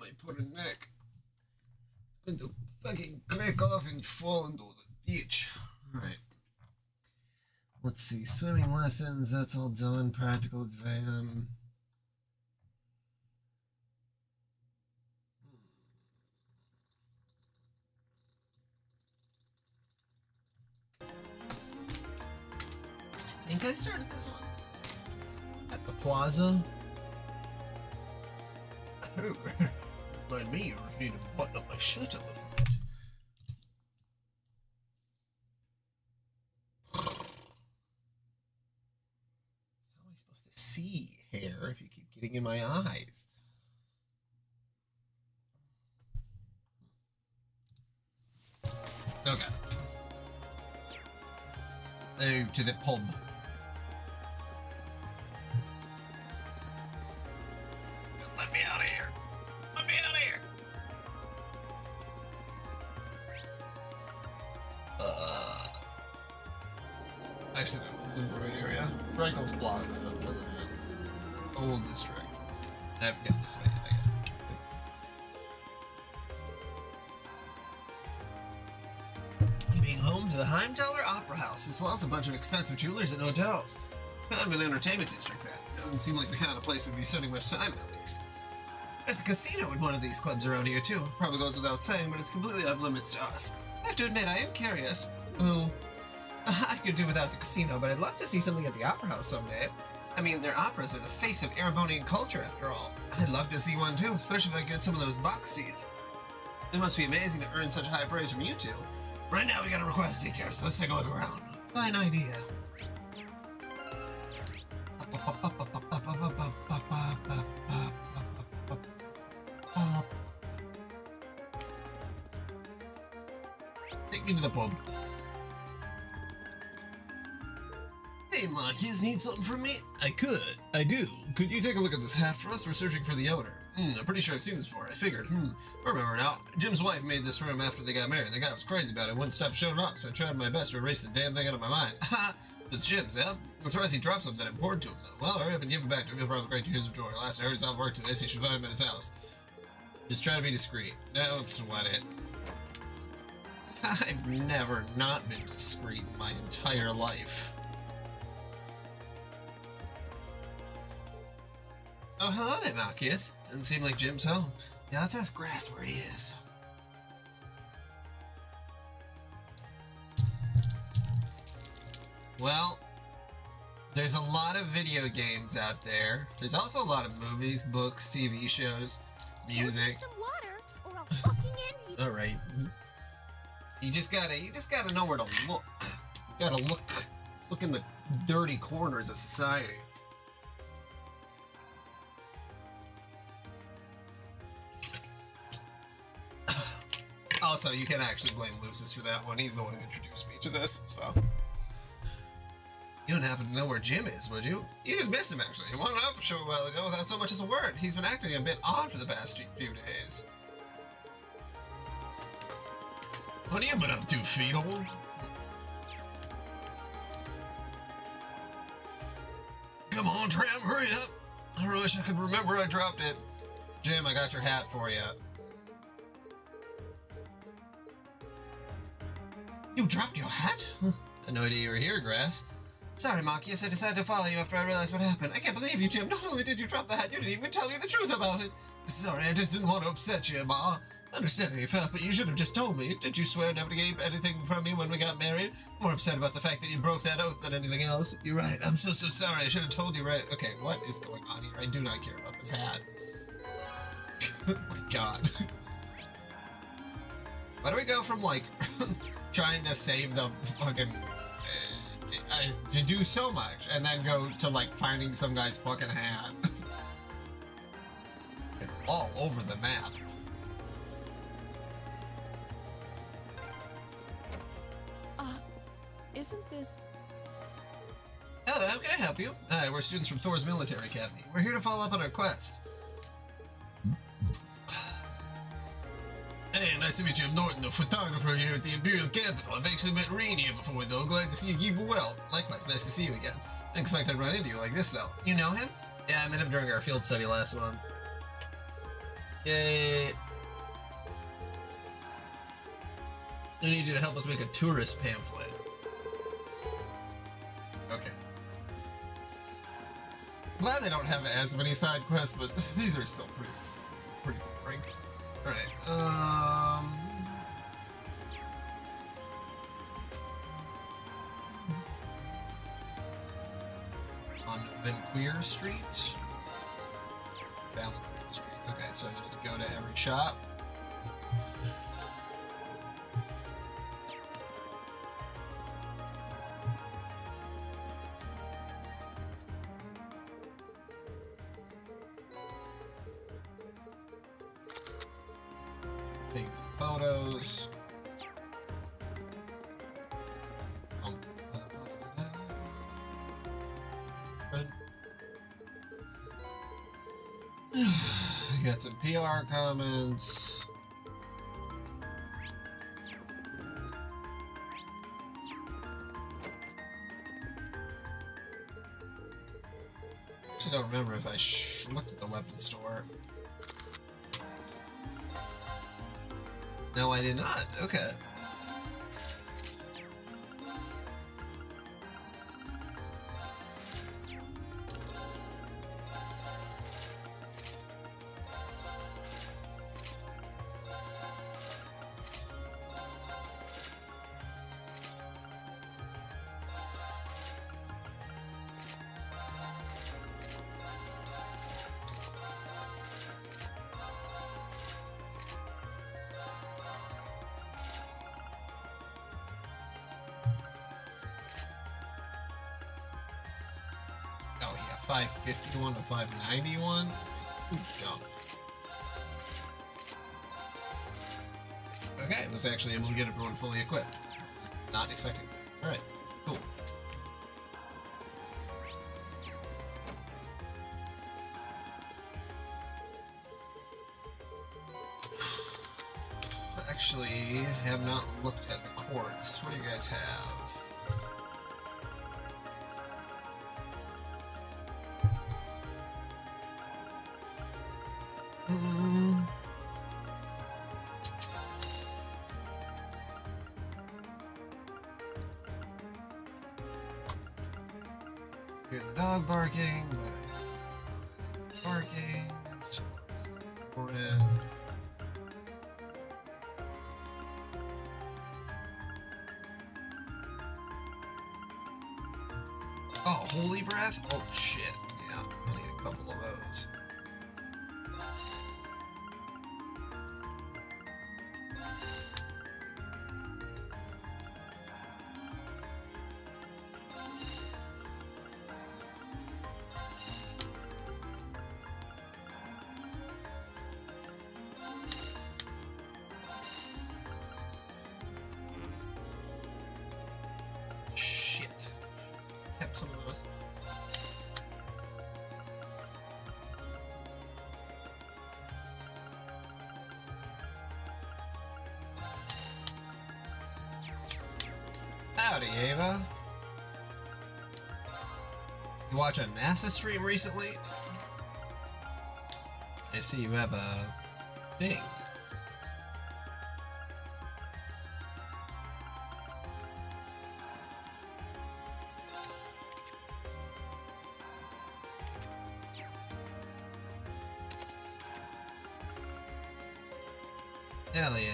my poor neck. It's going to fucking crack off and fall into the ditch. Alright. Let's see. Swimming lessons, that's all done. Practical exam. I think I started this one at the plaza. Oh, mind me, you need to button up my shirt a little bit. How am I supposed to see hair if you keep getting in my eyes? Okay. To the pub. Let me out of here. Let me out of here. Actually, no, this is the right area. Frankel's Plaza. Old district. I haven't got this way yet, I guess. Being home to the Heimtaler Opera House, as well as a bunch of expensive jewelers and hotels. Kind of an entertainment district, man. Doesn't seem like the kind of place we'd be spending much time in, at least. There's a casino in one of these clubs around here, too. Probably goes without saying, but it's completely off limits to us. I have to admit, I am curious. Oh, I could do without the casino, but I'd love to see something at the Opera House someday. I mean, their operas are the face of Erebonian culture, after all. I'd love to see one, too, especially if I get some of those box seats. It must be amazing to earn such high praise from you two. Right now, we got a request to take care of, so let's take a look around. Fine idea. Take me to the pub. Hey, Marcus, need something from me? I do. Could you take a look at this hat for us? We're searching for the owner. I'm pretty sure I've seen this before. I figured. I remember now. Jim's wife made this for him after they got married. The guy was crazy about it. Wouldn't stop showing off, so I tried my best to erase the damn thing out of my mind. Ha! So it's Jim's, yeah? I'm surprised he dropped something that important to him, though. Well, hurry up and give it back to him. He'll probably great to use of joy. Last I heard he's off work today, so you should find him at his house. Just try to be discreet. Don't sweat it. I've never not been discreet in my entire life. Oh, hello there, Malchius. Doesn't seem like Jim's home. Yeah, let's ask Grass where he is. Well, there's a lot of video games out there. There's also a lot of movies, books, TV shows, music. Some water, or I'll fucking end you. All right. You just gotta know where to look. You gotta look in the dirty corners of society. Also, you can actually blame Lucis for that one. He's the one who introduced me to this, so. You don't happen to know where Jim is, would you? You just missed him, actually. He wanted out for a show a while ago without so much as a word. He's been acting a bit odd for the past few days. What have you been up to, Fetal? Come on, Tram, hurry up! I really wish I could remember I dropped it. Jim, I got your hat for you. You dropped your hat? I had no idea you were here, Grass. Sorry, Marcus, I decided to follow you after I realized what happened. I can't believe you, Jim. Not only did you drop the hat, you didn't even tell me the truth about it. Sorry, I just didn't want to upset you, Ma. I understand how you felt, but you should have just told me. Did you swear never to keep anything from me when we got married? I'm more upset about the fact that you broke that oath than anything else. You're right. I'm so sorry. I should have told you right. Okay, what is going on here? I do not care about this hat. Oh my god. Why do we go from, like, trying to save the fucking... to do so much, and then go to, like, finding some guy's fucking hat? All over the map. Isn't this... Hello, how can I help you? Hi, we're students from Thor's Military Academy. We're here to follow up on our quest. Hey, nice to meet you. I'm Norton, a photographer here at the Imperial Capital. I've actually met Rain here before, though. Glad to see you keep well. Likewise, nice to see you again. Didn't expect I'd run into you like this, though. You know him? Yeah, I met him during our field study last month. Okay. We need you to help us make a tourist pamphlet. Okay. Glad they don't have as many side quests, but these are still pretty boring. Alright, on Vanqueer Street. Valenqueer Street. Okay, so I'm gonna just go to every shop. Taking some photos. Got some PR comments. Actually, don't remember if I looked at the weapon store. No, I did not. Okay. Oh yeah, 551 to 591. Huge jump. Okay, I was actually able to get everyone fully equipped. Was not expecting that. Alright, cool. Actually, have not looked at the quartz. What do you guys have? Hear the dog barking, but barking. So important. Oh, holy breath? Oh shit. Yeah, I need a couple of those. Shit. Kept some of those. Howdy, Ava. You watch a NASA stream recently? I see you have a thing. Hell yeah.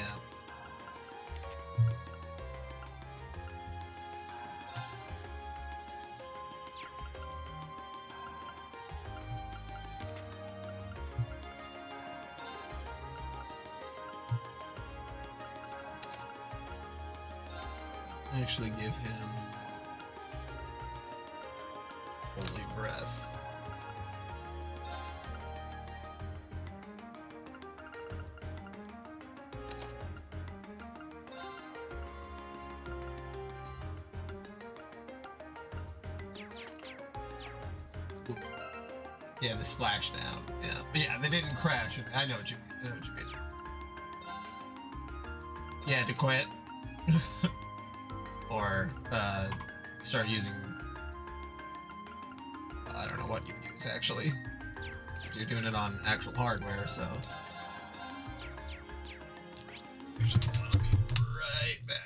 Actually give him holy breath. Yeah, the splashdown. Yeah, but yeah, they didn't crash. I know what you mean. I know what you mean. Yeah, to quit. Or start using, I don't know what you use actually, because you're doing it on actual hardware, so Actually, I'll be right back.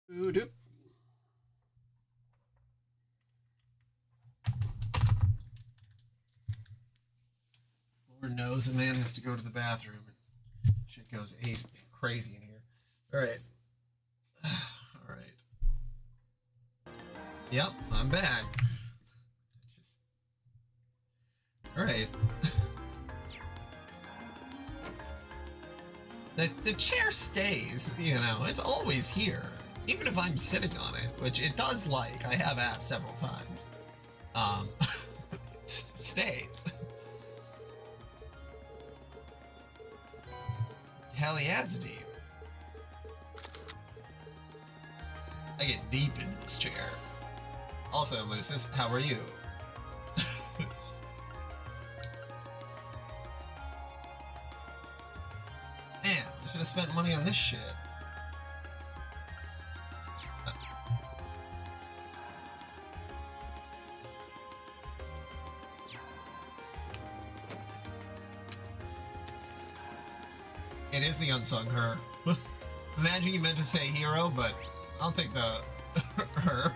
Doop. Lord knows a man has to go to the bathroom and shit goes crazy in here. All right. All right. Yep, I'm back. All right. The chair stays, you know, it's always here. Even if I'm sitting on it, which it does like, I have asked several times. It stays. Hell, he adds deep. I get deep into this chair. Also, Lucis, how are you? Man, I should have spent money on this shit. It is the unsung her. Imagine you meant to say hero, but I'll take the her.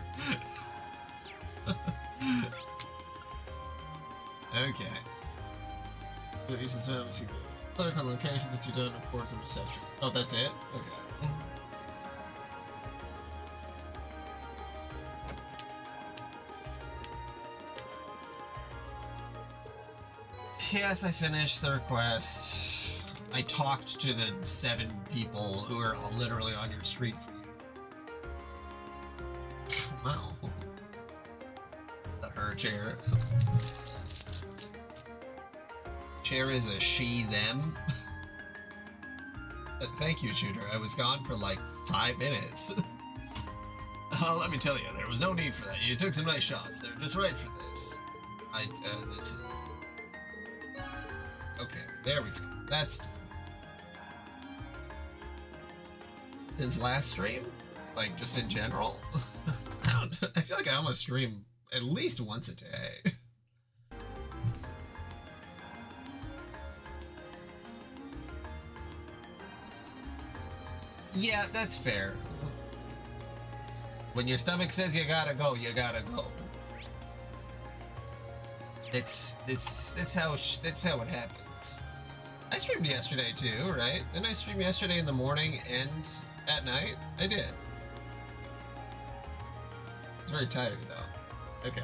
Okay. You should see the clerk on locations that you done reports and receptions. Oh, that's it? Okay. Yes, I finished the request. I talked to the 7 people who are all literally on your street for you. Wow. The her chair. Chair is a she, them. Thank you, Shooter. I was gone for like 5 minutes. Let me tell you, there was no need for that. You took some nice shots. They're just right for this. This is... Okay, there we go. That's... Since last stream? Like, just in general? I feel like I almost stream at least once a day. Yeah, that's fair. When your stomach says you gotta go, you gotta go. That's how it happens. I streamed yesterday too, right? Didn't I stream yesterday in the morning and at night? I did. I was very tired though. Okay.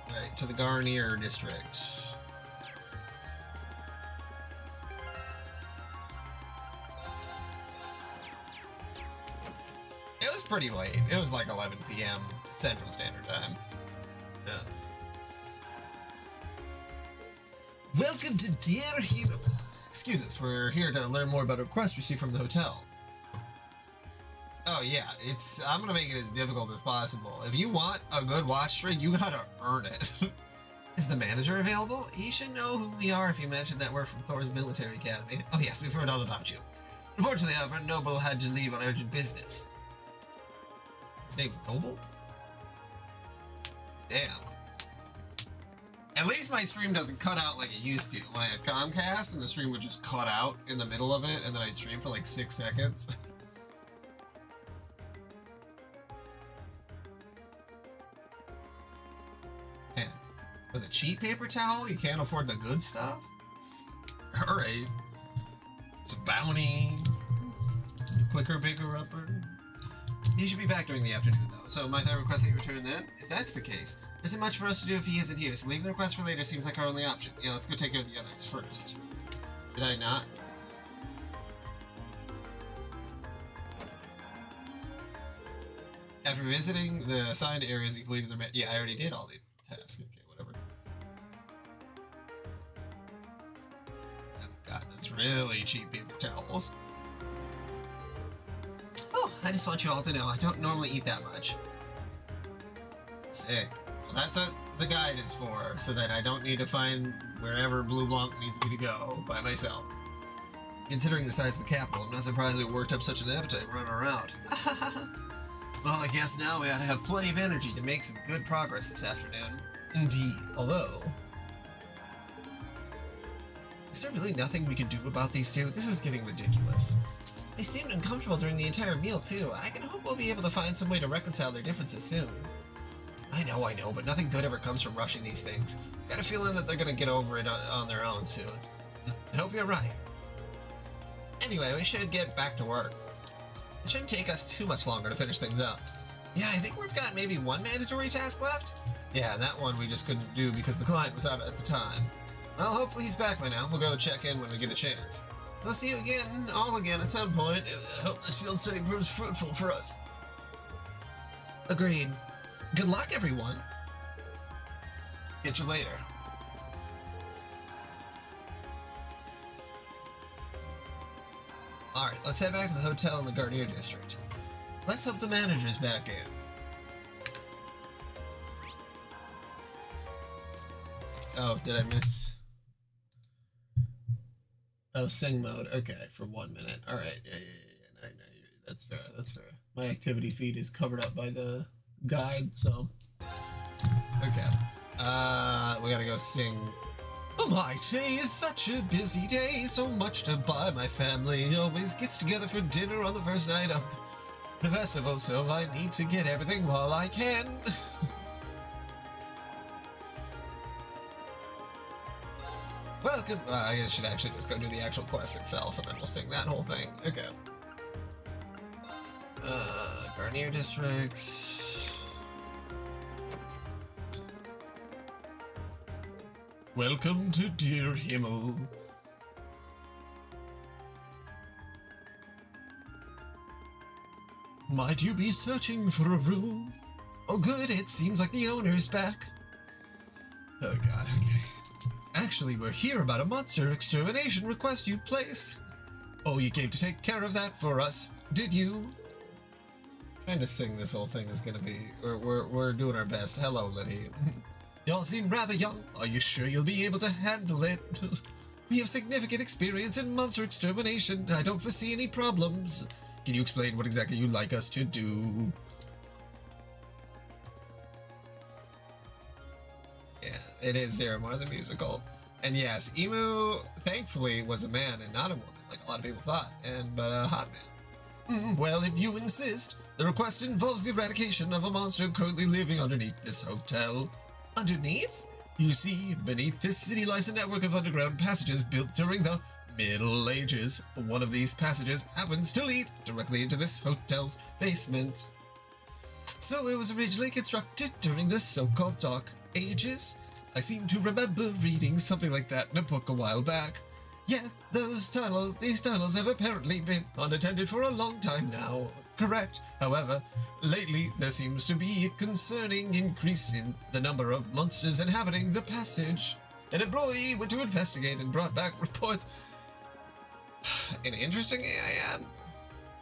Alright, to the Garnier district. It was pretty late. It was like 11 p.m. Central Standard Time. Yeah. Welcome to Dear Hero. Excuse us, we're here to learn more about a request received from the hotel. Oh yeah, I'm gonna make it as difficult as possible. If you want a good watch streak, you gotta earn it. Is the manager available? You should know who we are if you mentioned that we're from Thor's Military Academy. Oh yes, we've heard all about you. Unfortunately, however, Noble had to leave on urgent business. His name's Noble? Damn. At least my stream doesn't cut out like it used to. When I had Comcast and the stream would just cut out in the middle of it and then I'd stream for like 6 seconds. Man, with a cheap paper towel, you can't afford the good stuff? Alright. It's a bounty. Quicker, bigger, upper. He should be back during the afternoon, though, so might I request that you return then? If that's the case, there isn't much for us to do if he isn't here, so leaving the request for later seems like our only option. Yeah, let's go take care of the others first. Did I not? After visiting the assigned areas, you completed their... Yeah, I already did all the tasks. Okay, whatever. Oh, God, that's really cheap paper towels. Oh, I just want you all to know I don't normally eat that much. Sick. Well, that's what the guide is for, so that I don't need to find wherever Blue Blanc needs me to go by myself. Considering the size of the capital, I'm not surprised we worked up such an appetite running around. Well, I guess now we ought to have plenty of energy to make some good progress this afternoon. Indeed. Although... Is there really nothing we can do about these two? This is getting ridiculous. They seemed uncomfortable during the entire meal, too. I can hope we'll be able to find some way to reconcile their differences soon. I know, but nothing good ever comes from rushing these things. Got a feeling that they're gonna get over it on their own soon. I hope you're right. Anyway, we should get back to work. It shouldn't take us too much longer to finish things up. Yeah, I think we've got maybe one mandatory task left? Yeah, that one we just couldn't do because the client was out at the time. Well, hopefully he's back by now. We'll go check in when we get a chance. We'll see you all again at some point. I hope this field study proves fruitful for us. Agreed. Good luck, everyone. Catch you later. Alright, let's head back to the hotel in the Garnier district. Let's hope the manager's back in. Oh, did I miss... Oh, sing mode. Okay, for 1 minute. Alright, yeah. No, that's fair, that's fair. My activity feed is covered up by the guide, so... Okay. We gotta go sing Oh my, today is such a busy day, so much to buy. My family always gets together for dinner on the first night of the festival, so I need to get everything while I can. Welcome. I should actually just go do the actual quest itself, and then we'll sing that whole thing. Okay. Garnier District. Welcome to Dear Himmel. Might you be searching for a room? Oh good, it seems like the owner's back. Oh god, okay. Actually, we're here about a monster extermination request you placed. Oh, you came to take care of that for us, did you? Trying to sing this whole thing is gonna be... We're doing our best. Hello, Liddy. Y'all seem rather young. Are you sure you'll be able to handle it? We have significant experience in monster extermination. I don't foresee any problems. Can you explain what exactly you'd like us to do? Yeah, it is Zeramar the musical. And yes, Emu, thankfully, was a man and not a woman, like a lot of people thought, but a hot man. Well, if you insist, the request involves the eradication of a monster currently living underneath this hotel. Underneath? You see, beneath this city lies a network of underground passages built during the Middle Ages. One of these passages happens to lead directly into this hotel's basement. So it was originally constructed during the so-called Dark Ages. I seem to remember reading something like that in a book a while back. Yeah, these tunnels have apparently been unattended for a long time now. Correct. However, lately there seems to be a concerning increase in the number of monsters inhabiting the passage. An employee went to investigate and brought back reports. An interesting AI ad.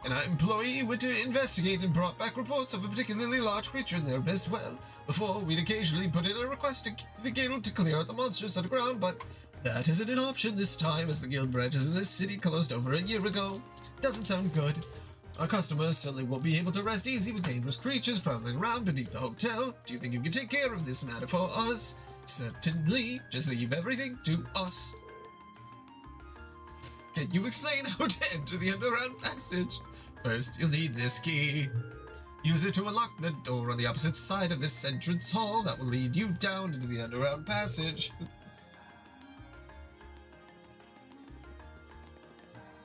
An employee went to investigate and brought back reports of a particularly large creature in there as well. Before, we'd occasionally put in a request to the guild to clear out the monsters underground, but that isn't an option this time, as the guild branches in this city closed over a year ago. Doesn't sound good. Our customers certainly won't be able to rest easy with dangerous creatures prowling around beneath the hotel. Do you think you can take care of this matter for us? Certainly. Just leave everything to us. Can you explain how to enter the underground passage? First, you'll need this key. Use it to unlock the door on the opposite side of this entrance hall that will lead you down into the underground passage.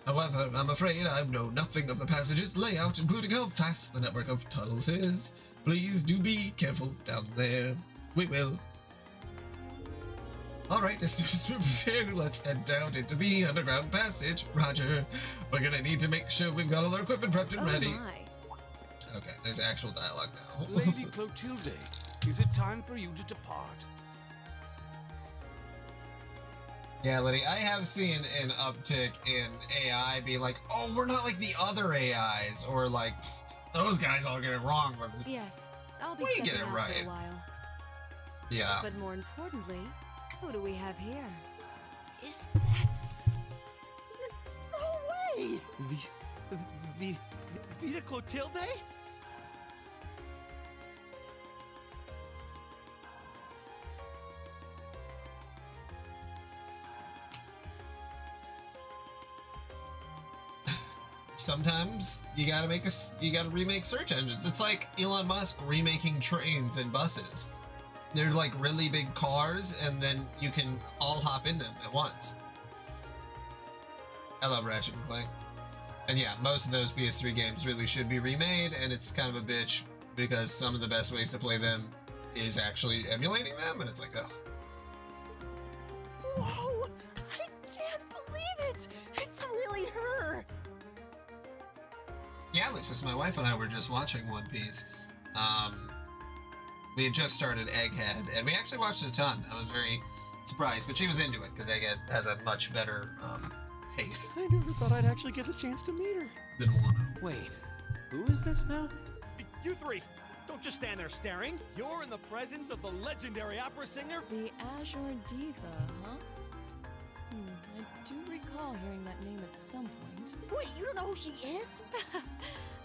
However, I'm afraid I know nothing of the passage's layout, including how fast the network of tunnels is. Please do be careful down there. We will. Alright, as soon as we're prepared, let's head down into the underground passage. Roger. We're gonna need to make sure we've got all our equipment prepped and ready. My. Okay, there's actual dialogue now. Lady Clotilde, is it time for you to depart? Yeah, Liddy, I have seen an uptick in AI be like, oh, we're not like the other AIs, or like, those guys all get it wrong. But Yes, I'll be We stepping get it out right. for a while. yeah. But more importantly, who do we have here? Is that... No way! Vita Clotilde? Sometimes you gotta remake search engines. It's like Elon Musk remaking trains and buses. They're like really big cars, and then you can all hop in them at once. I love Ratchet and Clank. And yeah, most of those PS3 games really should be remade, and it's kind of a bitch because some of the best ways to play them is actually emulating them, and it's like, oh. Whoa! I can't believe it! It's really her! Yeah, Lucius, my wife and I were just watching One Piece. We had just started Egghead, and we actually watched a ton. I was very surprised, but she was into it because Egghead has a much better pace I never thought I'd actually get the chance to meet her. than Wano. Wait, who is this now? You three, don't just stand there staring. You're in the presence of the legendary opera singer. The Azure Diva, huh? I do recall hearing that name at some point. Wait, you don't know who she is?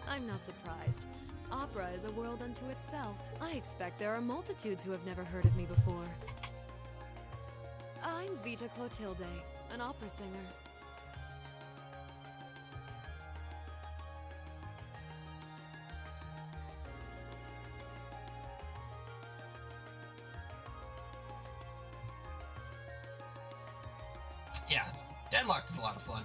I'm not surprised. Opera is a world unto itself. I expect there are multitudes who have never heard of me before. I'm I'm Vita Clotilde, an opera singer. Yeah, Deadlocked is a lot of fun.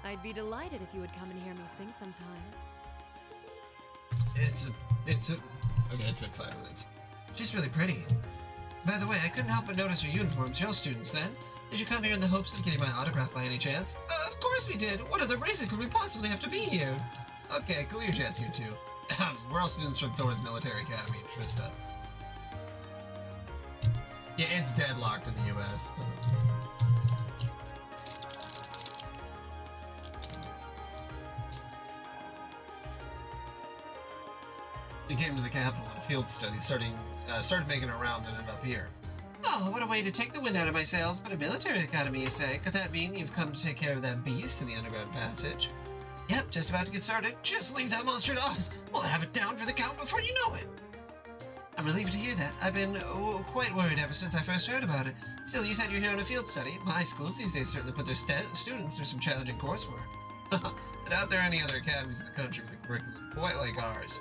I'd be delighted if you would come and hear me sing sometime. Okay, it's been 5 minutes. She's really pretty. By the way, I couldn't help but notice your uniforms. You're all students then. Did you come here in the hopes of getting my autograph by any chance? Of course we did. What other reason could we possibly have to be here? Okay, cool your jets, you two. We're all students from Thor's Military Academy in Trista. Yeah, it's deadlocked in the US. We came to the capital on a field study, started making a round and ended up here. Oh, what a way to take the wind out of my sails, but a military academy, you say? Could that mean you've come to take care of that beast in the underground passage? Yep, just about to get started. Just leave that monster to us. We'll have it down for the count before you know it. I'm relieved to hear that. I've been quite worried ever since I first heard about it. Still, you said you're here on a field study. My schools these days certainly put their students through some challenging coursework. I doubt there are any other academies in the country with a curriculum quite like ours.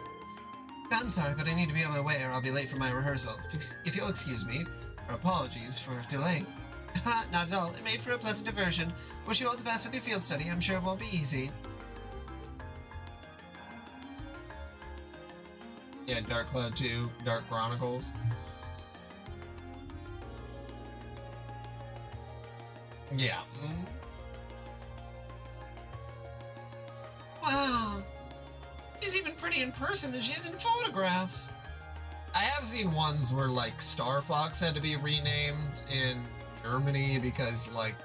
I'm sorry, but I need to be on my way or I'll be late for my rehearsal. If you'll excuse me, our apologies for delaying. Not at all. It made for a pleasant diversion. Wish you all the best with your field study. I'm sure it won't be easy. Yeah, Dark Cloud 2, Dark Chronicles. Yeah. Wow. She's even pretty in person than she is in photographs. I have seen ones where, like, Star Fox had to be renamed in Germany because, like,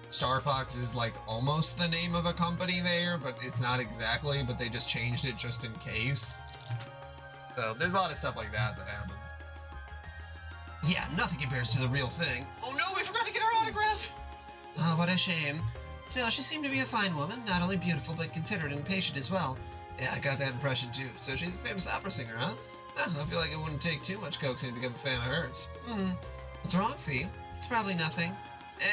Star Fox is, like, almost the name of a company there, but it's not exactly, but they just changed it just in case. So there's a lot of stuff like that happens. Yeah, nothing compares to the real thing. Oh no, we forgot to get her autograph! Oh, what a shame. Still, she seemed to be a fine woman, not only beautiful, but considerate and patient as well. Yeah, I got that impression too. So she's a famous opera singer, huh? I feel like it wouldn't take too much coaxing to become a fan of hers. What's wrong, Fee? It's probably nothing.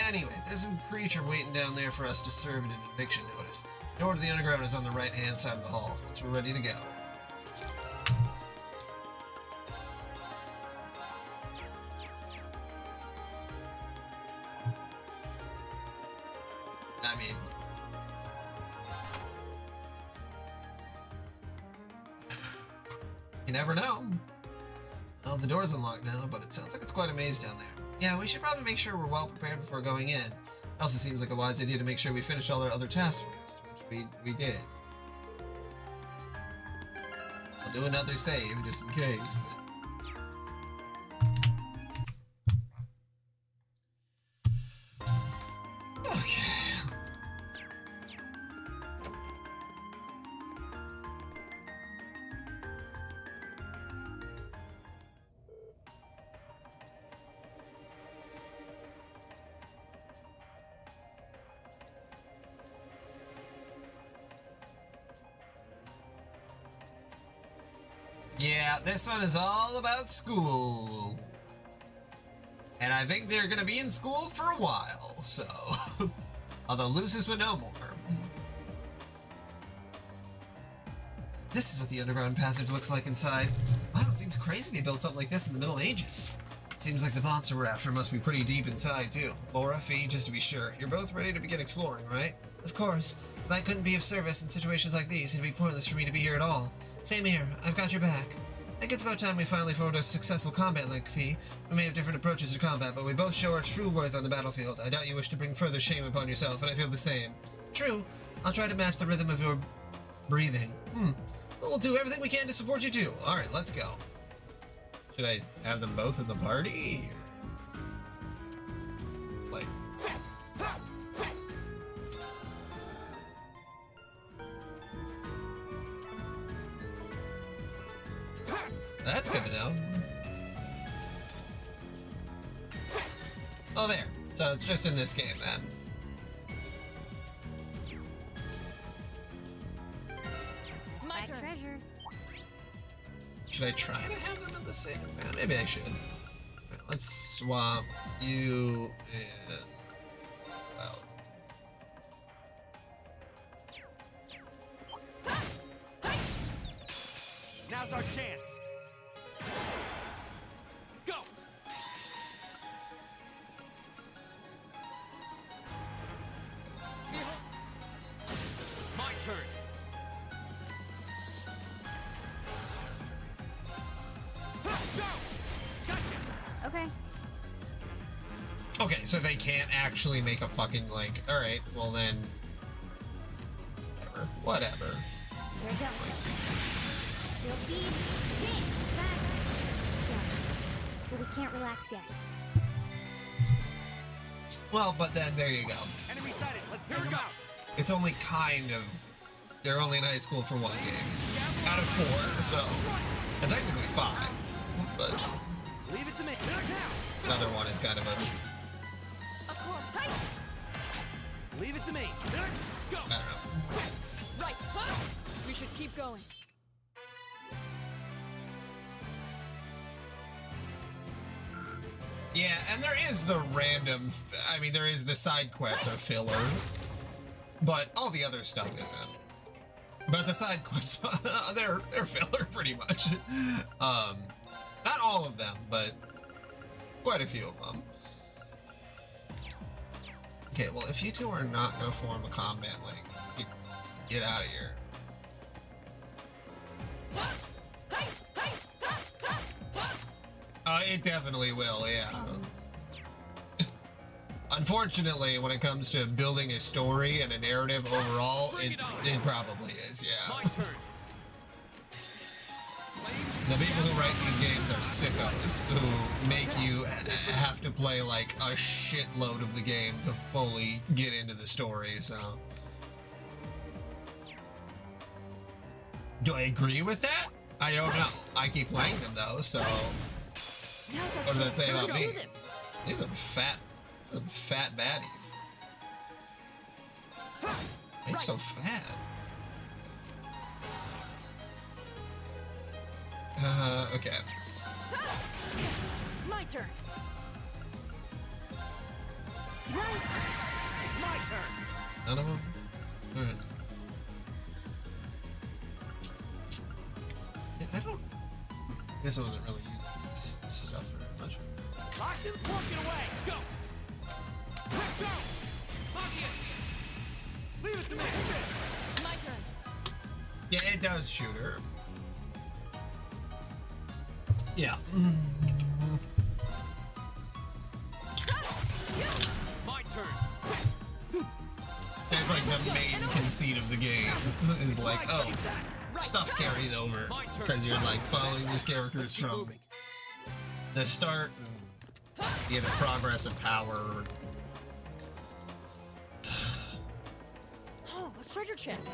Anyway, there's some creature waiting down there for us to serve in an eviction notice. The door to the underground is on the right-hand side of the hall. So we're ready to go. I mean... you never know. Well, the door's unlocked now, but it sounds like it's quite a maze down there. Yeah, we should probably make sure we're well prepared before going in. It also seems like a wise idea to make sure we finish all our other tasks first, which we did. I'll do another save, just in case, but... okay. Yeah, this one is all about school. And I think they're gonna be in school for a while, so... although Lucius would know more. This is what the underground passage looks like inside. Wow, it seems crazy they built something like this in the Middle Ages. Seems like the monster we're after must be pretty deep inside, too. Laura, Fee, just to be sure, you're both ready to begin exploring, right? Of course. If I couldn't be of service in situations like these, it'd be pointless for me to be here at all. Same here. I've got your back. I think it's about time we finally formed a successful combat link, Fee. We may have different approaches to combat, but we both show our true worth on the battlefield. I doubt you wish to bring further shame upon yourself, and I feel the same. True. I'll try to match the rhythm of your breathing. But we'll do everything we can to support you too. Alright, let's go. Should I have them both in the party? Like... that's good to know. Oh, there. So it's just in this game, then. It's my turn. Treasure. Should I try to have them in the the sake of maybe I should. Right, let's swap you and well. Now's our chance. Go. My turn. Go. Gotcha. Okay. Okay, so they can't actually make a fucking like. All right, well then, whatever. Here we go. Silky dance. Back. But we can't relax yet. Well, but then there you go. Enemy sighted. Let's here we go. It's only kind of. They're only in high school for one game out of 4, so and technically 5, but Leave it to me. Now. another one is kind of a. Of course. Hey! Leave it to me. Go. I don't know. Right. We should keep going. Yeah, and there is the random. I mean, there is the side quests are filler, but all the other stuff isn't. But the side quests, they're filler pretty much. Not all of them, but quite a few of them. Okay, well, if you two are not gonna form a combat link, you get out of here. It definitely will, yeah. Unfortunately, when it comes to building a story and a narrative overall, it probably is, yeah. My turn. The people who write these games are sickos who make you have to play like a shitload of the game to fully get into the story, so. Do I agree with that? I don't know. I keep playing them though, so. What does that say about me? These are fat baddies. They're so fat. Okay. My turn. Right. It's my turn. None of them? Alright. I don't. I guess I wasn't really using this stuff very much. Locked and working away. Go. Go. Leave it to me. My turn. Yeah, it does shoot her. Yeah. My turn. That's like the main conceit of the games. Is like, oh, stuff carried over. Because you're like following these characters from the start and you know, progress and power. Oh, a treasure chest.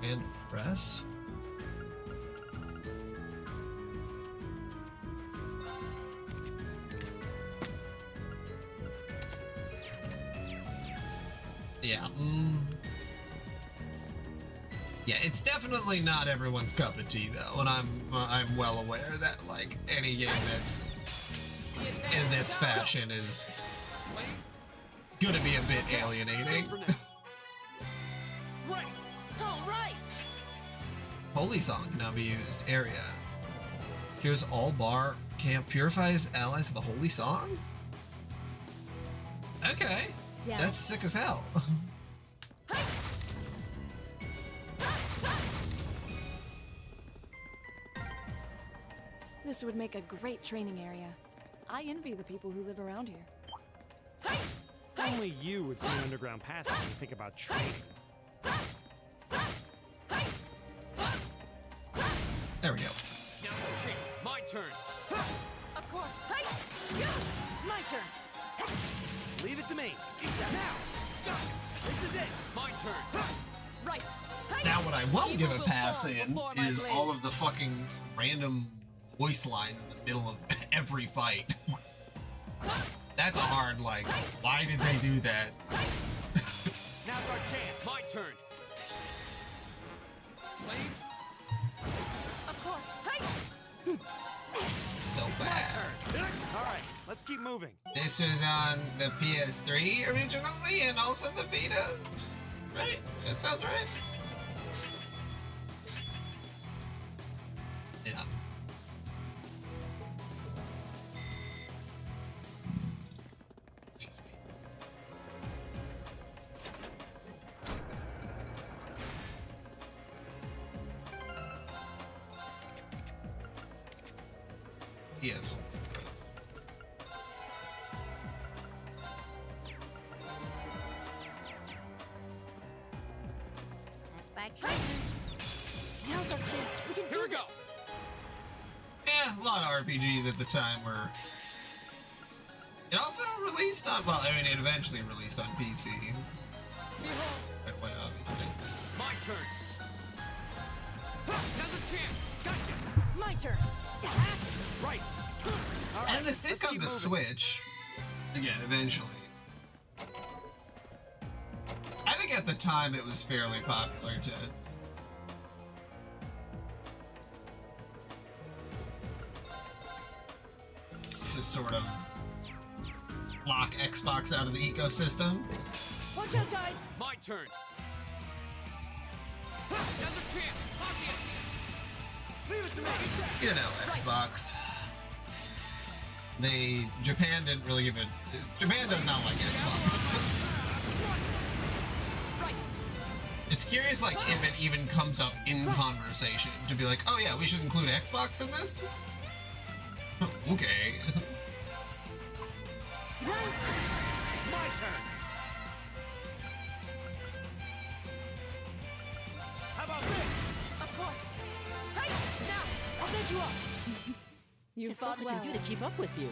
And press. Yeah. Yeah, it's definitely not everyone's cup of tea though, and I'm well aware that like any game that's in this fashion is gonna be a bit alienating. Right. All right. Holy Song can now be used. Area. Here's all bar camp purifies allies of the Holy Song? Okay. Down. That's sick as hell. This would make a great training area. I envy the people who live around here. Only you would see an underground passage and think about training. There we go. Now's our chance. My turn. Of course. My turn. Leave it to me. Now. This is it. My turn. Right. Now what I won't give a Evil will pass fall in before my is blade. all of the fucking random voice lines in the middle of every fight. That's a hard, like, why did they do that? Now's our chance. My turn. Let's keep moving. This was on the PS3 originally and also the Vita. Right? That sounds right. Yeah. Excuse me. Yes. That's by treasure. Now's our chance. We can Here do we go. this. Yeah, a lot of RPGs at the time were. It also released on. Well, I mean, it eventually released on PC. Right away, obviously. My turn. Now's a chance. Gotcha. My turn. Right. And this did let's come keep to moving. Switch. Again, eventually. I think at the time it was fairly popular to sort of lock Xbox out of the ecosystem. Watch out, guys. My turn. Now's a chance. Obvious. Leave it to me. You know, Xbox. Japan didn't really give it. Japan does not like Xbox. It's curious, like, if it even comes up in conversation to be like, oh yeah, we should include Xbox in this? Okay. It's my turn. How about this? Of course. Hey, now, I'll take you up. You It's all fought I well. can do to keep up with you.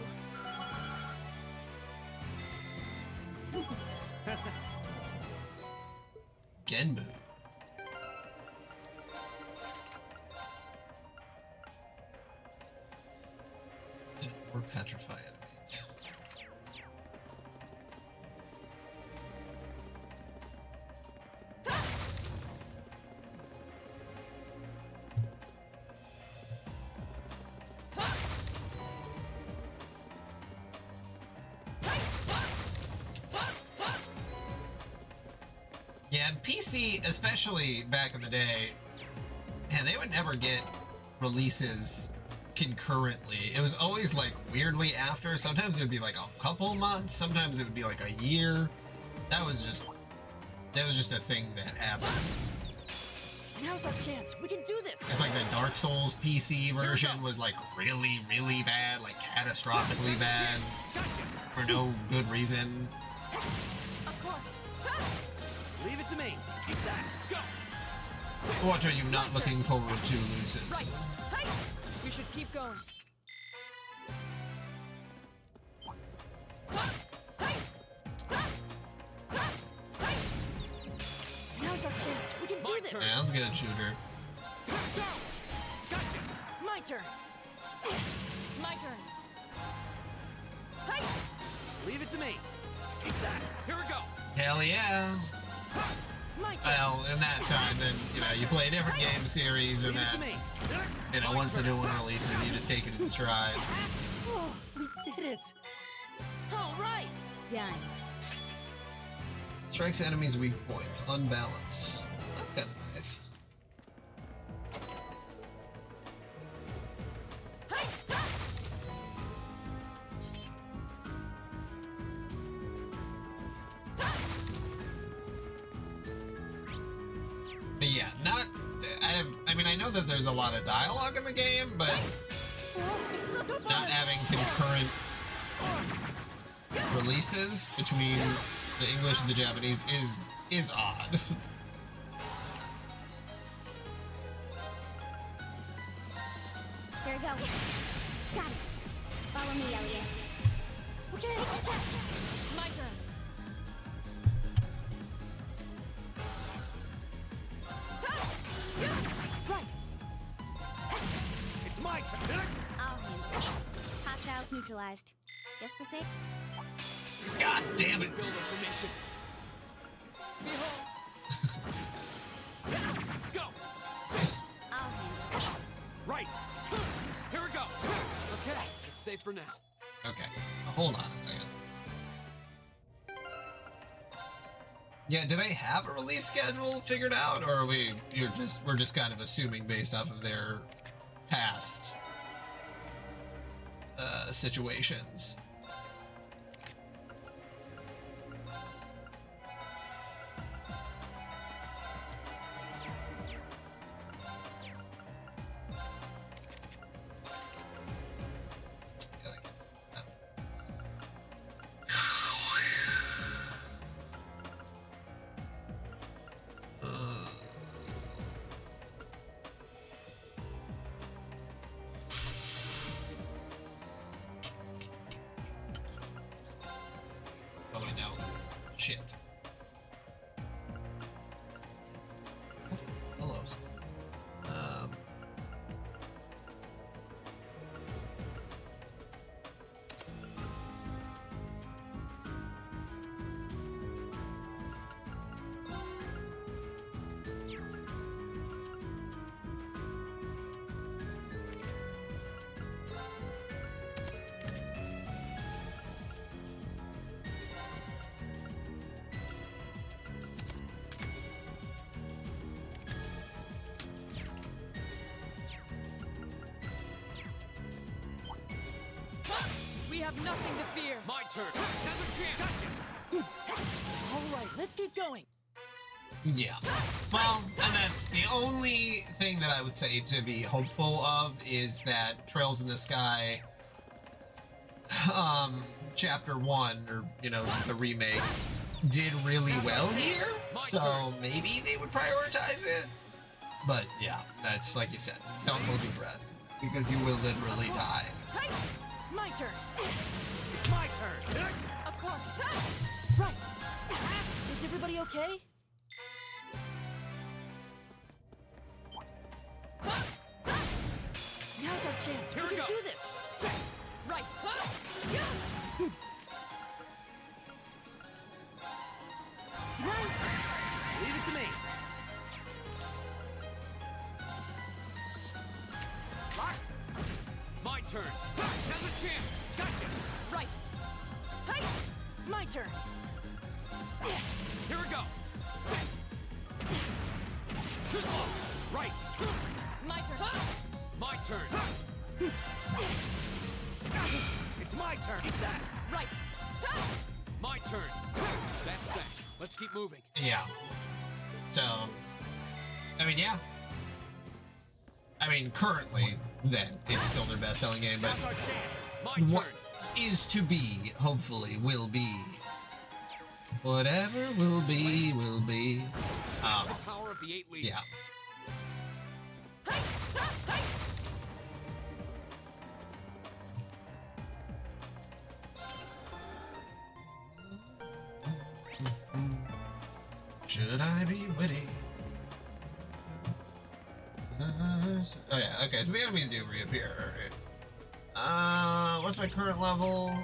Genmu. Or petrify enemies. Yeah, and PC, especially back in the day, man, they would never get releases concurrently. It was always like weirdly after. Sometimes it would be like a couple months. Sometimes it would be like a year. That was just a thing that happened. Now's our chance. We can do this. It's like the Dark Souls PC version was like really, really bad, like catastrophically bad, for no good reason. Of course. Leave it to me. Keep that. Go. What are you not looking forward to, Lucis? Hey! We should keep going. Now's our chance. We can do My this. turn. Sounds good, shooter. Go. Gotcha. My turn. My turn. Hey! Leave it to me. Keep that. Here we go. Hell yeah. My turn. Well, in that time, then, you play a different game series and Leave it to then, me. once the new one releases, you just take it in stride. Oh, we did it. All right. Done. Strikes enemies' weak points. Unbalance. That's kind of nice. But yeah, I mean, I know that there's a lot of dialogue in the game, but They snuck up on not us. having concurrent releases between the English and the Japanese is odd. Here we go. Got it. Follow me, Elliot. Okay. My turn. Right. It's my turn. I'll handle it. Hostiles neutralized. Yes, proceed. God damn it! Build information. Go. I'll handle it. Right. Here we go. Okay. It's safe for now. Okay. Hold on a second. Yeah, do they have a release schedule figured out, or are we're just kind of assuming based off of their past situations? Oh, no. Shit. Hellos. We have nothing to fear. My turn. Another chance. Gotcha. All right, let's keep going. Yeah. Well, and that's the only thing that I would say to be hopeful of is that Trails in the Sky, Chapter 1, or, you know, the remake, did really well here. So maybe they would prioritize it. But yeah, that's like you said, don't hold your breath, because you will literally die. Hey, my turn. It's my turn. Of course. Right. Is everybody okay? Now's our chance. Here we we can go. do this. Right. Right. Leave it to me. My turn. Another chance. Gotcha. Right. Hey, my turn. Here we go. Too slow. Right. My turn. My turn. It's my turn. Eat that. Right. My turn. That's that. Let's keep moving. Yeah. So, I mean, yeah. I mean, currently, then, it's still their best-selling game, but Now's our chance. My turn. what is to be, hopefully, will be. Whatever will be, will be. That's the power of the 8 leaves. Yeah. Should I be witty? Oh yeah, okay, so the enemies do reappear. Alright. What's my current level?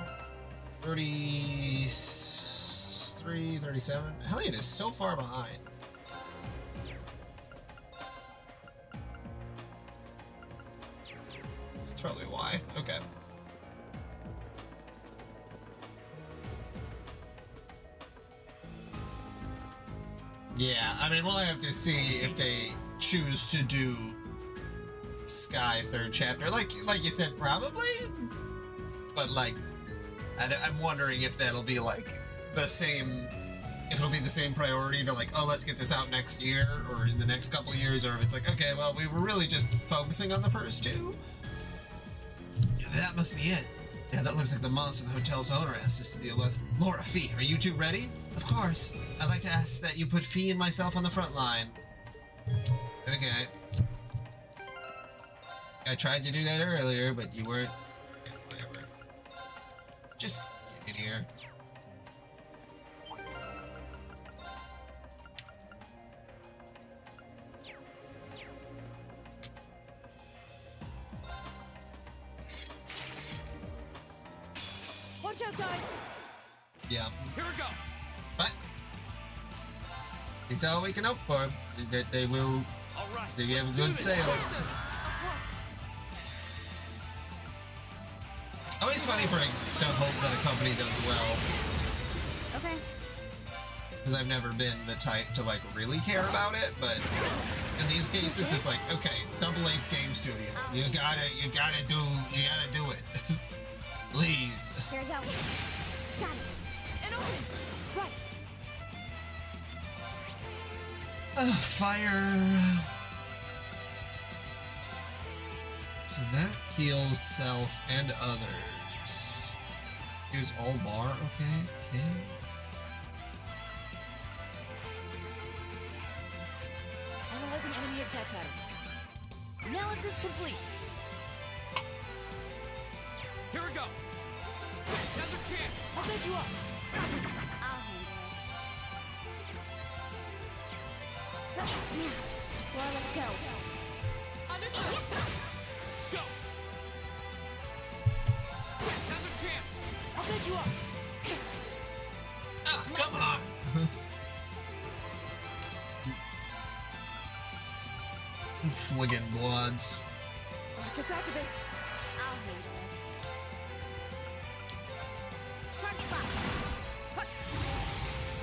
33, 37? Hellion is so far behind. That's probably why. Okay. Yeah, I mean, we'll have to see if they choose to do Sky third chapter. Like you said, probably. But like, I'm wondering if that'll be like the same. If it'll be the same priority to like, oh, let's get this out next year or in the next couple of years, or if it's like, okay, well, we were really just focusing on the first two. Yeah, that must be it. Yeah, that looks like the monster the hotel's owner asked us to deal with. Laura, Fee, are you two ready? Of course. I'd like to ask that you put Fee and myself on the front line. Okay. I tried to do that earlier, but you weren't. Whatever. Just get in here. Watch out, guys. Yeah. Here we go. But it's all we can hope for is that they will. All right. They have let's do good this. sales. Always funny for to hope that a company does well, Okay. because I've never been the type to like really care about it. But in these cases, it's like, okay, Double Ace Game Studio, you gotta do it, please. Here I go. Got it. And open! Right! Fire. So that heals self and others. Here's all bar. Okay. Analyzing enemy attack patterns. Analysis complete. Here we go. Another chance. I'll take you up. I'll handle it. Well, let's go. Understood! Go. Another chance. I'll take you up. Oh, come on. Fliggin' bloods. Marcus activate. I'll handle it. Target lock.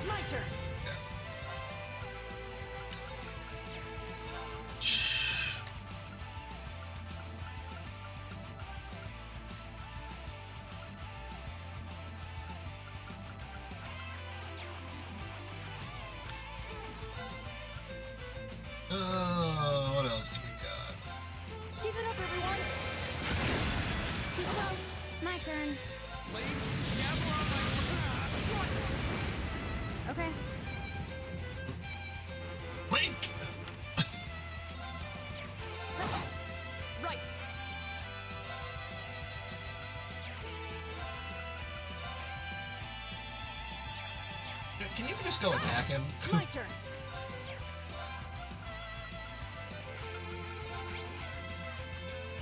My turn. What else we got? Keep it up, everyone. Too slow. My turn. Flames, gather on my Okay. Blink! Right! Can you just go attack him? My turn.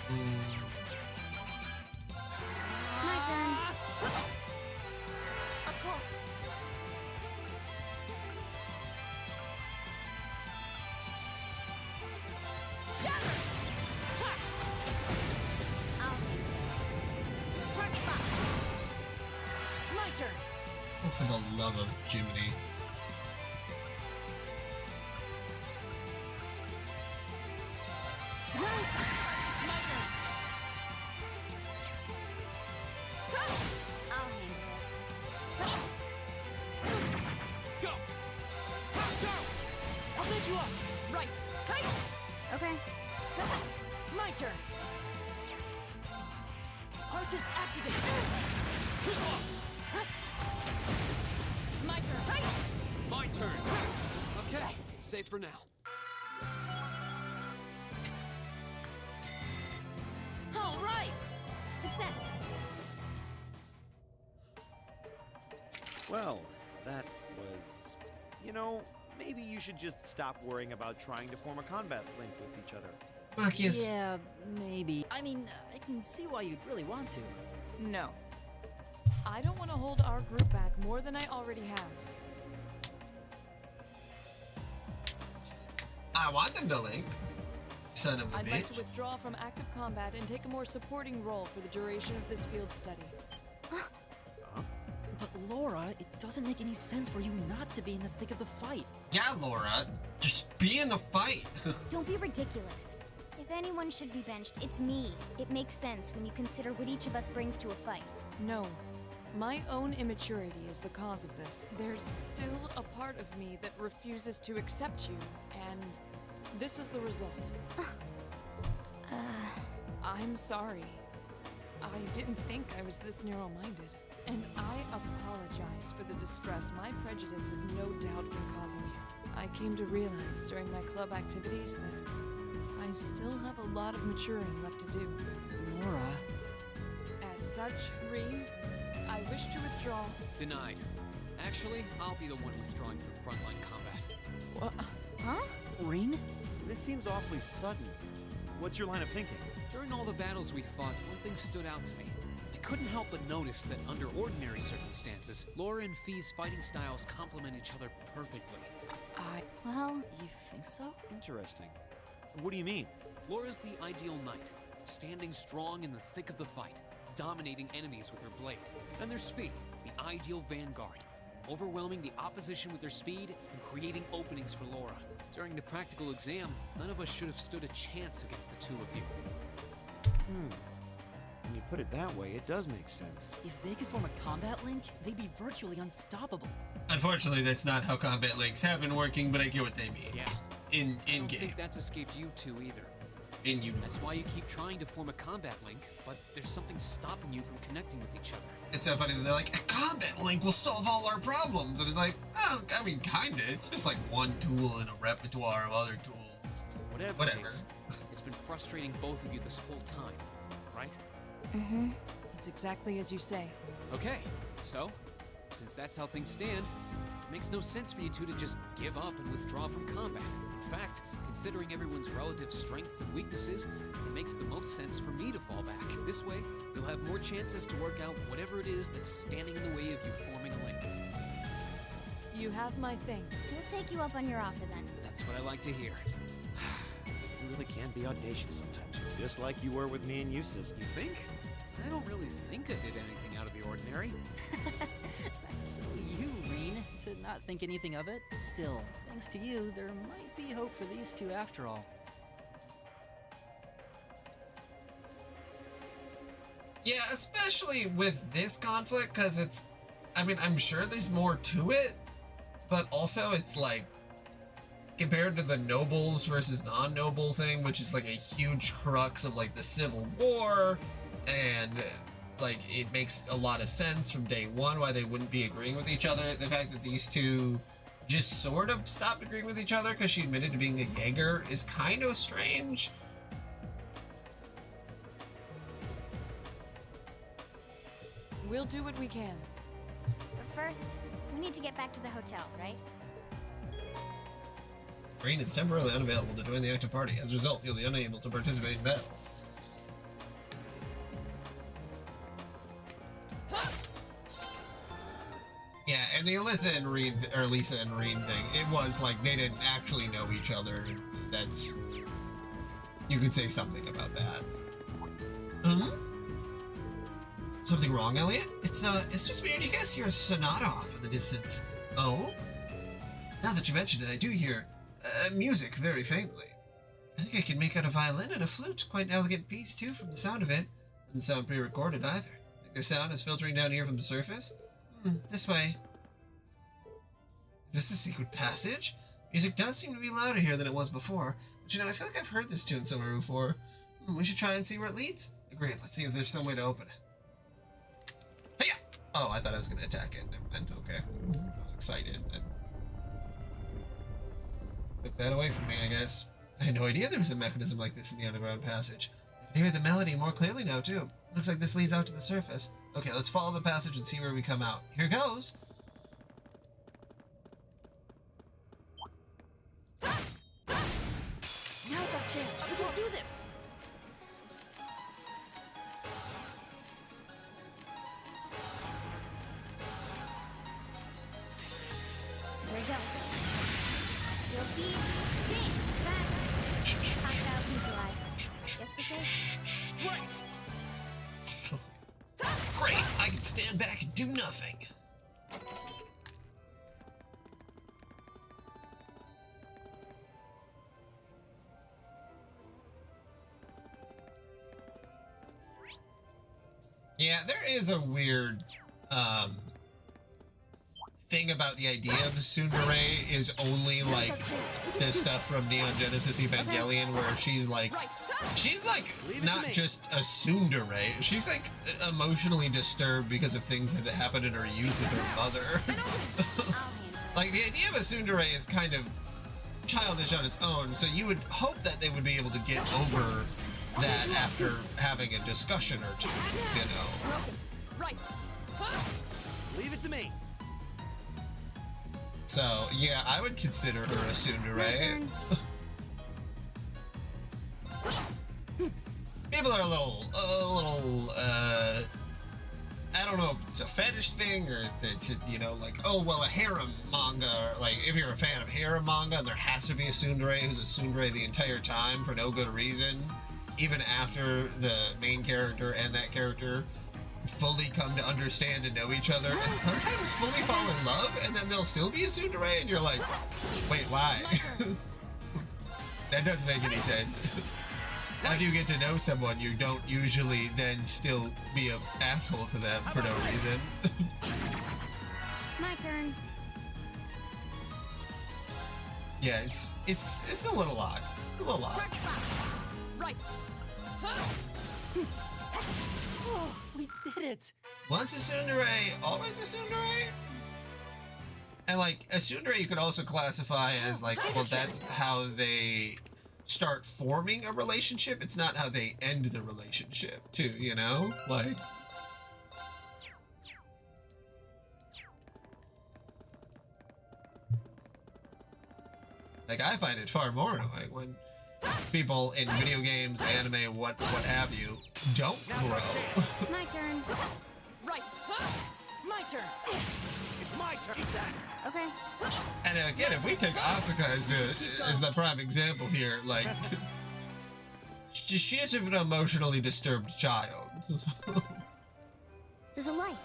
My turn. Of course! Shatter. I'll handle it. Target lock. My turn. Oh, for the love of Jiminy. My turn. My turn! I'll handle it. Go. Go. I'll take you up. Right! Hey! Okay. My turn. Arcus activate. Too slow. My turn! Hey! My turn. Okay, safe for now. All right. Success. Well, that was... You know, maybe you should just stop worrying about trying to form a combat link with each other. Marcus. Yeah, maybe. I mean, I can see why you'd really want to. No. I don't want to hold our group back more than I already have. I want them to link. Son of a I'd bitch. like to withdraw from active combat and take a more supporting role for the duration of this field study. But Laura, it doesn't make any sense for you not to be in the thick of the fight. Yeah, Laura. Just be in the fight. Don't be ridiculous. If anyone should be benched, it's me. It makes sense when you consider what each of us brings to a fight. No. My own immaturity is the cause of this. There's still a part of me that refuses to accept you, and this is the result. I'm sorry. I didn't think I was this narrow-minded. And I apologize for the distress my prejudice has no doubt been causing you. I came to realize during my club activities that I still have a lot of maturing left to do. Laura. As such, Reem, I wish to withdraw. Denied. Actually, I'll be the one withdrawing from frontline combat. What? Huh? Reen? This seems awfully sudden. What's your line of thinking? During all the battles we fought, one thing stood out to me. I couldn't help but notice that under ordinary circumstances, Laura and Fee's fighting styles complement each other perfectly. Well, You think so? Interesting. What do you mean? Laura's the ideal knight, standing strong in the thick of the fight, dominating enemies with her blade. Then there's Fee, the ideal vanguard, overwhelming the opposition with her speed and creating openings for Laura. During the practical exam, none of us should have stood a chance against the two of you. When you put it that way, it does make sense. If they could form a combat link, they'd be virtually unstoppable. Unfortunately, that's not how combat links have been working, but I get what they mean. Yeah. In I don't game. think that's escaped you two either. In universe. That's why you keep trying to form a combat link, but there's something stopping you from connecting with each other. It's so funny that they're like, a combat link will solve all our problems. And it's like, oh, I mean, kinda. It's just like one tool in a repertoire of other tools. Whatever. It is, it's been frustrating both of you this whole time, right? Mm-hmm. It's exactly as you say. Okay, so, since that's how things stand, it makes no sense for you two to just give up and withdraw from combat. In fact, considering everyone's relative strengths and weaknesses, it makes the most sense for me to fall back. This way, you'll have more chances to work out whatever it is that's standing in the way of you forming a link. You have my thanks. We'll take you up on your offer then. That's what I like to hear. You really can be audacious sometimes. Just like you were with me and Eustace. You think? I don't really think I did anything out of the ordinary. That's so you, Reen, to not think anything of it. Still, thanks to you, there might be hope for these two after all. Yeah, especially with this conflict, because it's, I mean, I'm sure there's more to it, but also it's like, compared to the nobles versus non-noble thing, which is like a huge crux of like the Civil War, and like it makes a lot of sense from day one why they wouldn't be agreeing with each other. The fact that these two just sort of stopped agreeing with each other because she admitted to being a Jaeger is kind of strange. We'll do what we can. But first, we need to get back to the hotel, right? Reen is temporarily unavailable to join the active party. As a result, you'll be unable to participate in battle. Yeah, and the Lisa and Reen thing, it was like they didn't actually know each other. That's, you could say something about that. Huh? Something wrong, Elliot? It's just weird. You guys hear a sonata off in the distance. Oh? Now that you mention it, I do hear music very faintly. I think I can make out a violin and a flute. Quite an elegant piece, too, from the sound of it. Doesn't sound pre-recorded, either. Think the sound is filtering down here from the surface? This way. Is this a secret passage? Music does seem to be louder here than it was before. But you know, I feel like I've heard this tune somewhere before. We should try and see where it leads. Great, let's see if there's some way to open it. Hey-ya! Oh, I thought I was going to attack it. Never mind. Okay. I was excited. And took that away from me, I guess. I had no idea there was a mechanism like this in the underground passage. I can hear the melody more clearly now, too. Looks like this leads out to the surface. Okay, let's follow the passage and see where we come out. Here goes! Now's our chance. We can do this. Here we go. Sophie, ding, back. Hostile neutralized. Yes, we say? Great! I can stand back and do nothing. Yeah, there is a weird thing about the idea of tsundere is only like the stuff from Neon Genesis Evangelion where she's like not just a tsundere, she's like emotionally disturbed because of things that happened in her youth with her mother. Like the idea of a tsundere is kind of childish on its own, so you would hope that they would be able to get over that after having a discussion or two, you know. Right. Leave it to me. So yeah, I would consider her a My tsundere. turn. People are a little, I don't know if it's a fetish thing or if it's, you know, like, oh, well, a harem manga, or like, if you're a fan of harem manga, there has to be a tsundere who's a tsundere the entire time for no good reason, even after the main character and that character fully come to understand and know each other, and sometimes fully fall in love, and then they'll still be a tsundere, and you're like, wait, why? That doesn't make any sense. After you get to know someone, you don't usually then still be an asshole to them for no reason. My turn. Yeah, it's a little odd. A little odd. Right. Oh, we did it! Once a tsundere, always a tsundere? And like, a tsundere you could also classify as like, well, that's how they start forming a relationship. It's not how they end the relationship, too, you know? Like... Like, I find it far more annoying when people in video games, anime, what have you, don't grow. My turn. Right. My turn! It's my turn. Keep that. Okay. And again, if we take Asuka as the prime example here, like, she is an emotionally disturbed child. There's a light.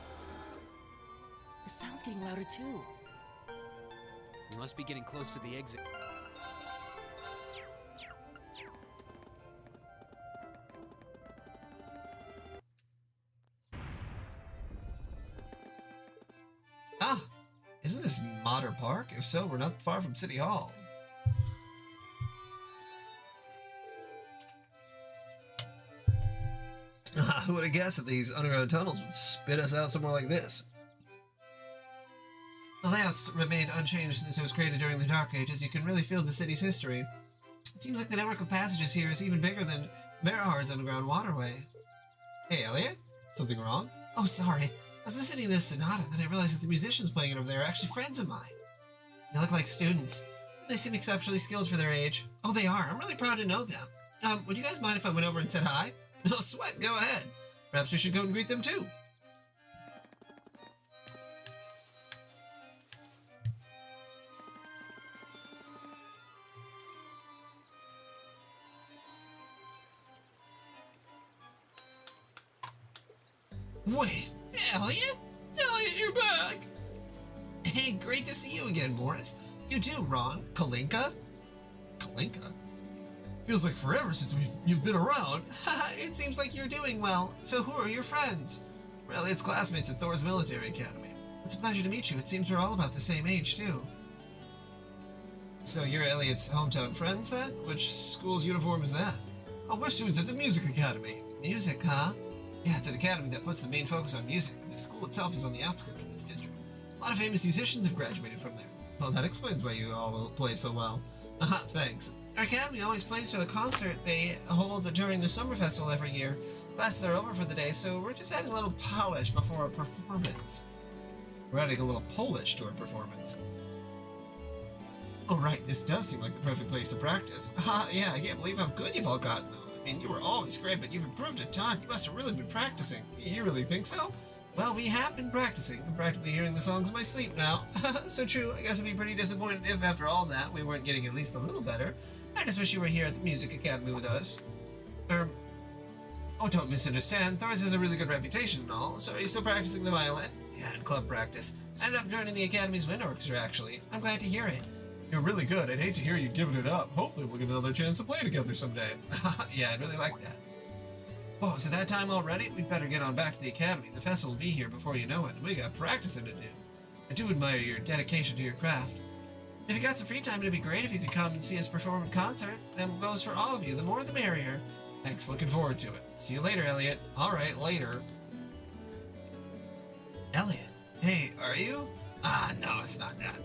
The sound's getting louder too. We must be getting close to the exit. Ah, isn't this Modder Park? If so, we're not far from City Hall. Who would have guessed that these underground tunnels would spit us out somewhere like this? The layouts remained unchanged since it was created during the Dark Ages. You can really feel the city's history. It seems like the network of passages here is even bigger than Merahard's underground waterway. Hey, Elliot? Something wrong? Oh, sorry. I was listening to this sonata, then I realized that the musicians playing it over there are actually friends of mine. They look like students. They seem exceptionally skilled for their age. Oh, they are. I'm really proud to know them. Would you guys mind if I went over and said hi? No sweat, go ahead. Perhaps we should go and greet them too. Wait, Elliot? Elliot, you're back! Hey, great to see you again, Morris. You too, Ron. Kalinka? Kalinka? Feels like forever since you've been around. It seems like you're doing well. So who are your friends? We're Elliot's classmates at Thor's Military Academy. It's a pleasure to meet you. It seems we're all about the same age, too. So you're Elliot's hometown friends, then? Which school's uniform is that? Oh, we're students at the Music Academy. Music, huh? Yeah, it's an academy that puts the main focus on music. The school itself is on the outskirts of this district. A lot of famous musicians have graduated from there. Well, that explains why you all play so well. Thanks. Our academy always plays for the concert they hold during the summer festival every year. Classes are over for the day, so we're just adding a little polish before a performance. We're adding a little polish to our performance. Oh, right, this does seem like the perfect place to practice. Yeah, I can't believe how good you've all gotten, though. I mean, you were always great, but you've improved a ton. You must have really been practicing. You really think so? Well, we have been practicing. I'm practically hearing the songs in my sleep now. So true, I guess I'd be pretty disappointed if, after all that, we weren't getting at least a little better. I just wish you were here at the Music Academy with us. Oh, don't misunderstand. Thor's has a really good reputation and all, so he's still practicing the violin. Yeah, and club practice. I ended up joining the Academy's wind orchestra, actually. I'm glad to hear it. You're really good. I'd hate to hear you giving it up. Hopefully we'll get another chance to play together someday. Yeah, I'd really like that. Whoa, is it that time already? We'd better get on back to the Academy. The festival will be here before you know it, and we got practicing to do. I do admire your dedication to your craft. If you got some free time, it'd be great if you could come and see us perform in concert. That goes for all of you. The more the merrier. Thanks, looking forward to it. See you later, Elliot. Alright, later. Elliot? Hey, are you? No, it's not that.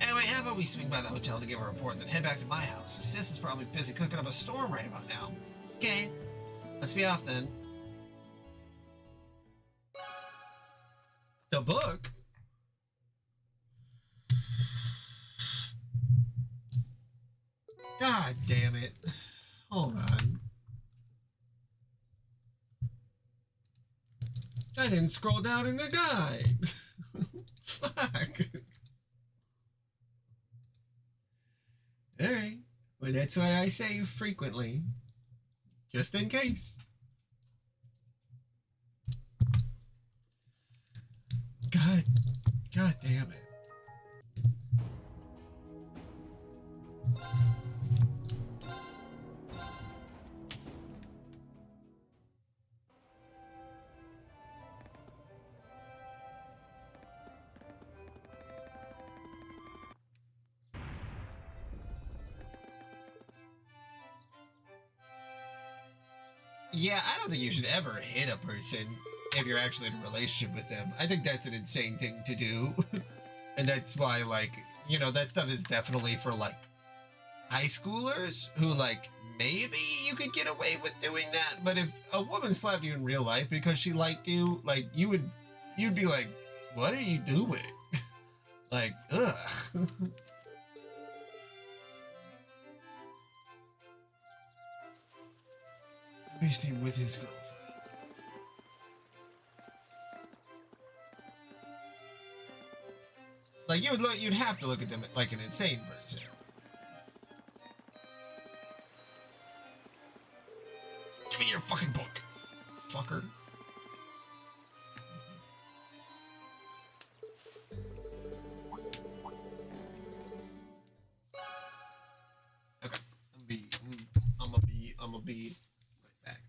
Anyway, how about we swing by the hotel to give a report, then head back to my house? The sis is probably busy cooking up a storm right about now. Okay, let's be off then. The book? God damn it. Hold on. I didn't scroll down in the guide. Fuck. Alright. Well, that's why I save frequently. Just in case. God damn it. Yeah, I don't think you should ever hit a person if you're actually in a relationship with them. I think that's an insane thing to do. And that's why, like, you know, that stuff is definitely for, like, high schoolers who, like, maybe you could get away with doing that. But if a woman slapped you in real life because she liked you, like, you'd be like, what are you doing? Like, ugh. Basically with his girlfriend. Like you'd have to look at them like an insane person. Give me your fucking book, fucker. Okay, I'm gonna be right back.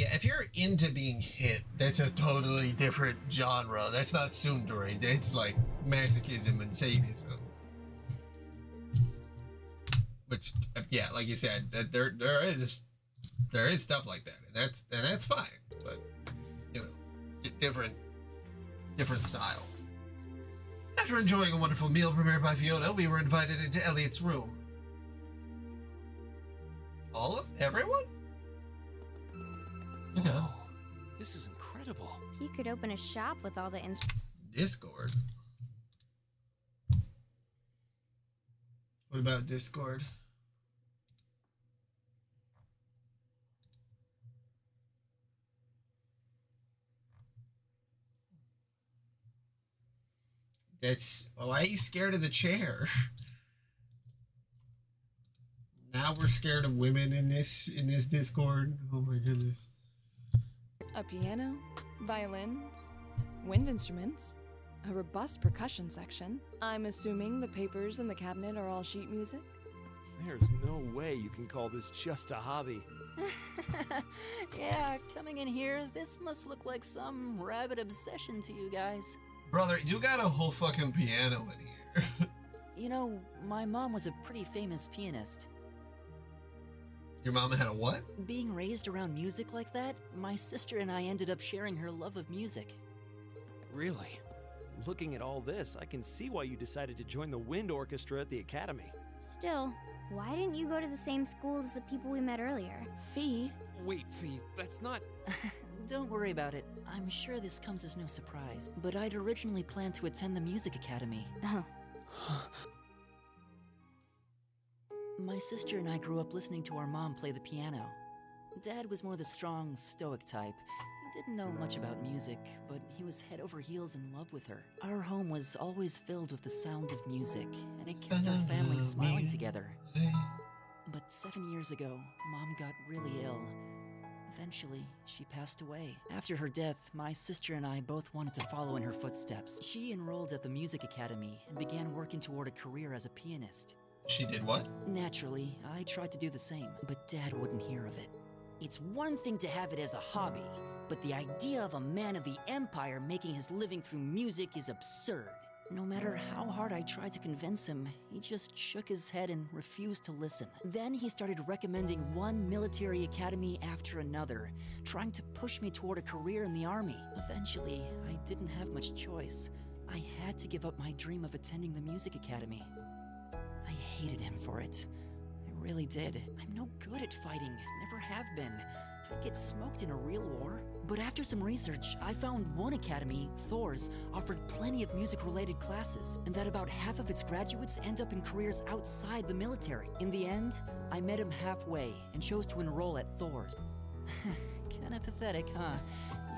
Yeah, if you're into being hit, that's a totally different genre. That's not tsundere. That's like masochism and sadism. Which, yeah, like you said, that there is stuff like that, and that's fine. But you know, different styles. After enjoying a wonderful meal prepared by Fiona, we were invited into Elliot's room. All of everyone? Okay. Whoa, this is incredible. He could open a shop with all the Discord. What about Discord? That's why are you scared of the chair? Now we're scared of women in this Discord. Oh my goodness. A piano, violins, wind instruments, a robust percussion section. I'm assuming the papers in the cabinet are all sheet music? There's no way you can call this just a hobby. Yeah, coming in here, this must look like some rabid obsession to you guys. Brother, you got a whole fucking piano in here. You know, my mom was a pretty famous pianist. Your mama had a what? Being raised around music like that, my sister and I ended up sharing her love of music. Really? Looking at all this, I can see why you decided to join the wind orchestra at the academy. Still, why didn't you go to the same school as the people we met earlier? Fee? Wait, Fee, that's not... Don't worry about it. I'm sure this comes as no surprise. But I'd originally planned to attend the music academy. Oh, My sister and I grew up listening to our mom play the piano. Dad was more the strong, stoic type. He didn't know much about music, but he was head over heels in love with her. Our home was always filled with the sound of music, and it kept our family smiling together. But 7 years ago, Mom got really ill. Eventually, she passed away. After her death, my sister and I both wanted to follow in her footsteps. She enrolled at the music academy and began working toward a career as a pianist. She did what? Naturally, I tried to do the same, but Dad wouldn't hear of it. It's one thing to have it as a hobby, but the idea of a man of the Empire making his living through music is absurd. No matter how hard I tried to convince him, he just shook his head and refused to listen. Then he started recommending one military academy after another, trying to push me toward a career in the army. Eventually, I didn't have much choice. I had to give up my dream of attending the music academy. I hated him for it. I really did. I'm no good at fighting, never have been. I'd get smoked in a real war. But after some research, I found one academy, Thor's, offered plenty of music-related classes, and that about half of its graduates end up in careers outside the military. In the end, I met him halfway and chose to enroll at Thor's. Kinda pathetic, huh?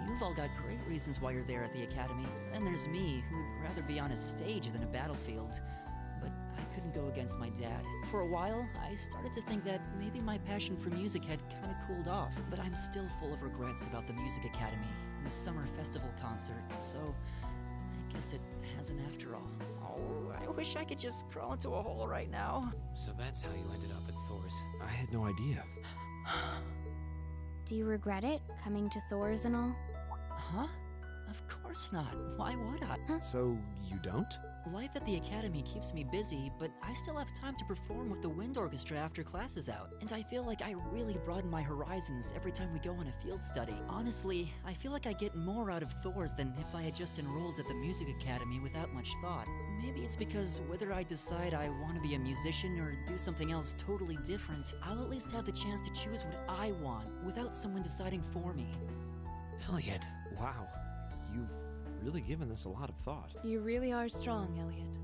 You've all got great reasons why you're there at the academy. Then there's me, who'd rather be on a stage than a battlefield. But I couldn't go against my dad. For a while, I started to think that maybe my passion for music had kind of cooled off, but I'm still full of regrets about the music academy and the summer festival concert, so I guess it hasn't after all. Oh, I wish I could just crawl into a hole right now. So that's how you ended up at Thor's. I had no idea. do you regret it, coming to Thor's and all? Huh? Of course not. Why would I? So, you don't? Life at the academy keeps me busy, but I still have time to perform with the wind orchestra after class is out. And I feel like I really broaden my horizons every time we go on a field study. Honestly, I feel like I get more out of Thor's than if I had just enrolled at the music academy without much thought. Maybe it's because whether I decide I want to be a musician or do something else totally different, I'll at least have the chance to choose what I want without someone deciding for me. Elliot. Wow. You've really given this a lot of thought. You really are strong, Elliot.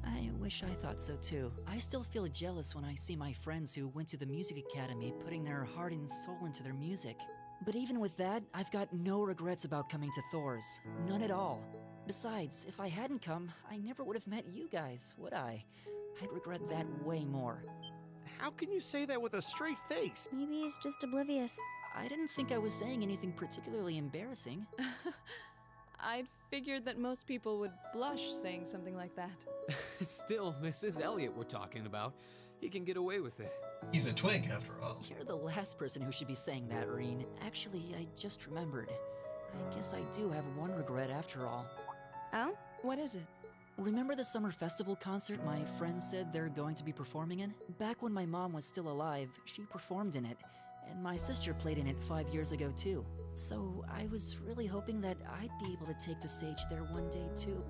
I wish I thought so too. I still feel jealous when I see my friends who went to the music academy putting their heart and soul into their music. But even with that, I've got no regrets about coming to Thor's. None at all. Besides, if I hadn't come, I never would have met you guys, would I? I'd regret that way more. How can you say that with a straight face? Maybe he's just oblivious. I didn't think I was saying anything particularly embarrassing. I'd figured that most people would blush saying something like that. Still, this is Elliot we're talking about. he can get away with it. He's a twink, after all. You're the last person who should be saying that, Reen. Actually, I just remembered. I guess I do have one regret after all. Oh? What is it? Remember the summer festival concert my friends said they're going to be performing in? Back when my mom was still alive, she performed in it, and my sister played in it 5 years ago too. So I was really hoping that I'd be able to take the stage there one day too.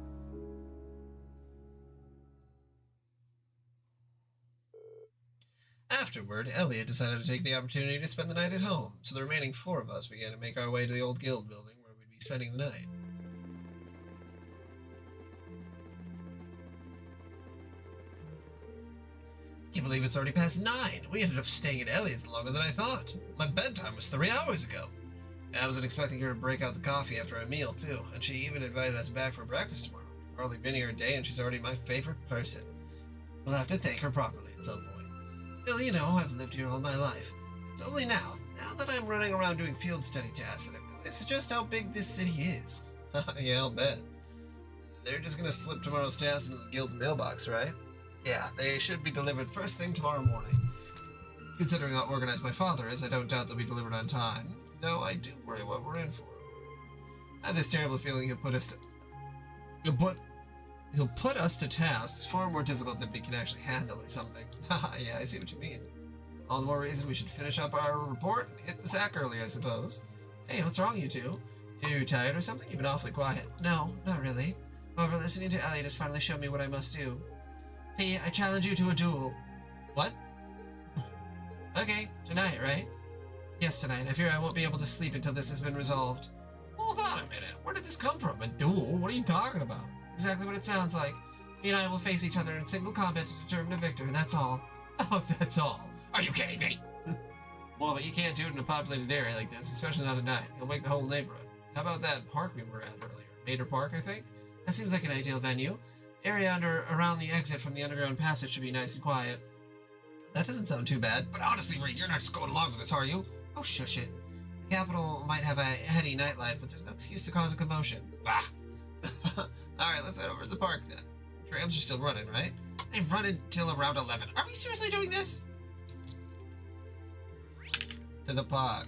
Afterward, Elliot decided to take the opportunity to spend the night at home, so the remaining 4 of us began to make our way to the old guild building where we'd be spending the night. Can't believe it's already past 9. We ended up staying at Elliot's longer than I thought. My bedtime was 3 hours ago. I wasn't expecting her to break out the coffee after a meal, too, and she even invited us back for breakfast tomorrow. I've hardly been here a day, and she's already my favorite person. We'll have to thank her properly at some point. Still, you know, I've lived here all my life. It's only now that I'm running around doing field study tasks, that I realize just how big this city is. Yeah, I'll bet. They're just gonna slip tomorrow's tasks into the guild's mailbox, right? Yeah, they should be delivered first thing tomorrow morning. Considering how organized my father is, I don't doubt they'll be delivered on time, though I do worry what we're in for. I have this terrible feeling he'll put us to tasks far more difficult than we can actually handle or something. Haha, yeah, I see what you mean. All the more reason we should finish up our report and hit the sack early, I suppose. Hey, what's wrong, you two? You tired or something? You've been awfully quiet. No, not really. However, listening to Elliot has finally shown me what I must do. Fee, I challenge you to a duel. What? Okay, tonight, right? Yes, tonight. I fear I won't be able to sleep until this has been resolved. Hold on a minute. Where did this come from? A duel? What are you talking about? Exactly what it sounds like. Fee and I will face each other in single combat to determine a victor, that's all. Oh, that's all. Are you kidding me? Well, but you can't do it in a populated area like this, especially not at night. You'll wake the whole neighborhood. How about that park we were at earlier? Mater Park, I think? That seems like an ideal venue. Area around the exit from the underground passage should be nice and quiet. That doesn't sound too bad. But honestly, Reed, you're not just going along with this, are you? Oh, shush it. The capital might have a heady nightlife, but there's no excuse to cause a commotion. Bah! Alright, let's head over to the park then. Trams are still running, right? They run until around 11. Are we seriously doing this? To the park.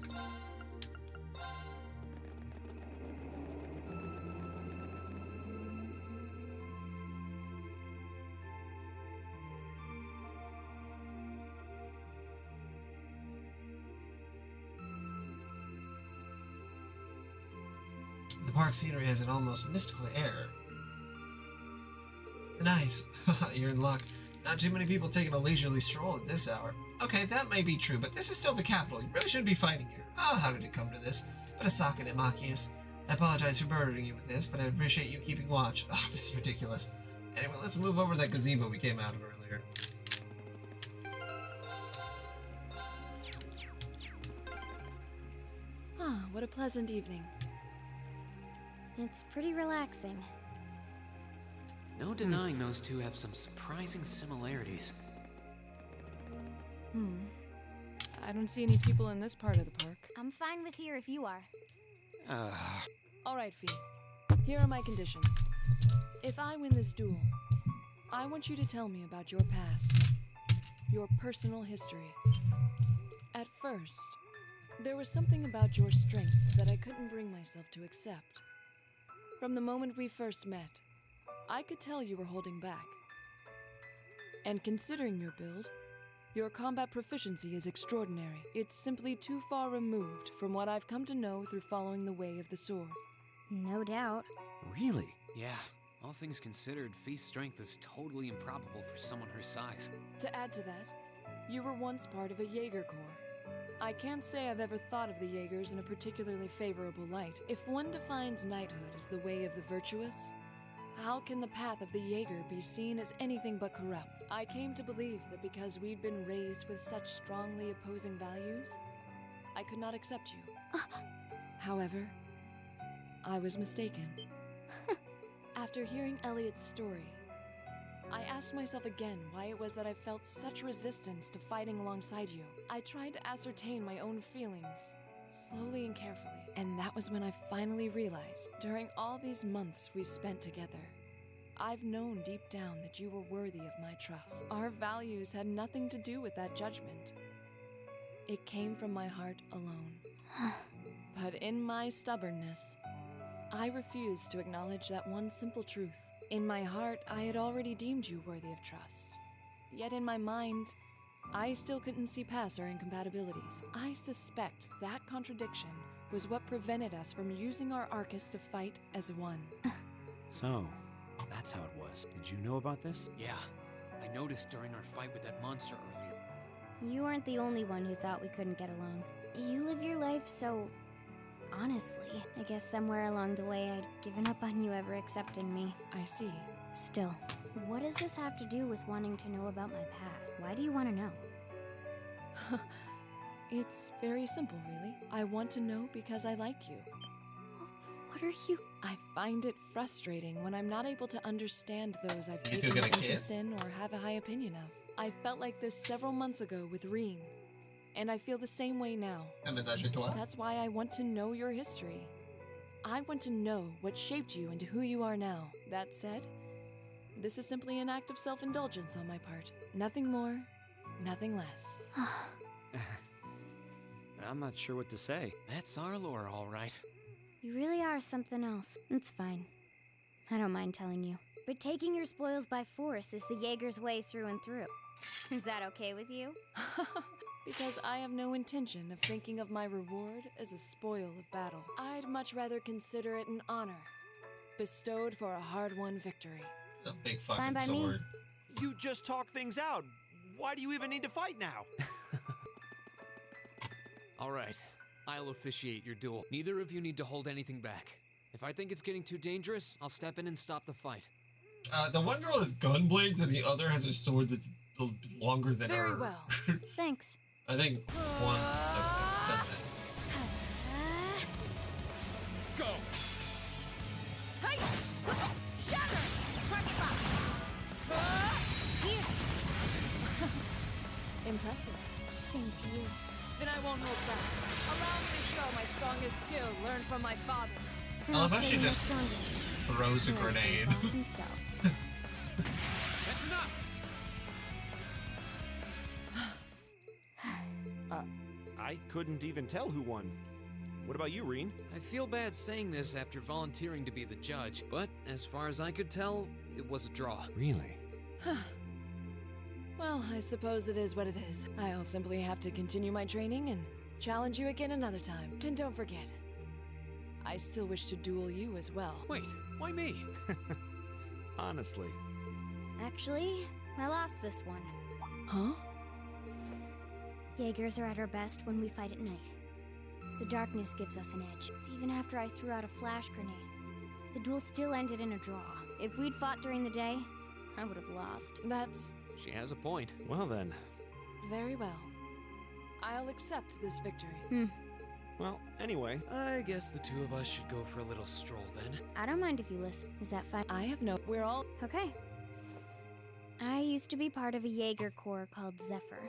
The park scenery has an almost mystical air. It's nice. You're in luck. Not too many people taking a leisurely stroll at this hour. Okay, that may be true, but this is still the capital. You really shouldn't be fighting here. Oh, how did it come to this? What a socket at Machias. I apologize for burdening you with this, but I appreciate you keeping watch. Oh, this is ridiculous. Anyway, let's move over to that gazebo we came out of earlier. Ah, what a pleasant evening. It's pretty relaxing. No denying those two have some surprising similarities. I don't see any people in this part of the park. I'm fine with here if you are. All right, Fee. Here are my conditions. If I win this duel, I want you to tell me about your past, your personal history. At first, there was something about your strength that I couldn't bring myself to accept. From the moment we first met, I could tell you were holding back. And considering your build, your combat proficiency is extraordinary. It's simply too far removed from what I've come to know through following the way of the sword. No doubt. Really? Yeah. All things considered, Fee's strength is totally improbable for someone her size. To add to that, you were once part of a Jaeger Corps. I can't say I've ever thought of the Jaegers in a particularly favorable light. If one defines knighthood as the way of the virtuous, how can the path of the Jaeger be seen as anything but corrupt? I came to believe that because we'd been raised with such strongly opposing values, I could not accept you. However, I was mistaken. After hearing Elliot's story, I asked myself again why it was that I felt such resistance to fighting alongside you. I tried to ascertain my own feelings, slowly and carefully, and that was when I finally realized, during all these months we spent together, I've known deep down that you were worthy of my trust. Our values had nothing to do with that judgment. It came from my heart alone. But in my stubbornness, I refused to acknowledge that one simple truth. In my heart, I had already deemed you worthy of trust. Yet in my mind, I still couldn't see past our incompatibilities. I suspect that contradiction was what prevented us from using our Arcus to fight as one. So, that's how it was. Did you know about this? Yeah, I noticed during our fight with that monster earlier. You aren't the only one who thought we couldn't get along. You live your life so... honestly. I guess somewhere along the way I'd given up on you ever accepting me. I see. Still, what does this have to do with wanting to know about my past? Why do you want to know? It's very simple, really. I want to know because I like you. What are you... I find it frustrating when I'm not able to understand those I've You two taken gonna an interest kiss? in or have a high opinion of. I felt like this several months ago with Reen, and I feel the same way now. Un ménage à toi? That's why I want to know your history. I want to know what shaped you into who you are now. That said, this is simply an act of self-indulgence on my part. Nothing more, nothing less. I'm not sure what to say. That's our lore, all right. You really are something else. It's fine. I don't mind telling you. But taking your spoils by force is the Jaeger's way through and through. Is that okay with you? Because I have no intention of thinking of my reward as a spoil of battle. I'd much rather consider it an honor, bestowed for a hard-won victory. A big Fine fucking by me. sword. You just talk things out. Why do you even need to fight now? All right, I'll officiate your duel. Neither of you need to hold anything back. If I think it's getting too dangerous, I'll step in and stop the fight. The one girl has gunblades and the other has a sword that's longer than Very her. well. Thanks. I think one. Okay, Go! Hey! Shatter! Target lock! Here, Impressive. same to you. Then I won't hold back. Allow me to show my strongest skill learned from my father. And I love I'll how show she you my just strongest. throws a Learned from grenade. Boss himself. That's enough! I couldn't even tell who won. What about you, Reen? I feel bad saying this after volunteering to be the judge, but as far as I could tell, it was a draw. Really? Well, I suppose it is what it is. I'll simply have to continue my training and challenge you again another time. And don't forget, I still wish to duel you as well. Wait, why me? Honestly. Actually, I lost this one. Huh? Jaegers are at our best when we fight at night. The darkness gives us an edge. But even after I threw out a flash grenade, the duel still ended in a draw. If we'd fought during the day, I would have lost. That's She has a point. Well then. very well. I'll accept this victory. Well, anyway. I guess the two of us should go for a little stroll then. I don't mind if you listen. Is that fine? I have no. We're all. Okay. I used to be part of a Jaeger Corps called Zephyr.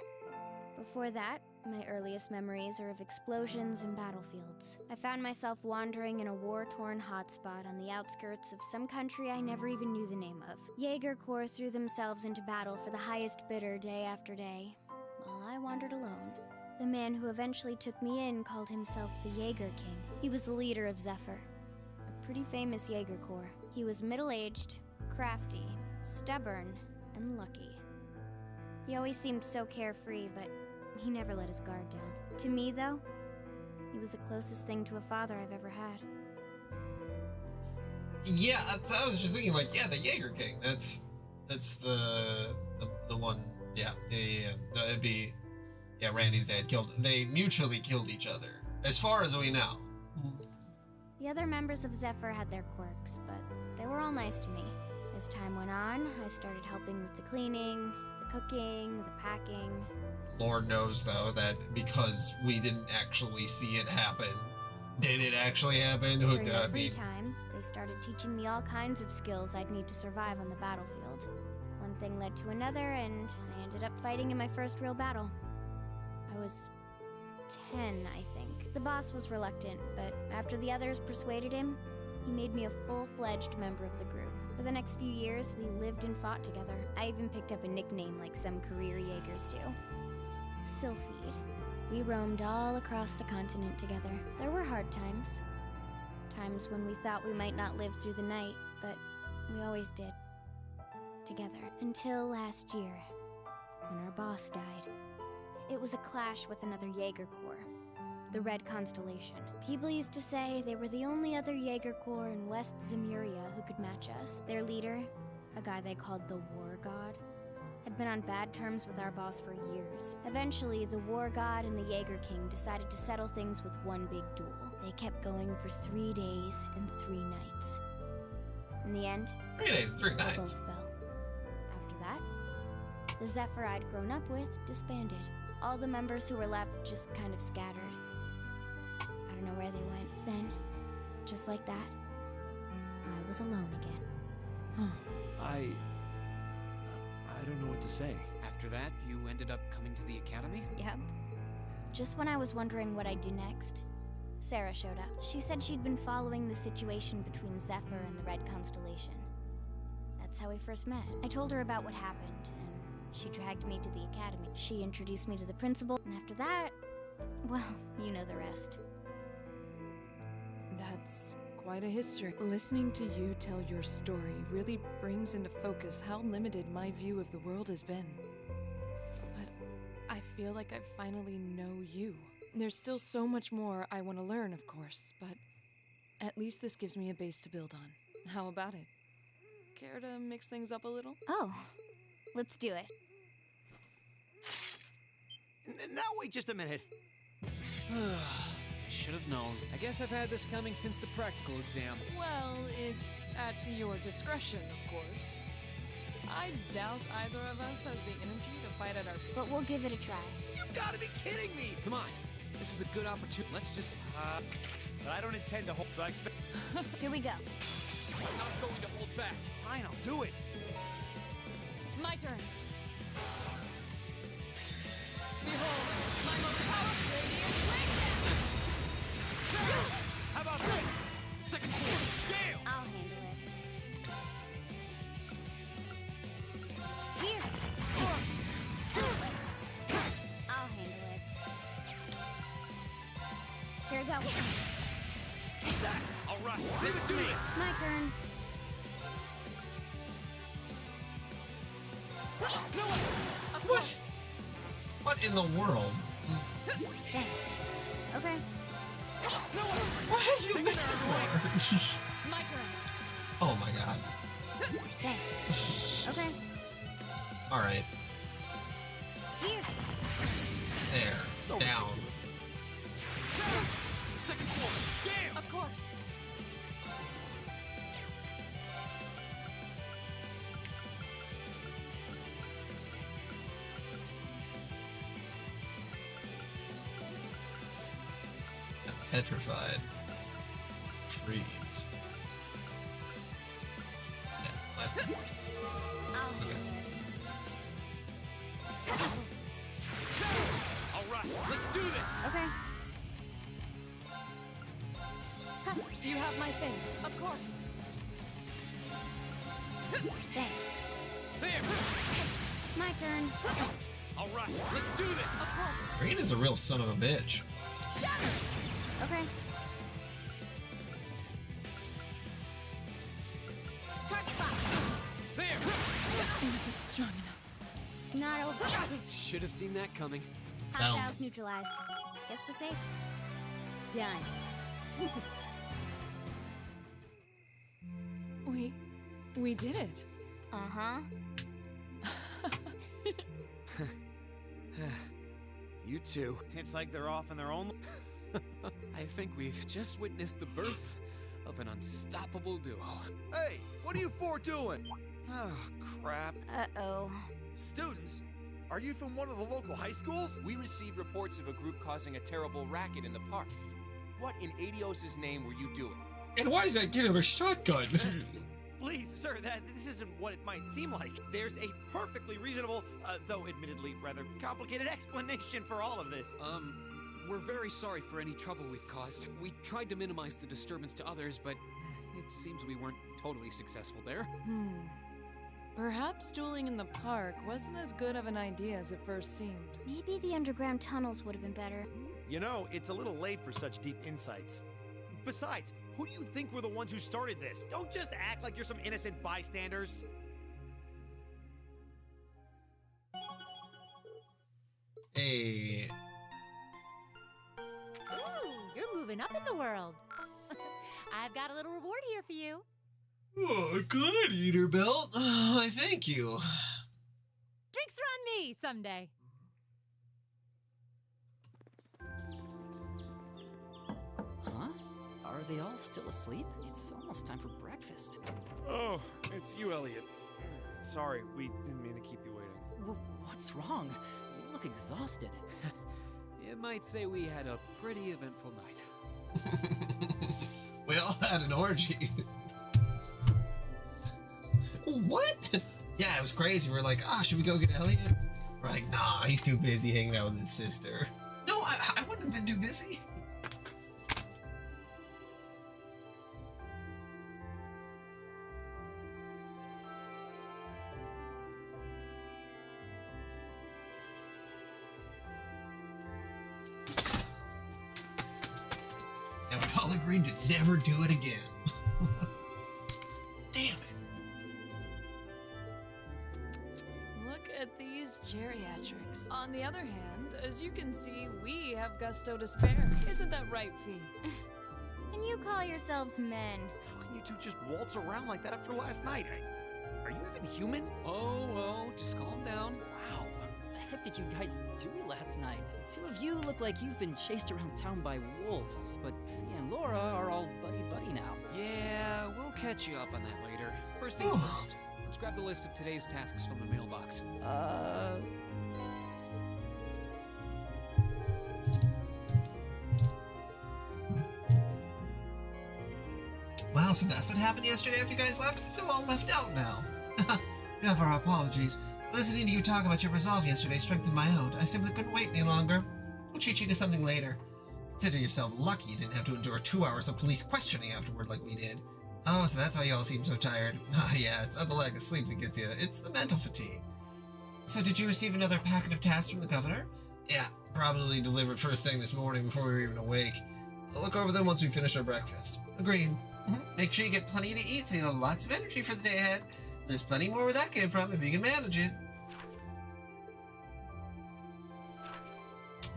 Before that, my earliest memories are of explosions and battlefields. I found myself wandering in a war-torn hotspot on the outskirts of some country I never even knew the name of. Jaeger Corps threw themselves into battle for the highest bidder day after day, while I wandered alone. The man who eventually took me in called himself the Jaeger King. He was the leader of Zephyr, a pretty famous Jaeger Corps. He was middle-aged, crafty, stubborn, and lucky. He always seemed so carefree, but he never let his guard down. To me, though, he was the closest thing to a father I've ever had. Yeah, I was just thinking, like, yeah, the Jaeger King. That's the one. Yeah. That'd be. Yeah, Randy's dad killed. They mutually killed each other, as far as we know. The other members of Zephyr had their quirks, but they were all nice to me. As time went on, I started helping with the cleaning, the cooking, the packing. Lord knows, though, that because we didn't actually see it happen, did it actually happen? During their I free mean, time, they started teaching me all kinds of skills I'd need to survive on the battlefield. One thing led to another, and I ended up fighting in my first real battle. I was 10, I think. The boss was reluctant, but after the others persuaded him, he made me a full-fledged member of the group. For the next few years, we lived and fought together. I even picked up a nickname like some career Jaegers do. Sylphide. We roamed all across the continent together. There were hard times. Times when we thought we might not live through the night, but we always did. Together. Until last year, when our boss died. It was a clash with another Jaeger Corps, the Red Constellation. People used to say they were the only other Jaeger Corps in West Zemuria who could match us. Their leader, a guy they called the War God, had been on bad terms with our boss for years. Eventually, the War God and the Jaeger King decided to settle things with one big duel. They kept going for 3 days and 3 nights. In the end, 3 days, 3 they nights. both fell. After that, the Zephyr I'd grown up with disbanded. All the members who were left just kind of scattered. I don't know where they went. Then, just like that, I was alone again. I don't know what to say. After that, you ended up coming to the academy? Yep. Just when I was wondering what I'd do next, Sarah showed up. She said she'd been following the situation between Zephyr and the Red Constellation. That's how we first met. I told her about what happened, and she dragged me to the academy. She introduced me to the principal, and after that, well, you know the rest. That's quite a history. Listening to you tell your story really brings into focus how limited my view of the world has been. But I feel like I finally know you. There's still so much more I want to learn, of course, but at least this gives me a base to build on. How about it? Care to mix things up a little? Oh, let's do it. Now wait just a minute. I should have known. I guess I've had this coming since the practical exam. Well, it's at your discretion, of course. I doubt either of us has the energy to fight at our... But we'll give it a try. You gotta be kidding me! Come on, this is a good opportunity. Let's just... But I don't intend to hold. So I expect. Here we go. I'm not going to hold back. Fine, I'll do it. My turn. Behold, my most powerful radiant flame dance! How about this? Second floor. Gale! I'll handle it. Here. I'll handle it. Here we go. That. All right. Let's do this. My turn. Of What? course. What in the world? Thanks. Okay. Why are you mixing it? My turn. Oh my god. Thanks. Okay. Alright. Here. There. So Down. ridiculous. Second floor. Gale! Of course. Petrified. Freeze. Yeah, I'll handle All right. Let's do this. it. Okay. You have my things. Of course. Thanks. There. My turn. All right. Let's do this. Of course. Green is a real son of a bitch. Shatter! Okay. Target lock. There. Isn't strong enough. It's not over. Should have seen that coming. Hostiles neutralized. Guess we're safe. Done. We did it. Uh-huh. You two. It's like they're off in their own. I think we've just witnessed the birth of an unstoppable duo. Hey, what are you four doing? Oh, crap. Uh-oh. Students, are you from one of the local high schools? We received reports of a group causing a terrible racket in the park. What in Adios' name were you doing? And why is that kid with a shotgun? Please, sir, this isn't what it might seem like. There's a perfectly reasonable, though admittedly rather complicated explanation for all of this. We're very sorry for any trouble we've caused. We tried to minimize the disturbance to others, but it seems we weren't totally successful there. Perhaps dueling in the park wasn't as good of an idea as it first seemed. Maybe the underground tunnels would have been better. You know, it's a little late for such deep insights. Besides, who do you think were the ones who started this? Don't just act like you're some innocent bystanders. Hey. Ooh, you're moving up in the world. I've got a little reward here for you. Oh, good, Eater Belt. I thank you. Drinks are on me someday. Huh? Are they all still asleep? It's almost time for breakfast. Oh, it's you, Elliot. Sorry, we didn't mean to keep you waiting. What's wrong? You look exhausted. You might say we had a pretty eventful night. We all had an orgy. What? Yeah, it was crazy. We were like, should we go get Elliot? We're like, nah, he's too busy hanging out with his sister. No, I wouldn't have been too busy. And we've all agreed to never do it again. Damn it. Look at these geriatrics. On the other hand, as you can see, we have gusto to spare. Isn't that right, Fee? Can you call yourselves men? How can you two just waltz around like that after last night? Are you even human? Oh, just calm down. Wow. What the heck did you guys do last night? The two of you look like you've been chased around town by wolves, but Fee and Laura are all buddy-buddy now. Yeah, we'll catch you up on that later. First things first. Let's grab the list of today's tasks from the mailbox. Wow, so that's what happened yesterday after you guys left? I feel all left out now. We have our apologies. Listening to you talk about your resolve yesterday strengthened my own. I simply couldn't wait any longer. We'll treat you to something later. Consider yourself lucky you didn't have to endure 2 hours of police questioning afterward like we did. Oh, so that's why you all seem so tired. Yeah, it's not the lack of sleep that gets you. It's the mental fatigue. So did you receive another packet of tasks from the governor? Yeah, probably delivered first thing this morning before we were even awake. I'll look over them once we finish our breakfast. Agreed. Make sure you get plenty to eat so you'll have lots of energy for the day ahead. There's plenty more where that came from if you can manage it.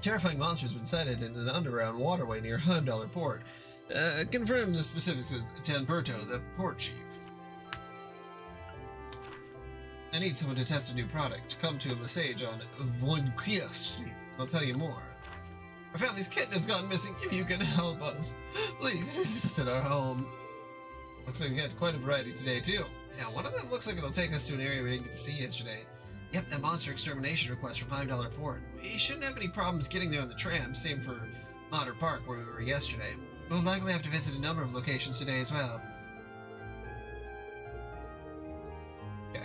Terrifying monsters have been sighted in an underground waterway near Heimdallr Port. Confirm the specifics with Tanperto, the port chief. I need someone to test a new product. Come to a massage on Von Kriach Street. I'll tell you more. Our family's kitten has gone missing. If you can help us, please visit us at our home. Looks like we got quite a variety today, too. Yeah, one of them looks like it'll take us to an area we didn't get to see yesterday. Yep, that monster extermination request from $5 Port. We shouldn't have any problems getting there on the tram, same for Motter Park where we were yesterday. We'll likely have to visit a number of locations today as well. Okay.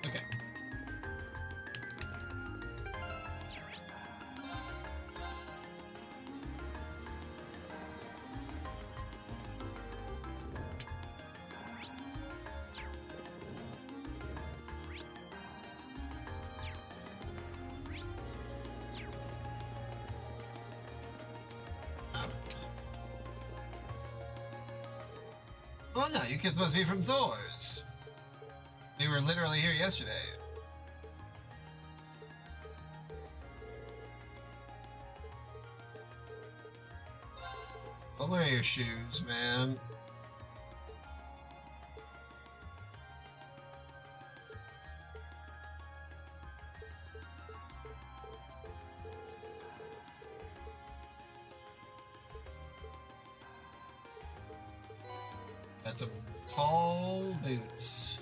Okay. Well, no, you kids must be from Thor's. We were literally here yesterday. I'll wear your shoes, man. That's a Tall boots.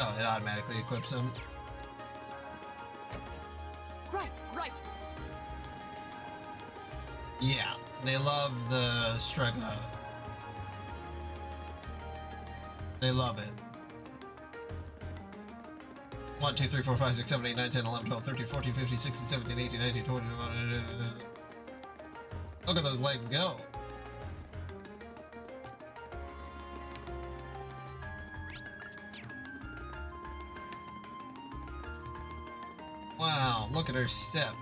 Oh, it automatically equips them. Right, right. Yeah, they love the Strega. They love it. 1, 2, 3, 4, 5, 6, 7, 8, 9, 10, 11, 12, 13, 14, 15, 16, 17, 18, 19, 20. Look at those legs go. Wow, look at her step.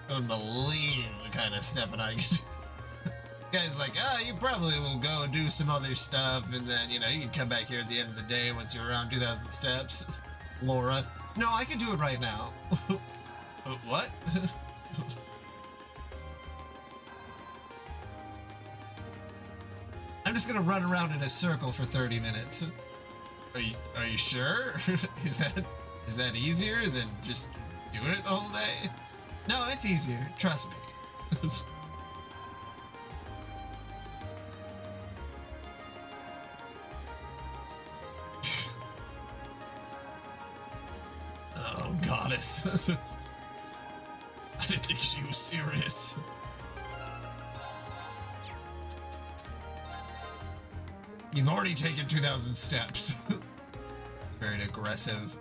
Couldn't believe the kind of stepping I could. Guy's like, you probably will go do some other stuff, and then, you know, you can come back here at the end of the day once you're around 2,000 steps. Laura, no, I can do it right now. What? I'm just gonna run around in a circle for 30 minutes. Are you sure? Is that easier than just doing it the whole day? No, it's easier. Trust me. Oh, goddess. I didn't think she was serious. You've already taken 2,000 steps. Very aggressive.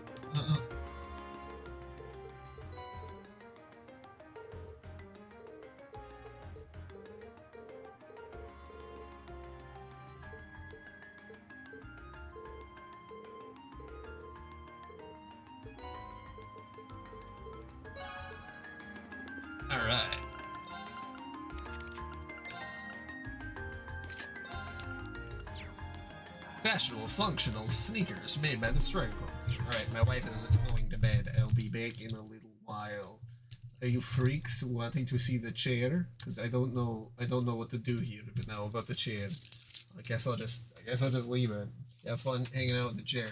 All right. Fashionable, functional sneakers made by the Strike College. All right, my wife is going to bed. I'll be back in a little while. Are you freaks wanting to see the chair? Because I don't know what to do here. But now about the chair, I guess I'll just leave it. Have fun hanging out with the chair.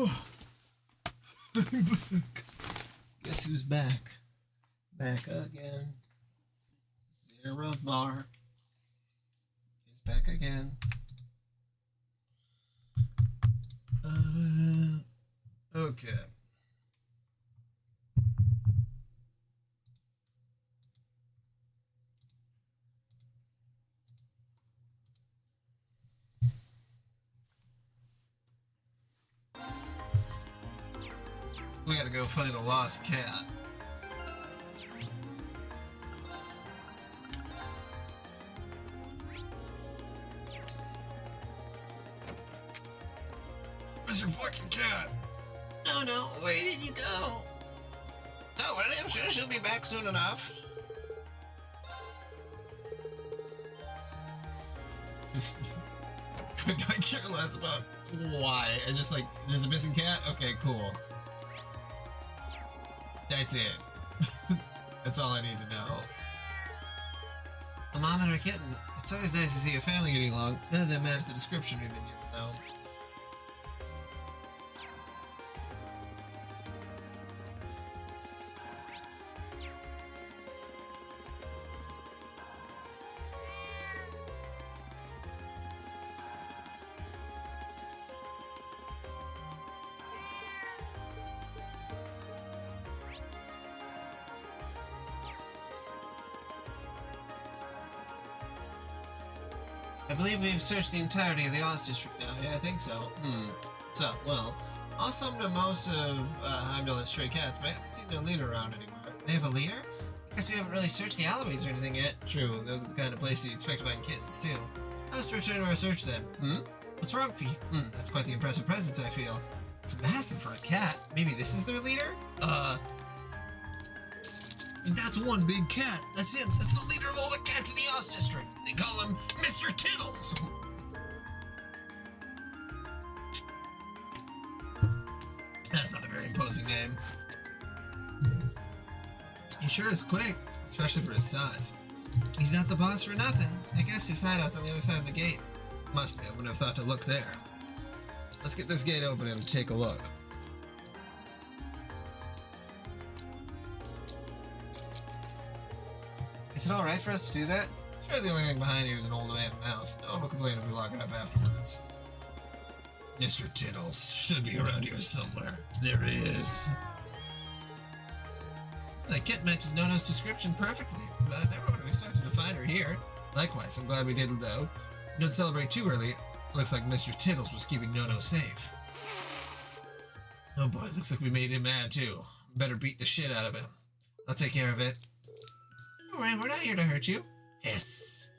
Oh, I'm back. Guess who's back? Back again. Zeravar is back again. Okay. We gotta go find a lost cat. Where's your fucking cat? No, where did you go? No, but I'm sure she'll be back soon enough. Just could not care less about why. I just like, there's a missing cat? Okay, cool. That's it. That's all I need to know. A mom and her kitten. It's always nice to see a family getting along. None of them match the description we've been given, though. I believe we've searched the entirety of the Oz District now. Yeah, I think so. So, well, awesome to most of Heimdall and Stray Cats, but I haven't seen their leader around anywhere. They have a leader? I guess we haven't really searched the alleyways or anything yet. True, those are the kind of places you expect to find kittens, too. Let's return to our search then. What's wrong, Fee? That's quite the impressive presence, I feel. It's massive for a cat. Maybe this is their leader? That's one big cat. That's him. That's the leader of all the cats in the Oz District. They call him Mr. Tittles. That's not a very imposing name. He sure is quick, especially for his size. He's not the boss for nothing. I guess his hideout's on the other side of the gate. Must be. I wouldn't have thought to look there. Let's get this gate open and take a look. Is it alright for us to do that? Sure, the only thing behind here is an old abandoned house. No one will complain if we lock it up afterwards. Mr. Tittles should be around here somewhere. There he is. That kit matches Nono's description perfectly, but I never would have expected to find her here. Likewise, I'm glad we did though. Don't celebrate too early. Looks like Mr. Tittles was keeping Nono safe. Oh boy, looks like we made him mad too. Better beat the shit out of him. I'll take care of it. Alright, we're not here to hurt you. Yes.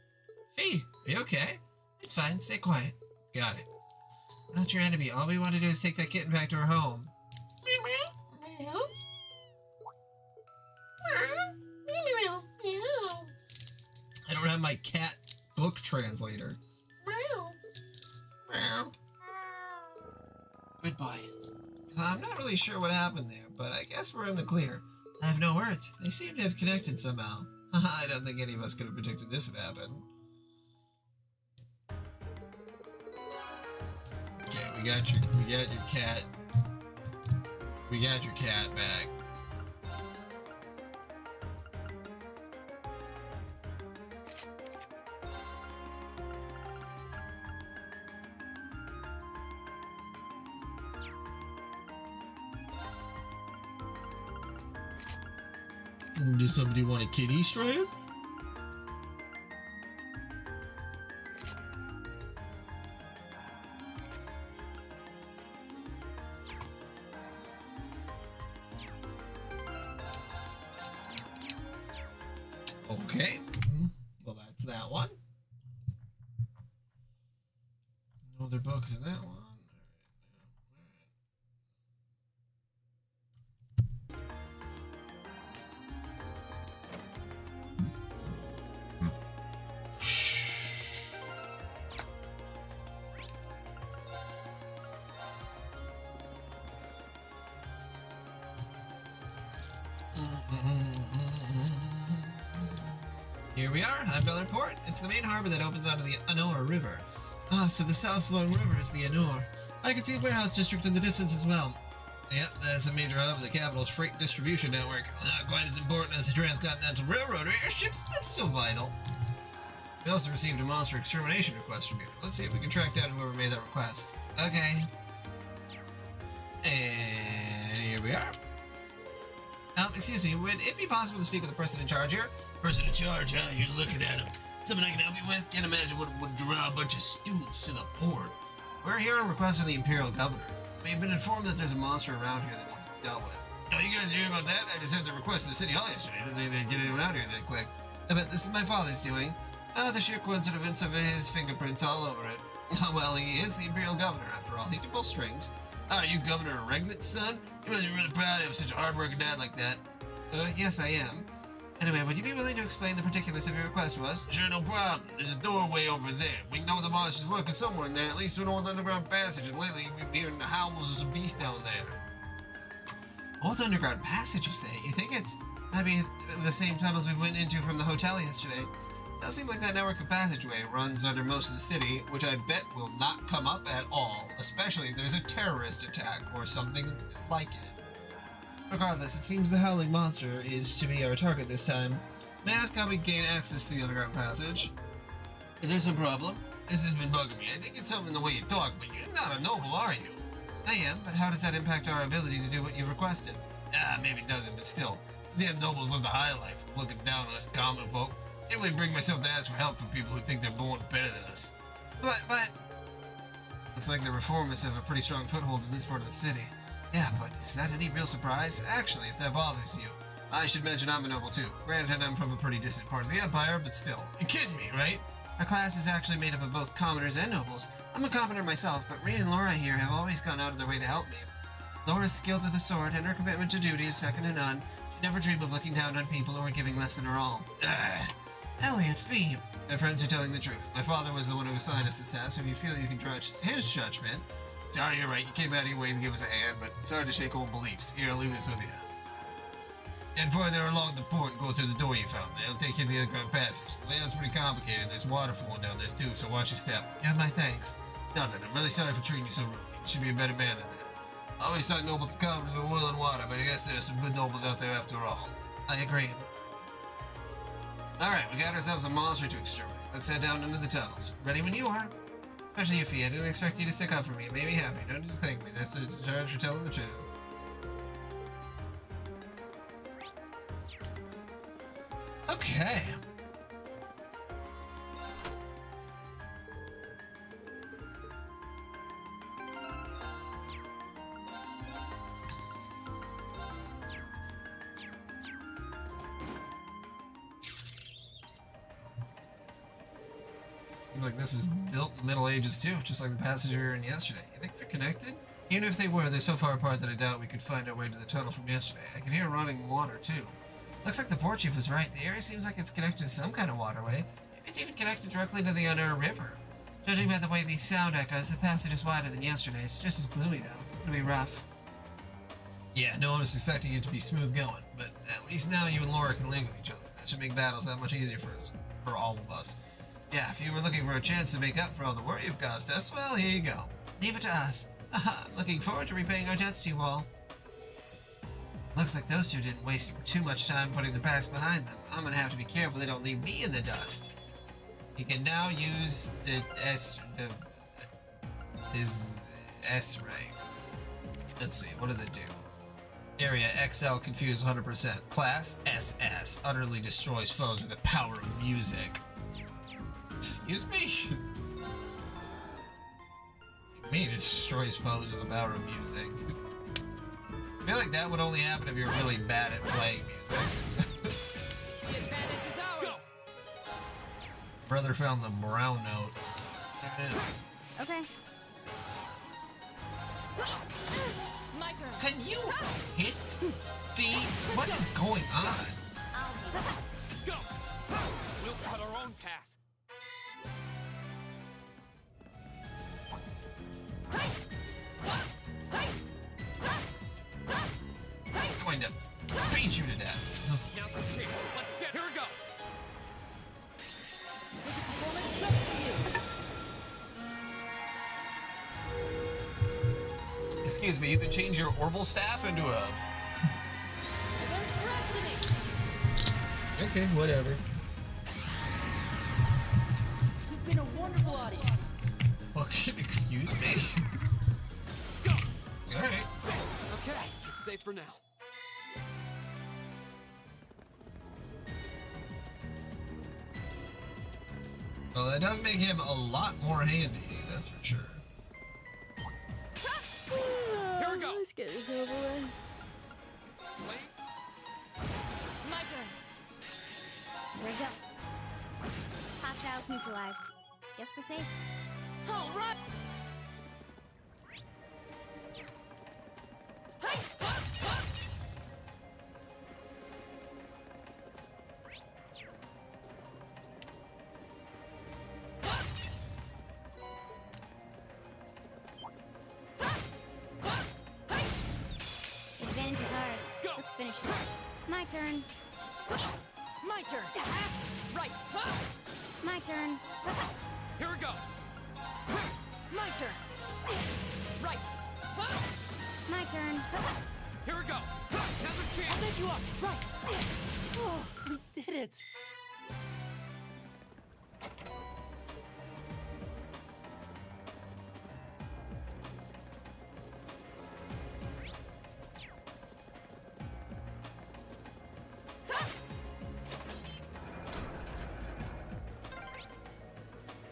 Fee, are you okay? It's fine, stay quiet. Got it. We're not your enemy. All we want to do is take that kitten back to her home. I don't have my cat book translator. Good boy. I'm not really sure what happened there, but I guess we're in the clear. I have no words. They seem to have connected somehow. I don't think any of us could have predicted this would happen. Okay, we got your cat. We got your cat back. Does somebody want a kitty strap? Okay. Well, that's that one. No other books in that one. Here we are, Heimdall Port. It's the main harbor that opens onto the Anor River. So the south-flowing river is the Anor. I can see a warehouse district in the distance as well. Yep, that's a major hub of the capital's freight distribution network. Not quite as important as the Transcontinental Railroad or airships, but still vital. We also received a monster extermination request from you. Let's see if we can track down whoever made that request. Okay. And here we are. Excuse me, would it be possible to speak with the person in charge here? Person in charge, huh? You're looking at him. Something I can help you with? Can't imagine what would draw a bunch of students to the port. We're here on request of the Imperial Governor. We've been informed that there's a monster around here that needs to be dealt with. Oh, you guys hear about that? I just sent the request to the City Hall yesterday. Didn't think they'd get anyone out here that quick. I bet this is my father's doing. The sheer coincidence of his fingerprints all over it. Well, he is the Imperial Governor, after all. He can pull strings. Are you Governor Regnant's son? You must be really proud to have such a hard-working dad like that. Yes, I am. Anyway, would you be willing to explain the particulars of your request to us? Sure, no problem. There's a doorway over there. We know the monster's lurking somewhere in there, at least an old underground passage, and lately we've been hearing the howls of some beast down there. Old underground passage, you say? You think it's maybe the same tunnels we went into from the hotel yesterday? It does seem like that network of passageway runs under most of the city, which I bet will not come up at all, especially if there's a terrorist attack or something like it. Regardless, it seems the Howling Monster is to be our target this time. May I ask how we gain access to the underground passage? Is there some problem? This has been bugging me. I think it's something in the way you talk, but you're not a noble, are you? I am, but how does that impact our ability to do what you've requested? Maybe it doesn't, but still. Damn nobles live the high life, looking down on us common folk. Can't really bring myself to ask for help from people who think they're born better than us. But... Looks like the reformists have a pretty strong foothold in this part of the city. Yeah, but is that any real surprise? Actually, if that bothers you, I should mention I'm a noble too. Granted, I'm from a pretty distant part of the Empire, but still. You're kidding me, right? Our class is actually made up of both commoners and nobles. I'm a commoner myself, but Reed and Laura here have always gone out of their way to help me. Laura's skilled with the sword, and her commitment to duty is second to none. She never dreamed of looking down on people or giving less than her all. Elliot, Phoebe. My friends are telling the truth. My father was the one who assigned us this task, so if you feel you can trust his judgment... Sorry, you're right. You came out of your way to give us a hand, but it's hard to shake old beliefs. Here, I'll leave this with you. Head further along the port and go through the door you found. It'll take you to the underground passage. The layout's pretty complicated. There's water flowing down there too, so watch your step. Yeah, my thanks. Nothing. I'm really sorry for treating you so rudely. You should be a better man than that. I always thought nobles come to the oil and water, but I guess there's some good nobles out there after all. I agree. Alright, we got ourselves a monster to exterminate. Let's head down into the tunnels. Ready when you are. Especially if I didn't expect you to stick up for me. It made me happy. Don't need to thank me. That's the charge for telling the truth. Okay. Like this is built in the Middle Ages too, just like the passage we were in yesterday. You think they're connected? Even if they were, they're so far apart that I doubt we could find our way to the tunnel from yesterday. I can hear running water too. Looks like the port chief was right. The area seems like it's connected to some kind of waterway. Maybe it's even connected directly to the Unur River. Judging by the way the sound echoes, the passage is wider than yesterday's. Just as gloomy though. It's gonna be rough. Yeah, no one was expecting it to be smooth going, but at least now you and Laura can link with each other. That should make battles that much easier for us, for all of us. Yeah, if you were looking for a chance to make up for all the worry you've caused us, well, here you go. Leave it to us. I'm looking forward to repaying our debts to you all. Looks like those two didn't waste too much time putting the packs behind them. I'm gonna have to be careful they don't leave me in the dust. You can now use his S rank. Let's see, what does it do? Area XL confused 100%. Class SS utterly destroys foes with the power of music. Excuse me? I mean, it destroys foes with the power of music. I feel like that would only happen if you're really bad at playing music. The advantage is ours. Go. Brother found the brown note. Okay. My turn. Can you hit feet? What is going on? Go! We'll cut our own path. I'm going to beat you to death. Now's our chance. Let's get here. We go. Excuse me, you can change your orbital staff into a... Okay, whatever. You've been a wonderful audience. Fucking excuse me? Alright. Okay, it's safe for now. Well, that does make him a lot more handy, that's for sure. Here we go. Let's get this over with. Flame. My turn. Here we go. Hostiles neutralized. Guess we're safe. All right. Advantage is ours. Go. Let's finish it. My turn. My turn. Right. My turn. Here we go. My turn. Right. My turn. Here we go. Another chance. Thank you up. Right. Oh, we did it.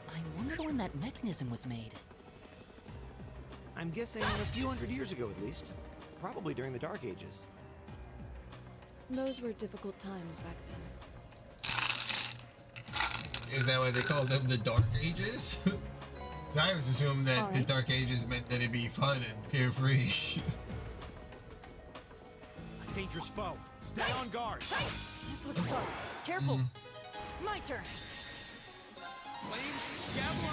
I wonder when that mechanism was made. I'm guessing a few hundred years ago at least. Probably during the Dark Ages. Those were difficult times back then. Is that why they called them the Dark Ages? I always assumed that the Alright. Dark Ages meant that it'd be fun and carefree. A dangerous foe. Stay on guard. This looks tough. Careful. My turn. Flames. Diablo.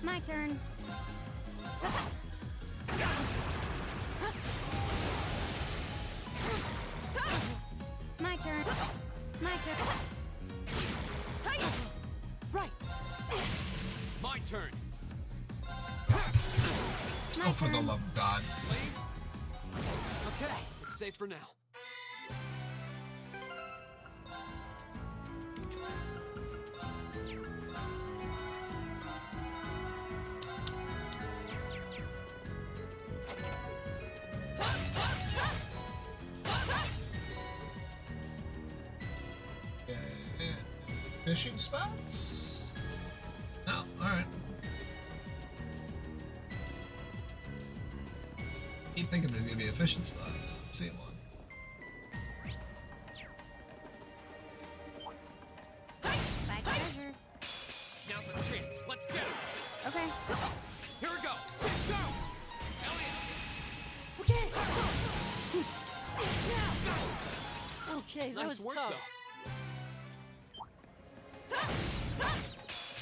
My turn. My turn. My turn. Right. My turn. My Oh, for the turn. love of God. Flame. Okay, it's safe for now. Fishing spots? No, alright. Keep thinking there's gonna be a fishing spot. I don't see one. Spy treasure. Now's our chance. Let's get it. Okay. Here we go. Go. Elliot. Okay. Now. Okay, that Nice was work, tough. though.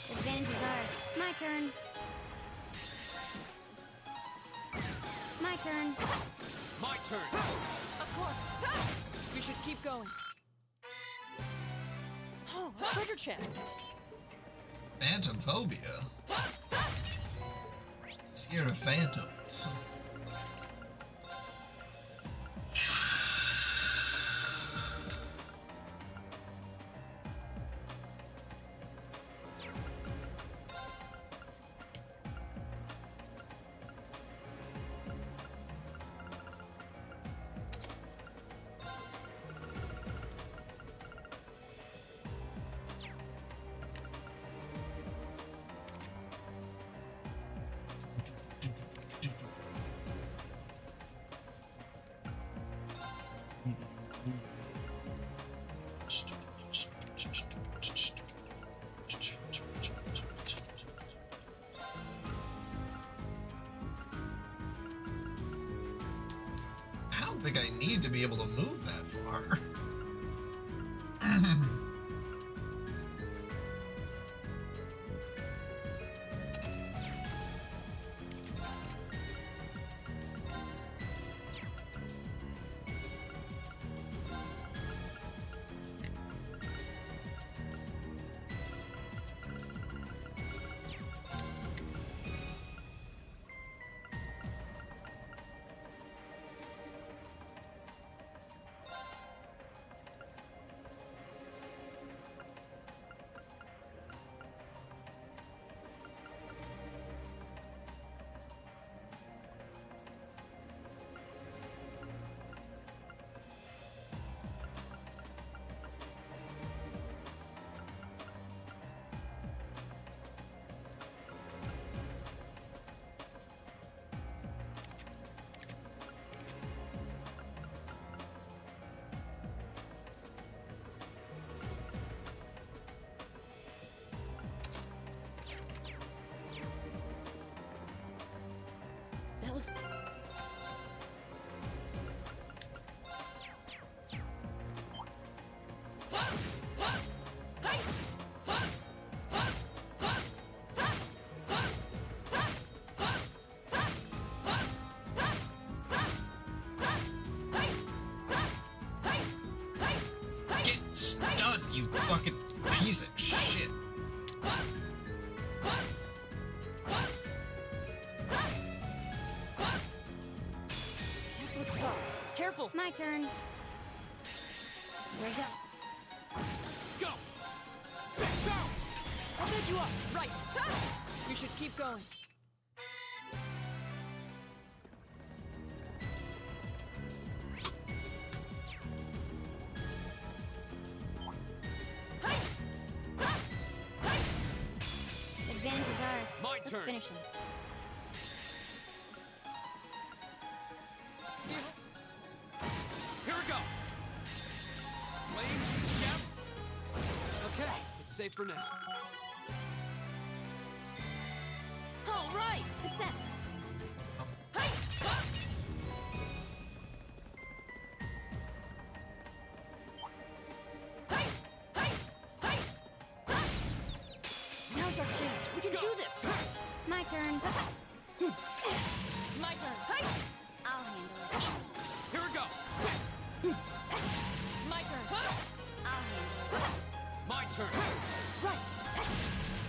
Advantage is ours. My turn. My turn. My turn. Of course. We should keep going. Oh, a treasure chest. Phantom phobia. Scared of phantoms. I don't think I need to be able to move that far. you fucking piece of shit. This looks tough. Careful. My turn. Here we go. Go! Go! I'll pick you up. Right. We should keep going. Advantage is ours. My Let's turn. finish him. Here we go! Flames shout! Okay, it's safe for now. All right. Success. Now's our chance. We can do this. My turn. My turn. I'll handle it. Here we go! My turn. I'll handle it. My turn! Right.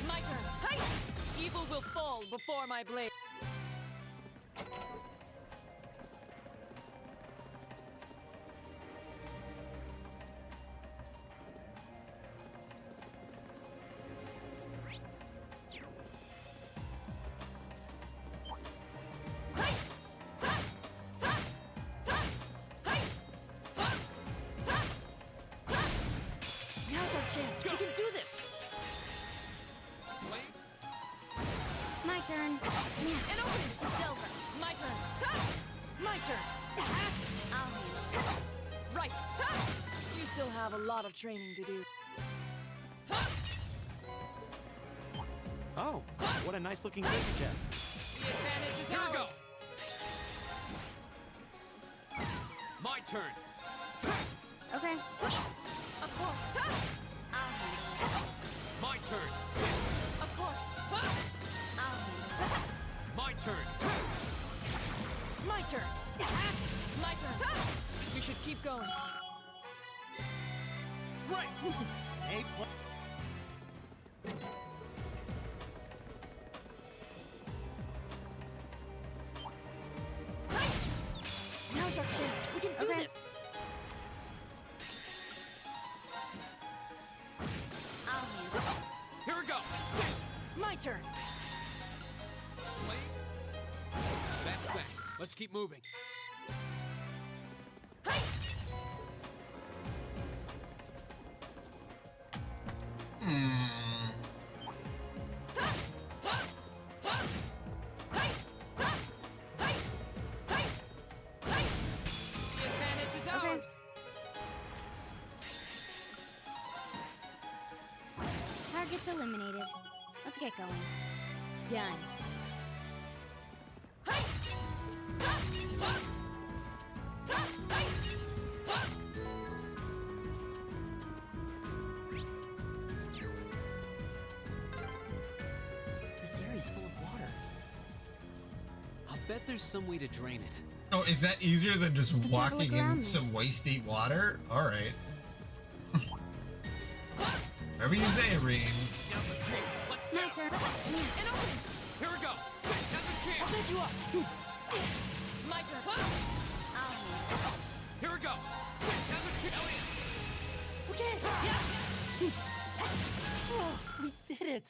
My turn. Evil will fall before my blade. Now's our chance. We can do this. Flame? My turn. An opening. It's over. My turn. My turn. I'll handle it. Right. You still have a lot of training to do. Oh, what a nice looking treasure chest. The advantage is Here we go! ours. My turn! Okay. Of course. I'll handle it. My turn! Of course. I'll handle it. My turn! My turn. My turn. We should keep going. Right! Hey, Now's our chance. We can do Okay. this. I'll handle it. Here we go! My turn. Flame? That's that. Let's keep moving. The advantage is Okay. ours. Target's eliminated. Let's get going. Done. This area's full of water. I'll bet there's some way to drain it. Oh, is that easier than just have a walking look in around me. some waist-deep water? Alright. Whatever you say, Reem. Now's our chance. Let's My go! turn. An opening. Here we go! Now's our I'll chance! pick you up. My turn. I'll handle it. Here we go! Now's our chance! Okay. Yeah. Oh, we did it.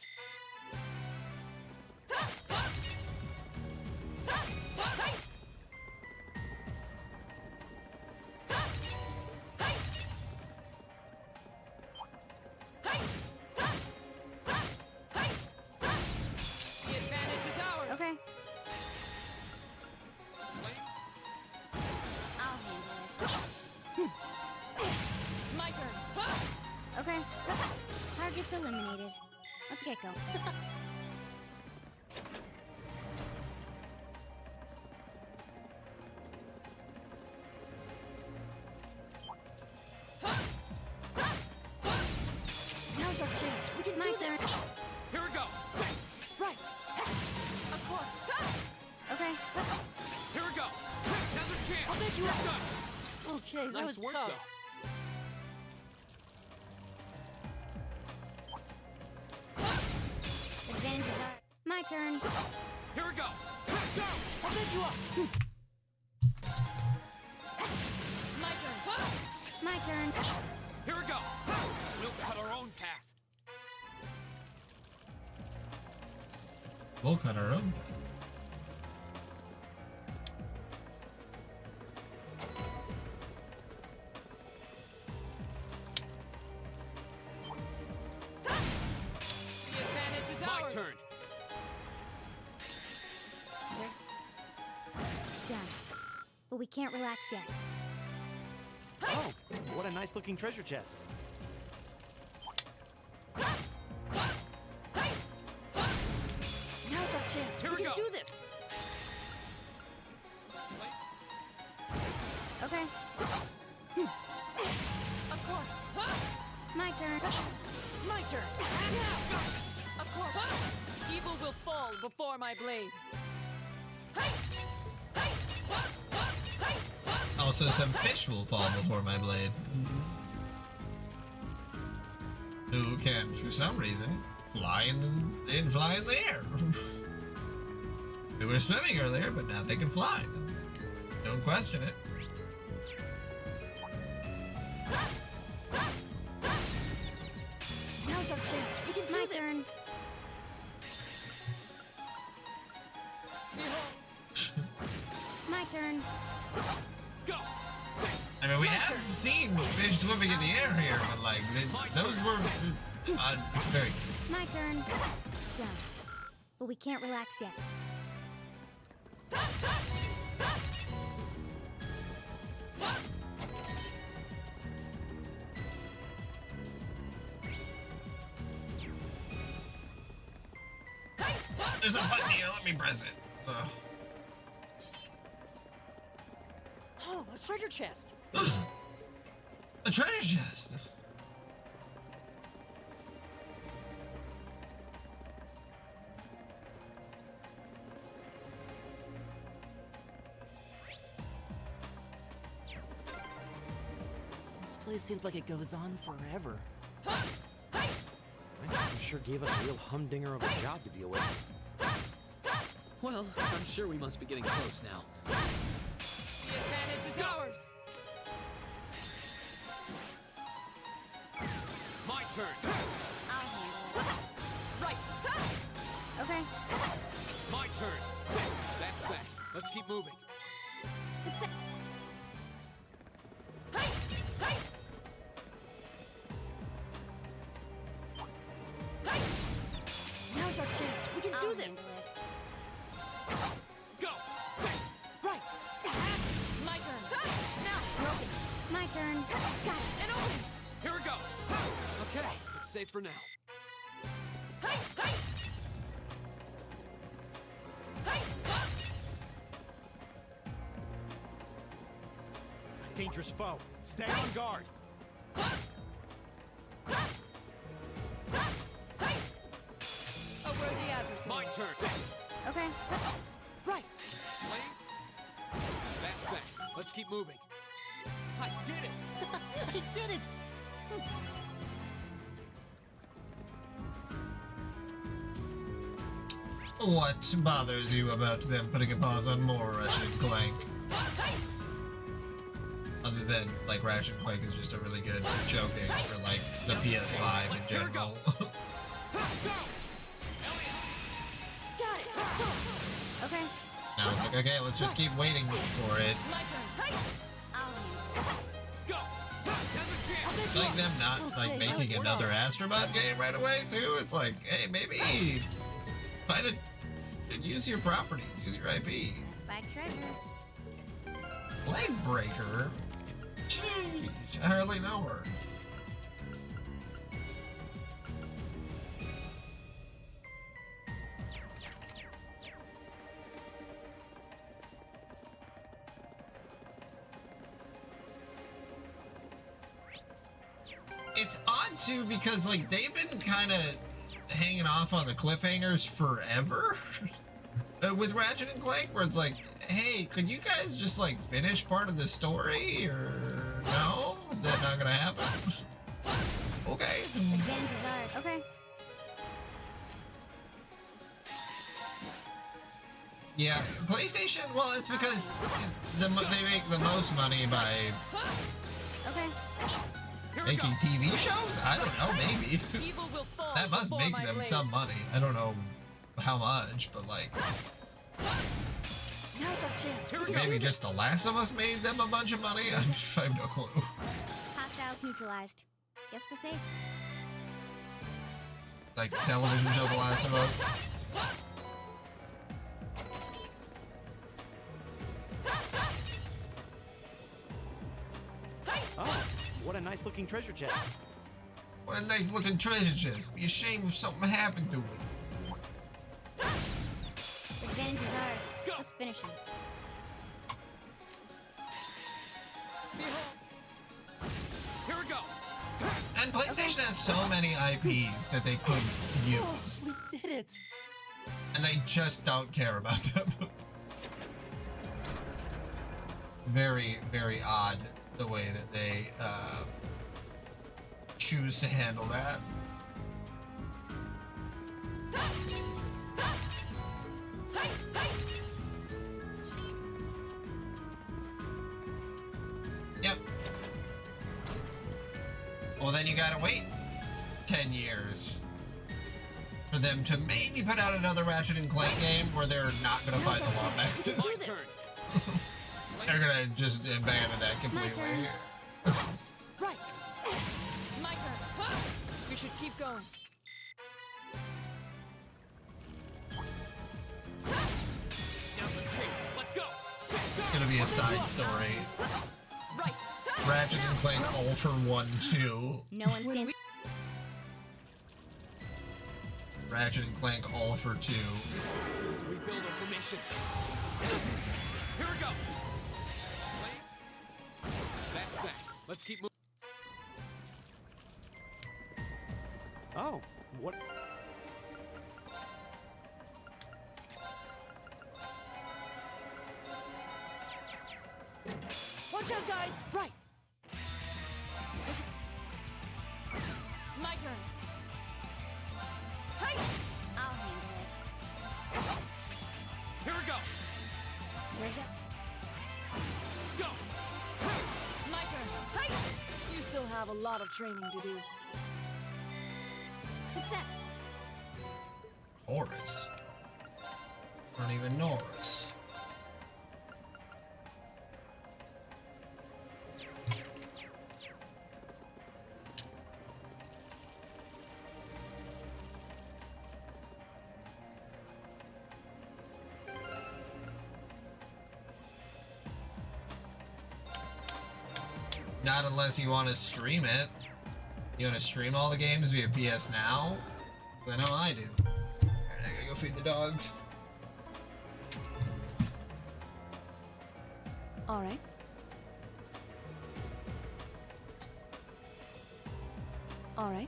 The advantage is ours. Okay. Flame? I'll handle My turn. it. Okay. Target's eliminated. Let's get going. Now's our chance. We can My do turn. this. Here we go! Right. Of course. Okay. Here we go! Now's our chance! I'll pick you up. Done! Okay, that Nice was work, tough. though. Revenge is our... My turn. Here we go! Go! I'll pick you up. My turn. My turn. Here we go! We'll cut our own path. We'll cut our own. The advantage is My ours. turn. Done. But we can't relax yet. Oh, what a nice looking treasure chest. Now's our chance. Here we we can go. do this. Okay. Of course. My turn. My turn. Of course. Evil will fall before my blade. Also, some fish will fall before my blade. Who can, for some reason, fly in fly in the air. They were swimming earlier, but now they can fly. Don't question it. Now's our chance. We can do My this. turn. My turn. Go! I mean, we have seen fish swimming in the air here, but like, those were very. My turn. Done. But we can't relax yet. There's a button here. Let me press it. Oh, a treasure chest. A treasure chest. This place seems like it goes on forever. I'm sure gave us a real humdinger of a job to deal with. Well, I'm sure we must be getting close now. The advantage is ours. My turn! I'll handle it. Right. Okay. My turn! That's that. Let's keep moving. Success. Now's our chance. We can I'll do this. handle it. Go! Right. My turn. Now. Broken. My turn. Got it. And open. Here we go! Okay, it's safe for now. A dangerous foe. Stay on guard. A worthy adversary. My turn! Okay. Right. Blade? That's that. Let's keep moving. I did it! I did it. What bothers you about them putting a pause on more Ratchet and Clank? Other than, like, Ratchet and Clank is just a really good showcase for, like, the PS5 in general. Got it. Let's go. Okay. Now it's like, okay, let's just keep waiting for it. My turn. I'll handle it. Go! There's a chance! Like them not, like, Okay, making let's another go. Astrobot game right away, too. It's like, hey, maybe find it. Use your properties, use your IP. Spike treasure. Blade Breaker? Jeez, I hardly know her. It's odd too because like they've been kind of hanging off on the cliffhangers forever with Ratchet and Clank, where it's like, hey, could you guys just like finish part of the story, or no? Is that not gonna happen? Okay. Advantage is ours. Okay. Yeah, PlayStation. Well, it's because they make the most money by Okay. making TV shows. I don't know, maybe Evil will fall that must before make my them blade. some money. I don't know how much, but like Now's our chance. Here we go. maybe just The Last of Us made them a bunch of money. I have no clue. Hostiles neutralized. Guess we're safe. Like the television show The Last of Us. Oh, what a nice looking treasure chest. What a nice looking treasure chest. Be a shame if something happened to it. The advantage is ours. Let's finish him. Here we go. And PlayStation has so many IPs that they could use, We did it! and they just don't care about them. Very, very odd the way that they choose to handle that. Yep. Well, then you gotta wait 10 years for them to maybe put out another Ratchet and Clank game where they're not gonna fight the Lombaxes. My turn. They're gonna just abandon that completely. Right! My turn. We should keep going. Now's the chance. Let's go. It's gonna be a side story. Right. Ratchet and Clank All for 1, 2. No one stands. Ratchet and Clank All for 2. Rebuild our formation. Here we go. That's that. Let's keep moving. Oh, what? Watch out, guys! Right! My turn. I'll handle it. Here we go. Where's it? Go. My turn. You still have a lot of training to do. Success. Horus. I don't even know Horus. Not unless you want to stream it. You want to stream all the games via PS Now? I know I do. Alright, I gotta go feed the dogs. All right. All right.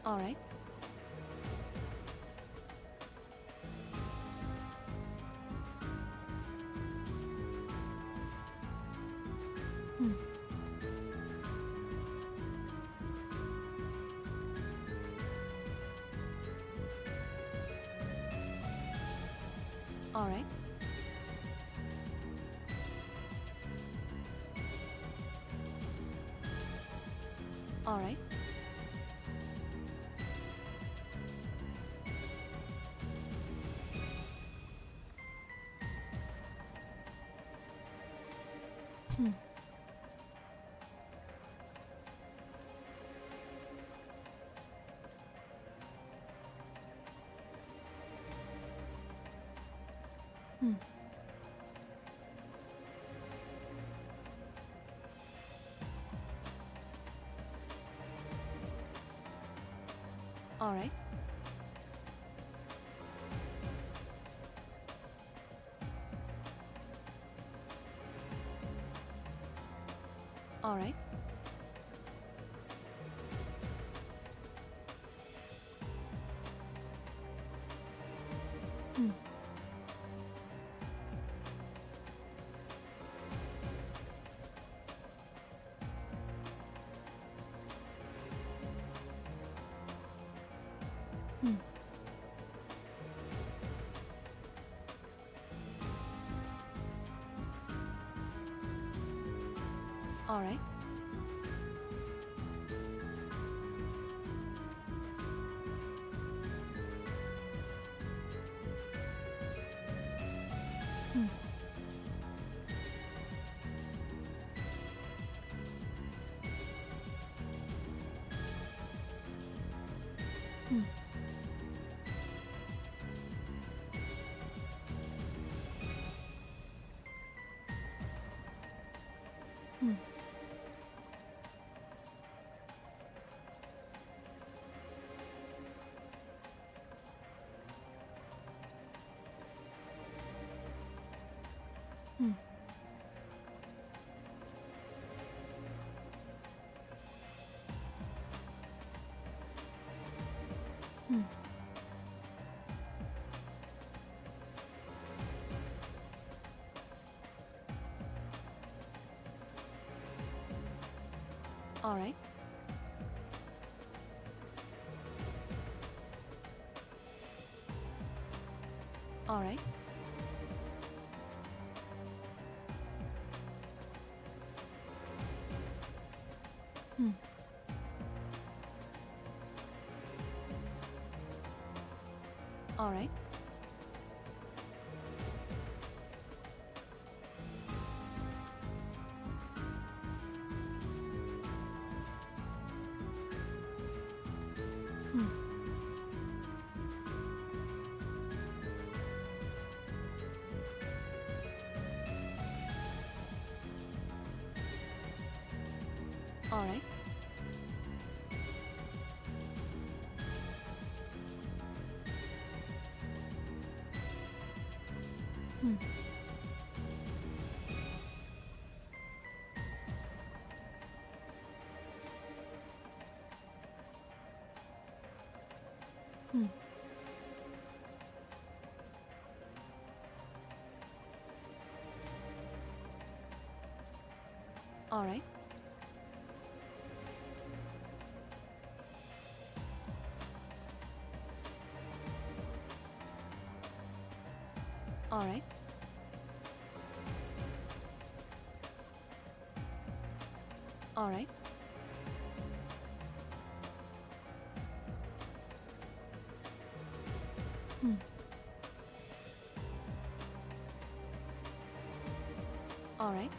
All right. All right. All right. All right. All right. All right. All right. All right. All right. All right. All right. All right. All right. All right. All right.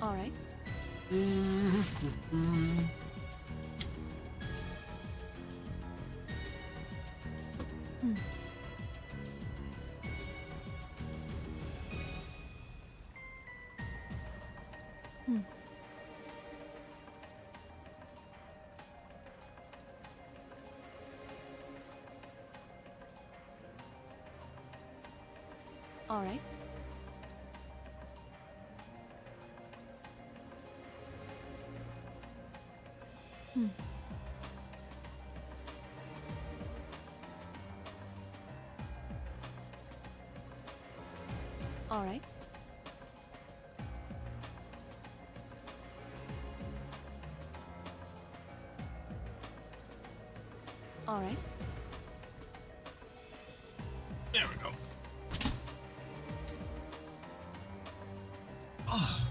All right. All right. All right. All right. There we go. Oh,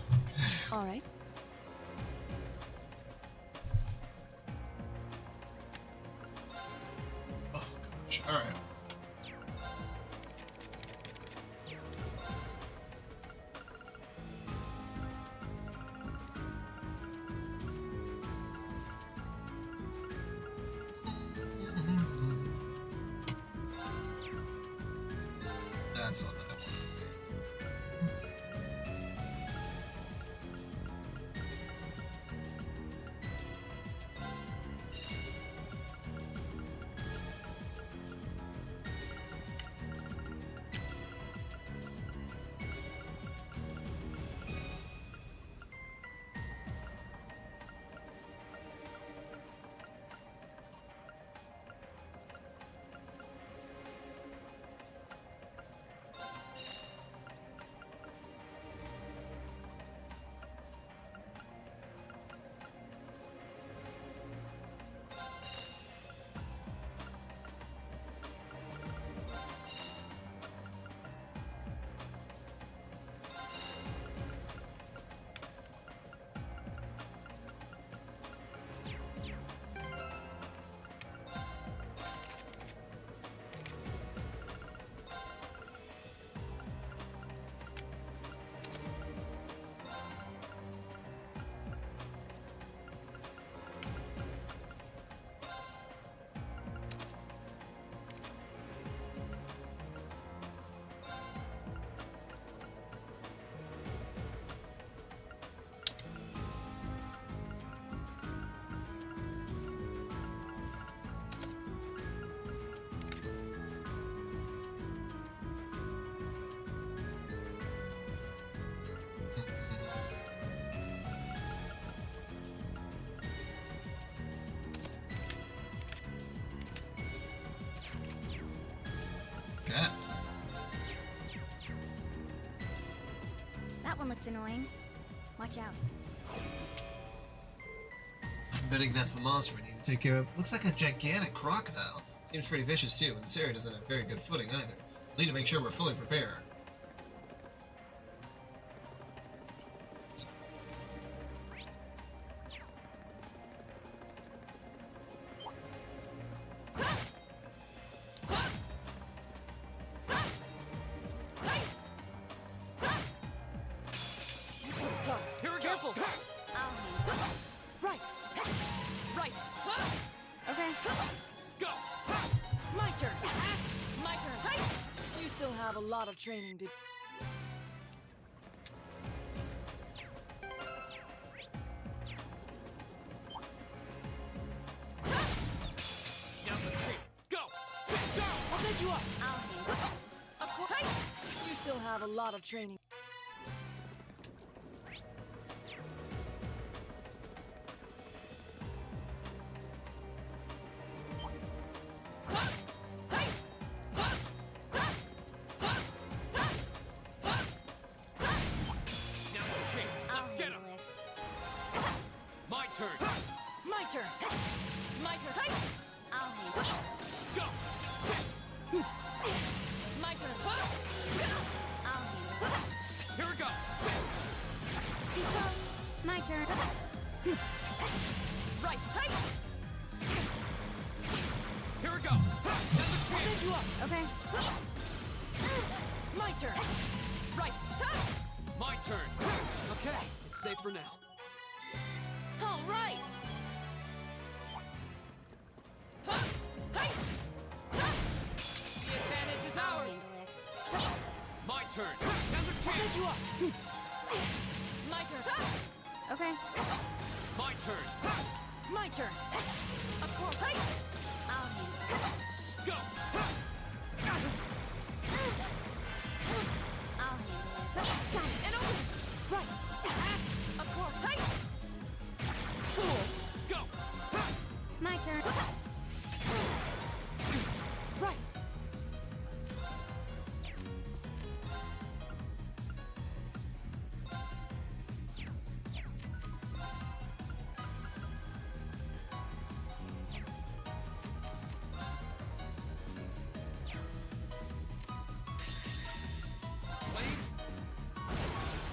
All right. oh gosh. All right. That's all that I want. one looks annoying. Watch out. I'm betting that's the monster we need to take care of. Looks like a gigantic crocodile. Seems pretty vicious too, and this area doesn't have very good footing either. We need to make sure we're fully prepared. This looks tough. Here we Careful. go. I'll handle Right. Right. it. Okay. Go. My turn. My turn. You still have a lot of training to. Now's the treat. Go. Go. I'll pick you up. I'll handle it. Of course. You still have a lot of training. Now's the treat. I'll Let's get him. handle it. My turn. My turn. My turn. I'll handle it. Go. My turn. I'll handle it. Here we go. My turn. Right. Here we go. Now's the treat. Pick you up. Okay. My turn. Right. My turn. Okay, it's safe for now. All right. The advantage is I'll ours. handle it. My turn. Now's the treat. Pick you up. My turn. Okay. My turn. My turn. Of course. I'll handle it. Go. I'll handle it. And open. Right. Of course. Fool. Go. My turn. Right.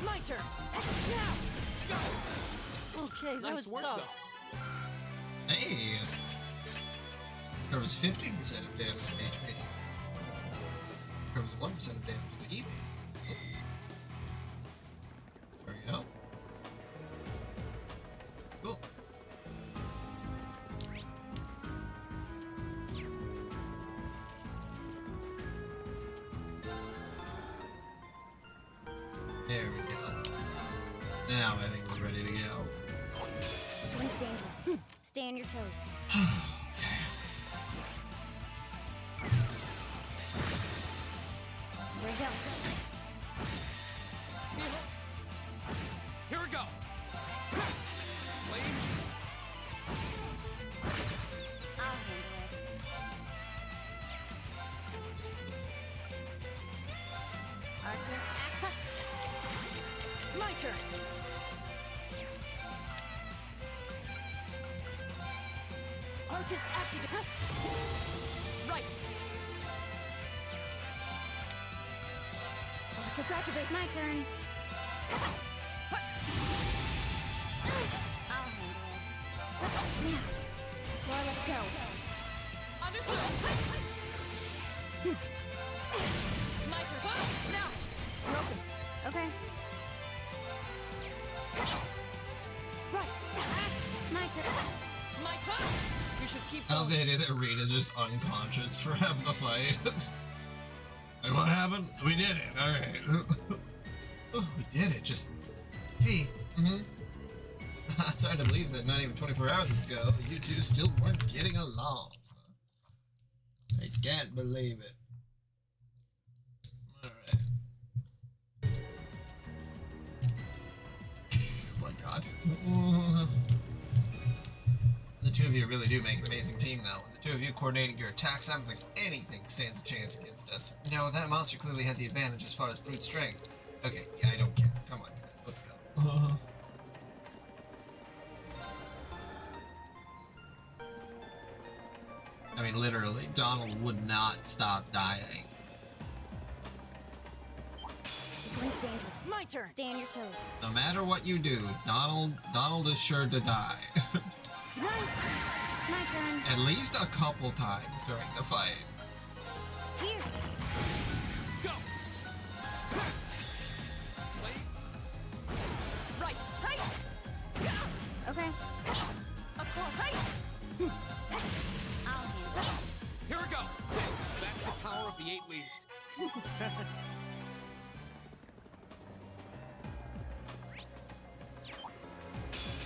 My turn. Now. Okay, that Nice was work, tough. though. Hey! There was 15% of damage in HP. There was 1% of damage as EV. There we go. Cool. There we go. Now I think we're ready to go. This one's dangerous. Stay on your toes. Here we go. Here we go. Flames. I'll handle it. Arcus Aqua. My turn. Arcus activate. Right. Arcus activate. My turn. I'll handle it. Now. Floor, let's go. Understood. My turn. Now. We're open. Okay. Right. My turn. My turn. You should keep How going. the idea that Rita's just unconscious for half the fight. And what happened? We did it. Alright. Oh, we did it. Just. Fee. Mm-hmm. It's hard to believe that not even 24 hours ago, you two still weren't getting along. I can't believe it. Alright. Oh my god. The two of you really do make an amazing team, though. With the two of you coordinating your attacks, I don't think anything stands a chance against us. No, that monster clearly had the advantage as far as brute strength. Okay, yeah, I don't care. Come on. Donald would not stop dying. This one's dangerous. My turn. Stay on your toes. No matter what you do, Donald is sure to die. Right. My turn. At least a couple times during the fight. Here. Go! Right. Hey. Okay. Of course. Hey. I'll handle it. Here we go! That's the power of the 8 leaves.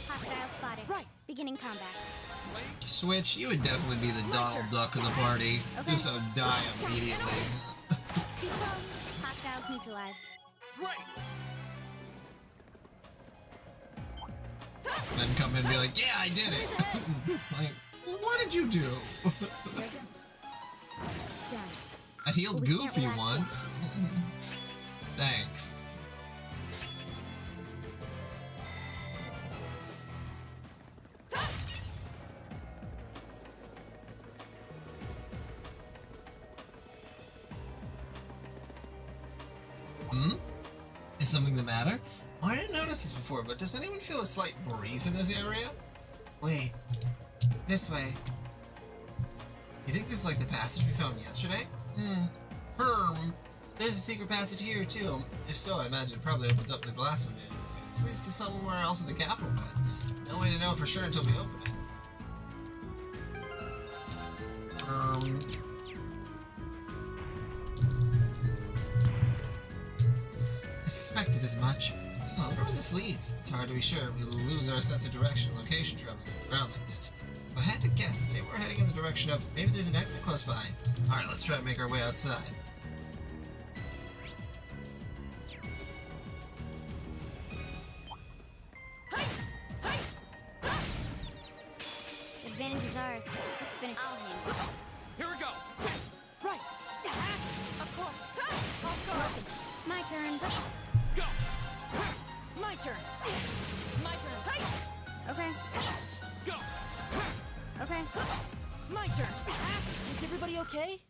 Hostile spotted. Right. Beginning combat. Switch, you would definitely be the Donald Duck of the party. Okay. Just so die immediately. Too slow. Hostiles neutralized. Right! Then come in and be like, yeah, I did it. Like, what did you do? Done. I healed Well, we can't Goofy relax once. Thanks. Is something the matter? Oh, I didn't notice this before, but does anyone feel a slight breeze in this area? Wait. This way. You think this is like the passage we found yesterday? There's a secret passage here, too. If so, I imagine it probably opens up the glass one did. This leads to somewhere else in the capital, then. No way to know for sure until we open it. I suspected as much. I wonder where this leads. It's hard to be sure. We lose our sense of direction and location traveling around like this. If I had to guess, I'd say we're heading in the direction of maybe there's an exit close by. Alright, let's try to make our way outside. Advantage is ours. Let's finish. I'll handle it. Here we go! Right. Of course. I'll go. My turn. Go! My turn. My turn. Hey. Okay. Go! Okay. My turn. Is everybody okay?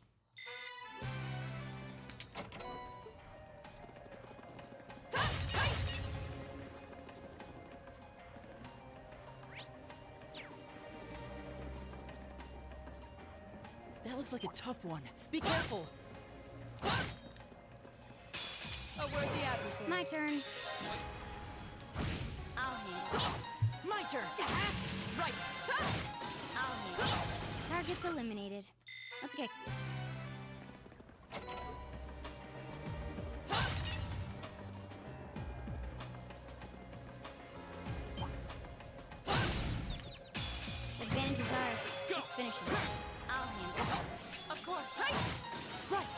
That looks like a tough one. Be careful. A worthy adversary. My turn. I'll handle it. My turn. Right. I'll handle it. Targets eliminated. Let's get. Advantage is ours. Let's finish it. I'll handle it. Of course. Hey. Right.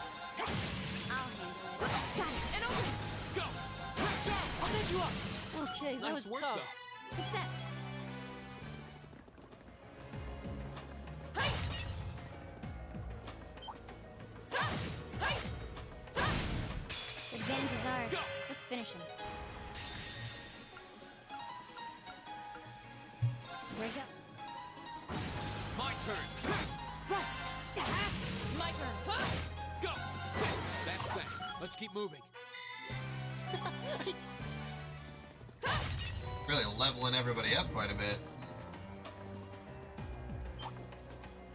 I'll handle it. Got it. And open. Go! I'll pick you up. Okay, that Nice was work, tough. though. Success. Advantage is ours. Go. Let's finish him. Where you go? My turn! Right. My turn. Huh? Go! That's that. Let's keep moving. Really leveling everybody up quite a bit.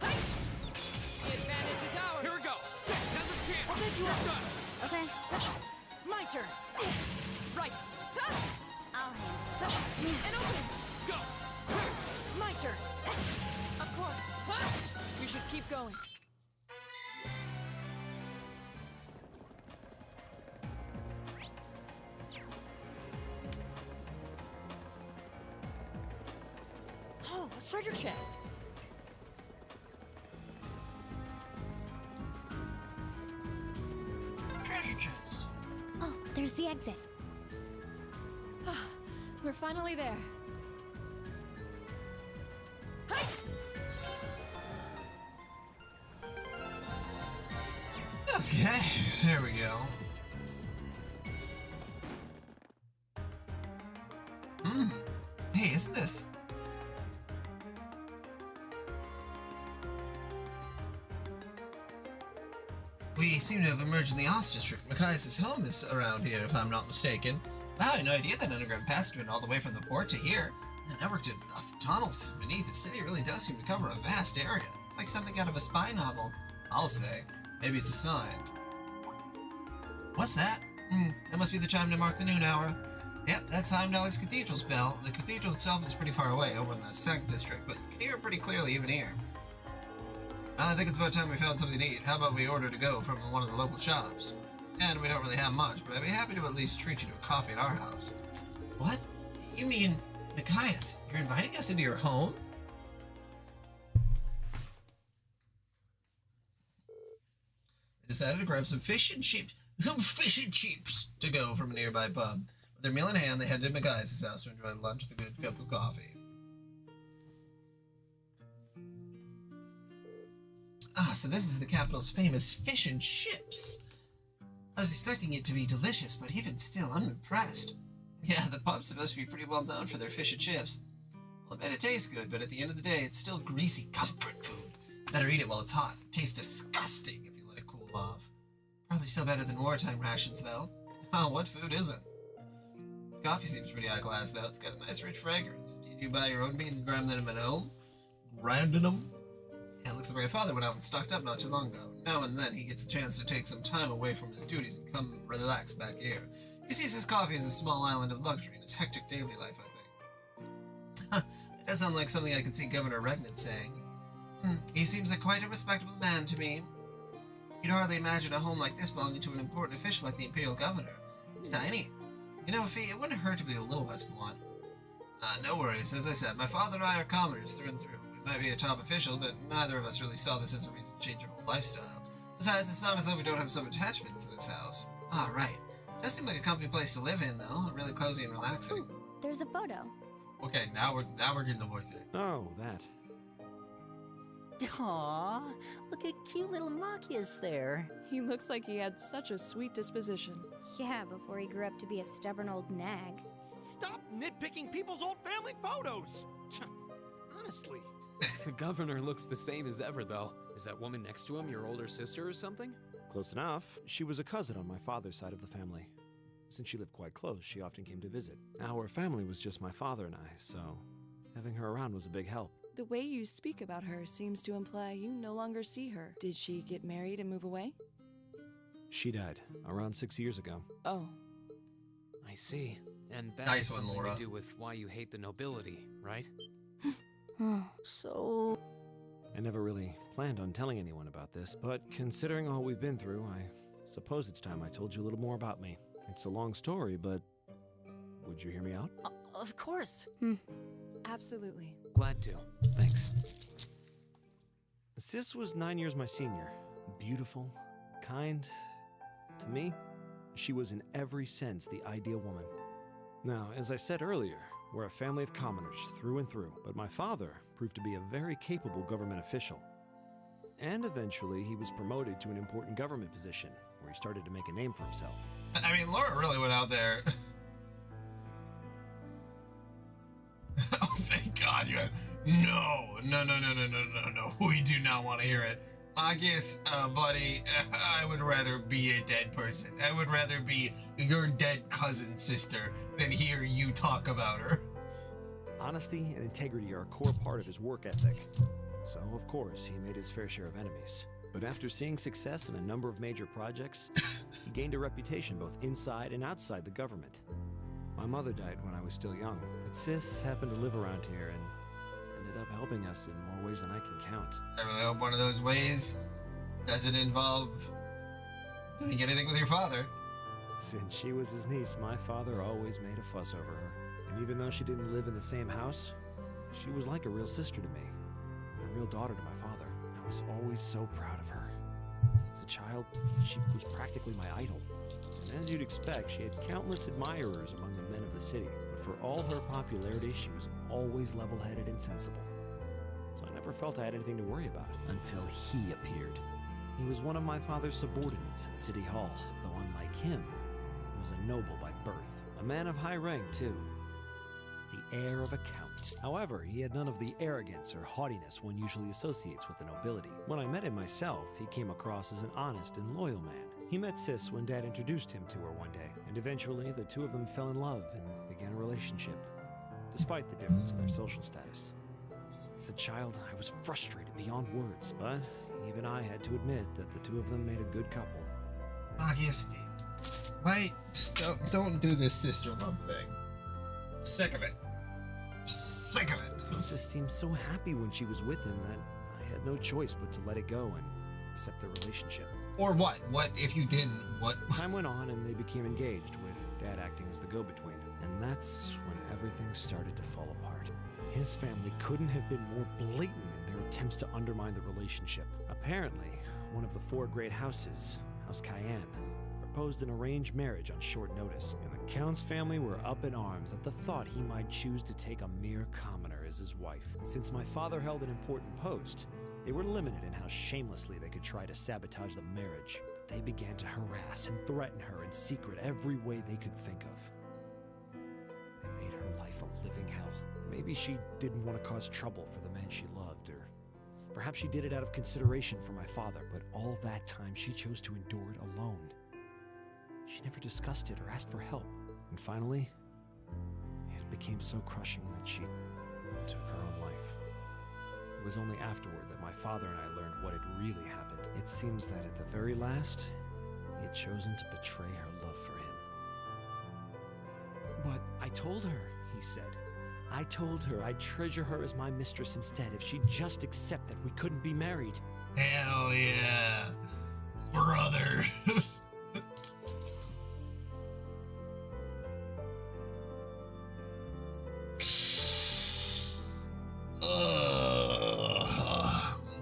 The advantage is ours. Here we go! Now's a chance! I'll pick you up. Done! Okay. My turn. Right. I'll handle it. And open. Go! My turn. Of course. We should keep going. Oh, a treasure chest. Treasure chest. Oh, there's the exit. We're finally there. Okay, there we go. Hey, isn't this? We seem to have emerged in the Ost District. Machias' home is around here, if I'm not mistaken. Wow, I had no idea that underground passage went all the way from the port to here. The network of tunnels beneath the city really does seem to cover a vast area. It's like something out of a spy novel, I'll say. Maybe it's a sign. What's that? That must be the chime to mark the noon hour. Yep, that's Heimdall's cathedral's bell. The cathedral itself is pretty far away, over in the second district, but you can hear it pretty clearly even here. I think it's about time we found something to eat. How about we order to go from one of the local shops? And we don't really have much, but I'd be happy to at least treat you to a coffee at our house. What? You mean, Machias, you're inviting us into your home? They decided to grab some fish and chips to go from a nearby pub. With their meal in hand, they headed to Machias' house to enjoy lunch with a good cup of coffee. Ah, so this is the capital's famous fish and chips. I was expecting it to be delicious, but even still, I'm impressed. Yeah, the pub's supposed to be pretty well known for their fish and chips. Well, I bet it tastes good, but at the end of the day, it's still greasy comfort food. Better eat it while it's hot. It tastes disgusting if you let it cool off. Probably still better than wartime rations, though. Oh, what food isn't? Coffee seems pretty high class, though. It's got a nice, rich fragrance. Do you buy your own beans and grind them at home? Grinding them? Yeah, it looks like my father went out and stocked up not too long ago. Now and then he gets the chance to take some time away from his duties and come relax back here. He sees his coffee as a small island of luxury in his hectic daily life, I think. It does sound like something I could see Governor Regnant saying. He seems like quite a respectable man to me. You'd hardly imagine a home like this belonging to an important official like the Imperial Governor. It's tiny. You know, Fee, it wouldn't hurt to be a little less blunt. No worries. As I said, my father and I are commoners through and through. We might be a top official, but neither of us really saw this as a reason to change our whole lifestyle. Besides, it's not as though we don't have some attachment to this house. Ah, right. It does seem like a comfy place to live in, though. Really cozy and relaxing. Ooh, there's a photo. Okay, now we're getting the voice in. Oh, that. Aww, look at cute little Machias there. He looks like he had such a sweet disposition. Yeah, before he grew up to be a stubborn old nag. Stop nitpicking people's old family photos! Honestly. The governor looks the same as ever, though. Is that woman next to him your older sister or something? Close enough. She was a cousin on my father's side of the family. Since she lived quite close, she often came to visit. Our family was just my father and I, so having her around was a big help. The way you speak about her seems to imply you no longer see her. Did she get married and move away? She died around 6 years ago. Oh. I see. And that Nice has one, something Laura. to do with why you hate the nobility, right? So, I never really planned on telling anyone about this, but considering all we've been through, I suppose it's time I told you a little more about me. It's a long story, but would you hear me out? of course. Absolutely. Glad to. Thanks. Sis was 9 years my senior. Beautiful, kind. To me, she was in every sense the ideal woman. Now, as I said earlier, we're a family of commoners through and through, but my father proved to be a very capable government official. And eventually, he was promoted to an important government position, where he started to make a name for himself. I mean, Laura really went out there. Oh, thank God you had... No. We do not want to hear it. Machias, buddy, I would rather be a dead person. I would rather be your dead cousin's sister than hear you talk about her. Honesty and integrity are a core part of his work ethic. So, of course, he made his fair share of enemies. But after seeing success in a number of major projects, he gained a reputation both inside and outside the government. My mother died when I was still young, but Sis happened to live around here and ended up helping us in more ways than I can count. I really hope one of those ways doesn't involve doing anything with your father. Since she was his niece, my father always made a fuss over her. And even though she didn't live in the same house, she was like a real sister to me, and a real daughter to my father. I was always so proud of her. As a child, she was practically my idol. And as you'd expect, she had countless admirers among the men of the city. But for all her popularity, she was always level-headed and sensible. So I never felt I had anything to worry about until he appeared. He was one of my father's subordinates at City Hall, though unlike him, he was a noble by birth. A man of high rank, too. air of a count. However, he had none of the arrogance or haughtiness one usually associates with the nobility. When I met him myself, he came across as an honest and loyal man. He met Sis when Dad introduced him to her one day, and eventually the two of them fell in love and began a relationship, despite the difference in their social status. As a child, I was frustrated beyond words, but even I had to admit that the two of them made a good couple. Steve. Wait, just don't do this sister love thing. Sick of it. Sick of it. Sis seemed so happy when she was with him that I had no choice but to let it go and accept their relationship. Or what? What if you didn't? What? Time went on and they became engaged, with Dad acting as the go-between. And that's when everything started to fall apart. His family couldn't have been more blatant in their attempts to undermine the relationship. Apparently, one of the four great houses, House Cayenne, proposed an arranged marriage on short notice, and the Count's family were up in arms at the thought he might choose to take a mere commoner as his wife. Since my father held an important post, they were limited in how shamelessly they could try to sabotage the marriage. But they began to harass and threaten her in secret every way they could think of. They made her life a living hell. Maybe she didn't want to cause trouble for the man she loved, or perhaps she did it out of consideration for my father, but all that time she chose to endure it alone. She never discussed it or asked for help. And finally, it became so crushing that she took her own life. It was only afterward that my father and I learned what had really happened. It seems that at the very last, he had chosen to betray her love for him. But I told her, he said. I told her I'd treasure her as my mistress instead if she'd just accept that we couldn't be married. Hell yeah, brother.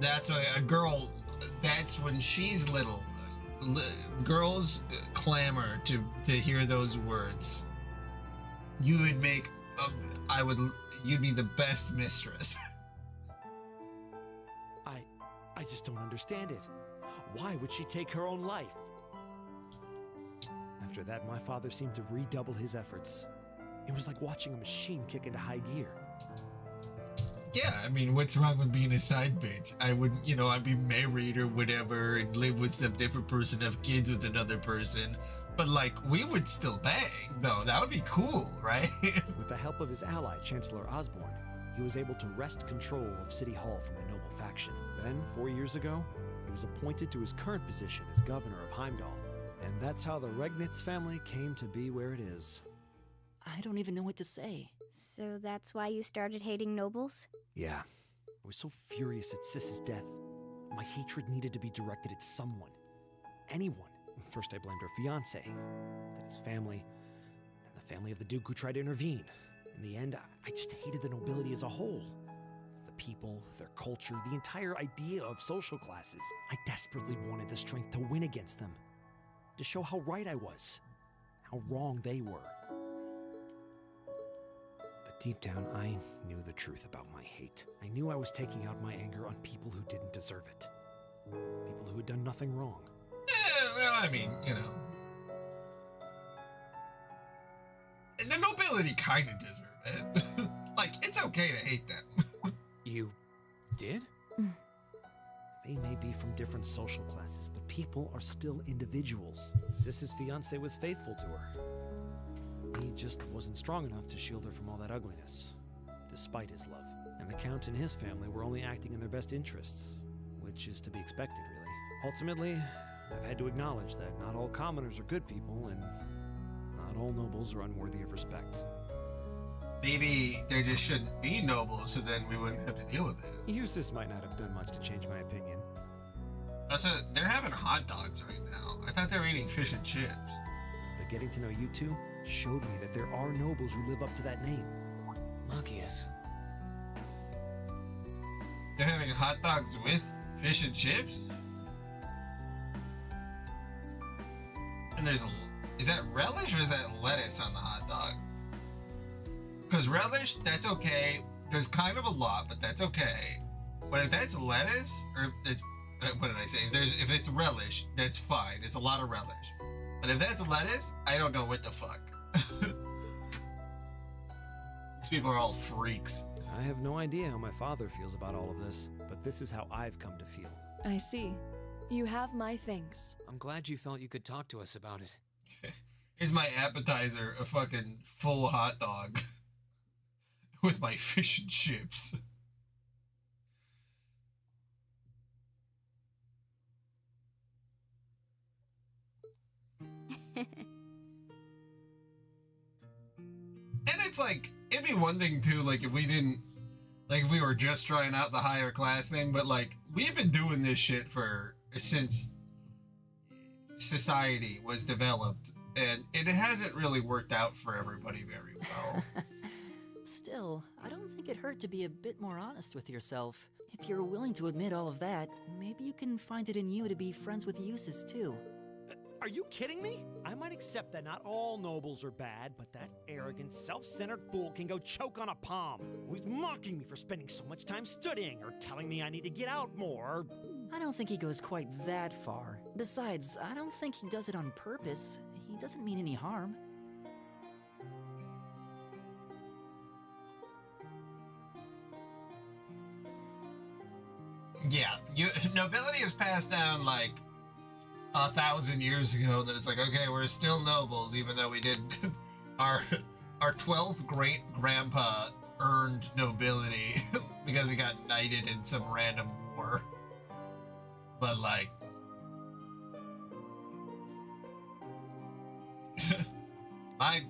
That's what a girl, that's when she's little. Girls clamor to hear those words. You would make, you'd be the best mistress. I just don't understand it. Why would she take her own life? After that, my father seemed to redouble his efforts. It was like watching a machine kick into high gear. Yeah, I mean, what's wrong with being a side bitch? I wouldn't, I'd be married or whatever and live with a different person, have kids with another person. But, we would still bang, though. That would be cool, right? With the help of his ally, Chancellor Osborne, he was able to wrest control of City Hall from the noble faction. Then, 4 years ago, he was appointed to his current position as governor of Heimdall. And that's how the Regnitz family came to be where it is. I don't even know what to say. So that's why you started hating nobles? Yeah. I was so furious at Sis's death. My hatred needed to be directed at someone. Anyone. First I blamed her fiancé, then his family, and the family of the Duke who tried to intervene. In the end, I just hated the nobility as a whole. The people, their culture, the entire idea of social classes. I desperately wanted the strength to win against them. To show how right I was. How wrong they were. But deep down, I knew the truth about my hate. I knew I was taking out my anger on people who didn't deserve it. People who had done nothing wrong. Well, I mean, the nobility kind of deserve it. It's okay to hate them. You did? They may be from different social classes, but people are still individuals. Sis's fiancé was faithful to her. He just wasn't strong enough to shield her from all that ugliness, despite his love. And the Count and his family were only acting in their best interests, which is to be expected, really. Ultimately, I've had to acknowledge that not all commoners are good people, and not all nobles are unworthy of respect. Maybe there just shouldn't be nobles, so then we wouldn't have to deal with this. Eustace might not have done much to change my opinion. Also, they're having hot dogs right now. I thought they were eating fish and chips. But getting to know you two showed me that there are nobles who live up to that name. Machias. They're having hot dogs with fish and chips? And is that relish or is that lettuce on the hot dog? Because relish, that's okay. There's kind of a lot, but that's okay. But if that's lettuce, or it's, what did I say? If it's relish, that's fine. It's a lot of relish. But if that's lettuce, I don't know what the fuck. These people are all freaks. I have no idea how my father feels about all of this, but this is how I've come to feel. I see. You have my thanks. I'm glad you felt you could talk to us about it. Here's my appetizer, a fucking full hot dog with my fish and chips. And it's like, it'd be one thing too, like if we didn't, like if we were just trying out the higher class thing, but like we've been doing this shit since society was developed, and it hasn't really worked out for everybody very well. Still, I don't think it hurt to be a bit more honest with yourself. If you're willing to admit all of that, maybe you can find it in you to be friends with Eustace too. Are you kidding me? I might accept that not all nobles are bad, but that arrogant, self-centered fool can go choke on a palm. Who's mocking me for spending so much time studying, or telling me I need to get out more. I don't think he goes quite that far. Besides, I don't think he does it on purpose. He doesn't mean any harm. Yeah, nobility is passed down like 1,000 years ago. That it's like, okay, we're still nobles, even though we didn't. Our 12th great grandpa earned nobility because he got knighted in some random war. But like, my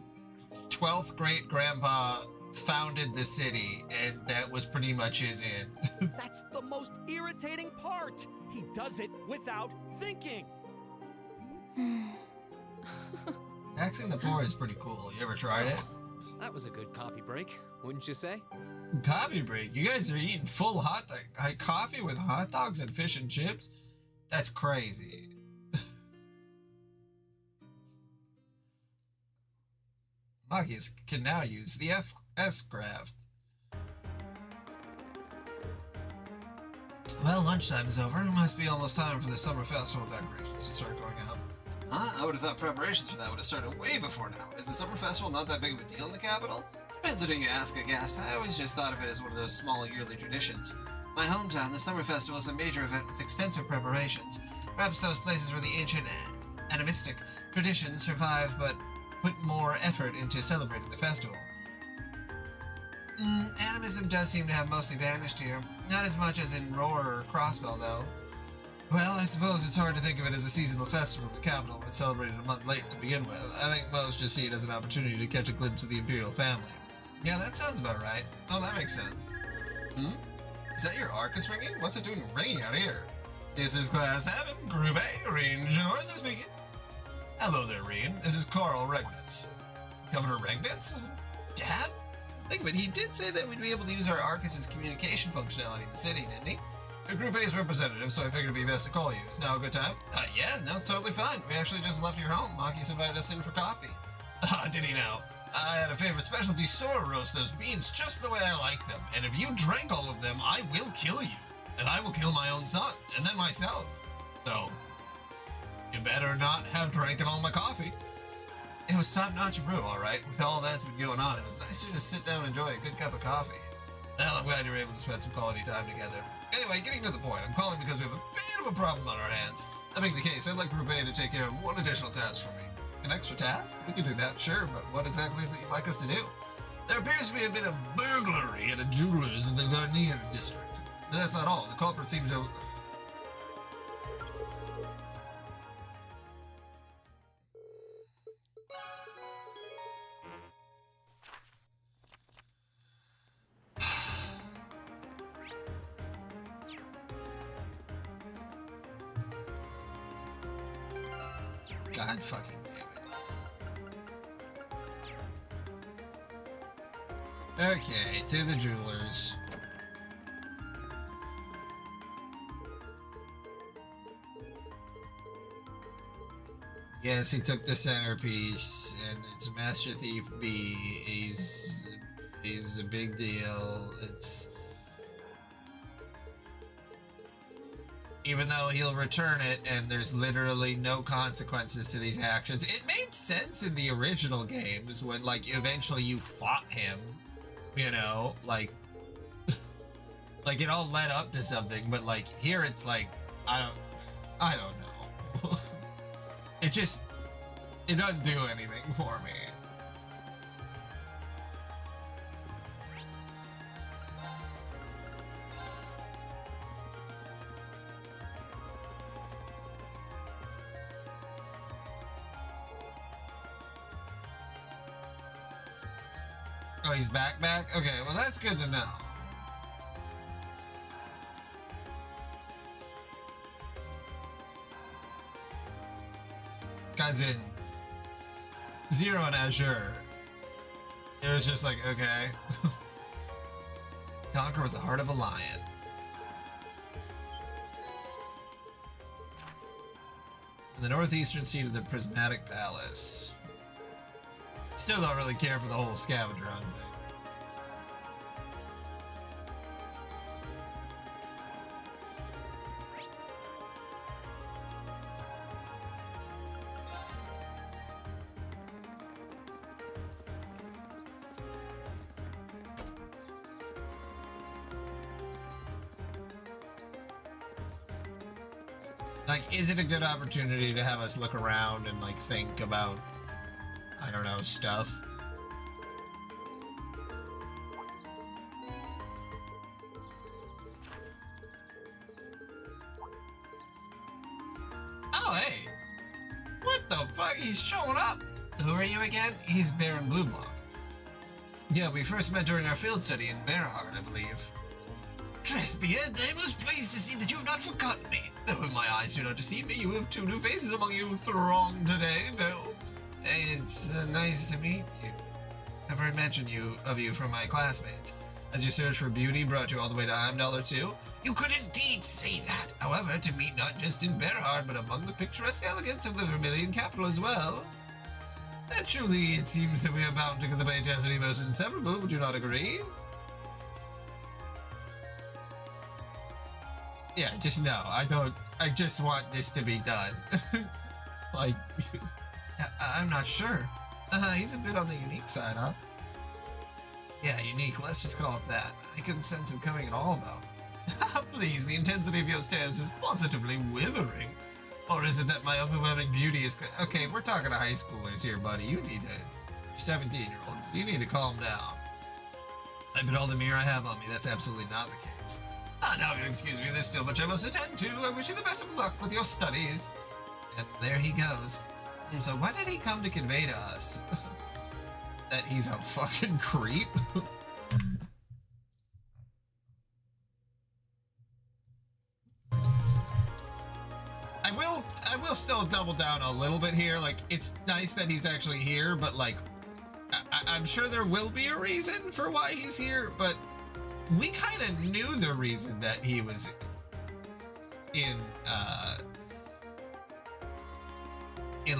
12th great grandpa founded the city, and that was pretty much his end. That's the most irritating part. He does it without thinking. Taxing the poor is pretty cool. You ever tried it? That was a good coffee break, wouldn't you say? Coffee break? You guys are eating full coffee with hot dogs and fish and chips? That's crazy. Magius can now use the S-Craft. Well, lunchtime is over. It must be almost time for the summer festival decorations to start going up. Huh? I would have thought preparations for that would have started way before now. Is the summer festival not that big of a deal in the capital? Depends on who you ask, I guess. I always just thought of it as one of those small yearly traditions. My hometown, the summer festival, is a major event with extensive preparations. Perhaps those places where the ancient animistic traditions survive but put more effort into celebrating the festival. Animism does seem to have mostly vanished here. Not as much as in Roar or Crossbell, though. Well, I suppose it's hard to think of it as a seasonal festival in the capital when it's celebrated a month late to begin with. I think most just see it as an opportunity to catch a glimpse of the Imperial family. Yeah, that sounds about right. Oh, that makes sense. Is that your Arcus ringing? What's it doing ringing out here? This is Class 7, Group A, Range and Horses speaking. Hello there, Reen. This is Carl Regnitz. Governor Regnitz? Dad? Think of it, he did say that we'd be able to use our Arcus's communication functionality in the city, didn't he? You're Group A's representative, so I figured it'd be best to call you. Is now a good time? Yeah, no, it's totally fine. We actually just left your home. Maki's invited us in for coffee. Did he now? I had a favorite specialty sorrel roast those beans just the way I like them, and if you drank all of them, I will kill you. And I will kill my own son, and then myself. So, you better not have drank all my coffee. It was top-notch brew, all right. With all that's been going on, it was nice to just sit down and enjoy a good cup of coffee. Well, I'm glad you were able to spend some quality time together. Anyway, getting to the point, I'm calling because we have a bit of a problem on our hands. That being the case, I'd like Group A to take care of one additional task for me. An extra task? We can do that, sure, but what exactly is it you'd like us to do? There appears to be a bit of burglary at a jeweler's in the Garnier district. That's not all. The culprit seems to... God fucking damn it. Okay, to the jewelers. Yes, he took the centerpiece, and it's Master Thief B. He's a big deal. It's... Even though he'll return it, and there's literally no consequences to these actions. It made sense in the original games when, like, eventually you fought him. You know, like like it all led up to something, but like here it's like I don't know. It doesn't do anything for me. Oh, he's back? Okay, well that's good to know. Guys, in Zero and Azure, it was just like, okay. Conquer with the heart of a lion. In the northeastern seat of the Prismatic Palace. Still don't really care for the whole scavenger hunt thing. Like, is it a good opportunity to have us look around and like think about, I don't know, stuff? Oh, hey! What the fuck? He's showing up! Who are you again? He's Baron Blueblock. Yeah, we first met during our field study in Bearheart, I believe. Trespian, I am most pleased to see that you have not forgotten me. Though my eyes do not deceive me, you have two new faces among you throng today. No, it's nice to meet you. I've heard mention of you from my classmates. As your search for beauty brought you all the way to Heimdall too? You could indeed say that. However, to meet not just in Bearheart, but among the picturesque elegance of the Vermilion capital as well. Naturally, it seems that we are bound to the Bay Destiny most inseparable. Would you not agree? Yeah, just no. I just want this to be done. Like, I'm not sure. He's a bit on the unique side, huh? Yeah, unique. Let's just call it that. I couldn't sense him coming at all, though. Please, the intensity of your stares is positively withering. Or is it that my overwhelming beauty is... Okay, we're talking to high schoolers here, buddy. You need to... 17-year-olds. You need to calm down. I bet all the mirror I have on me, that's absolutely not the case. Now, excuse me, there's still much I must attend to. I wish you the best of luck with your studies. And there he goes. So what did he come to convey to us? That he's a fucking creep? I will still double down a little bit here. Like, it's nice that he's actually here, but like, I'm sure there will be a reason for why he's here, but we kind of knew the reason that he was in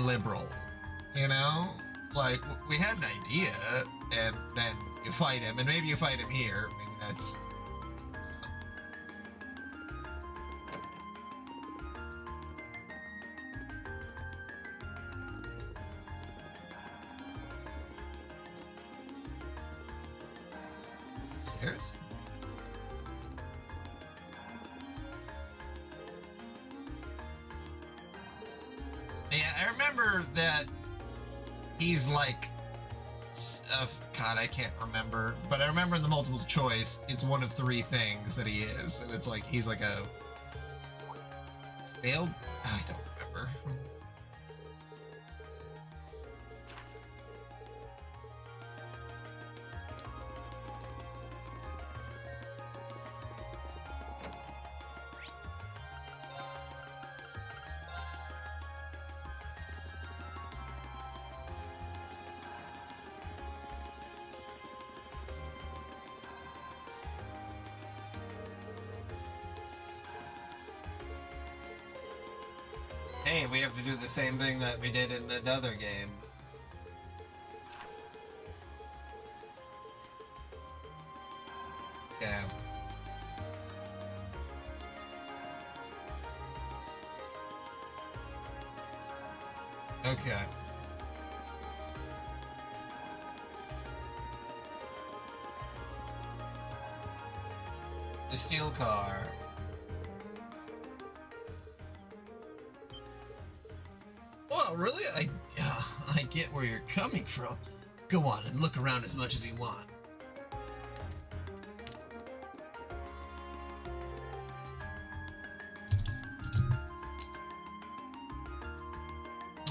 Liberal, you know? Like, we had an idea, and then you fight him, and maybe you fight him here. Maybe that's... Serious? Yeah, I remember that he's like, God, I can't remember, but I remember in the multiple choice, it's one of three things that he is, and it's like, he's like a failed, I don't remember. Hey, we have to do the same thing that we did in another game. Yeah. Okay. The steel car. Well, really, I get where you're coming from. Go on and look around as much as you want.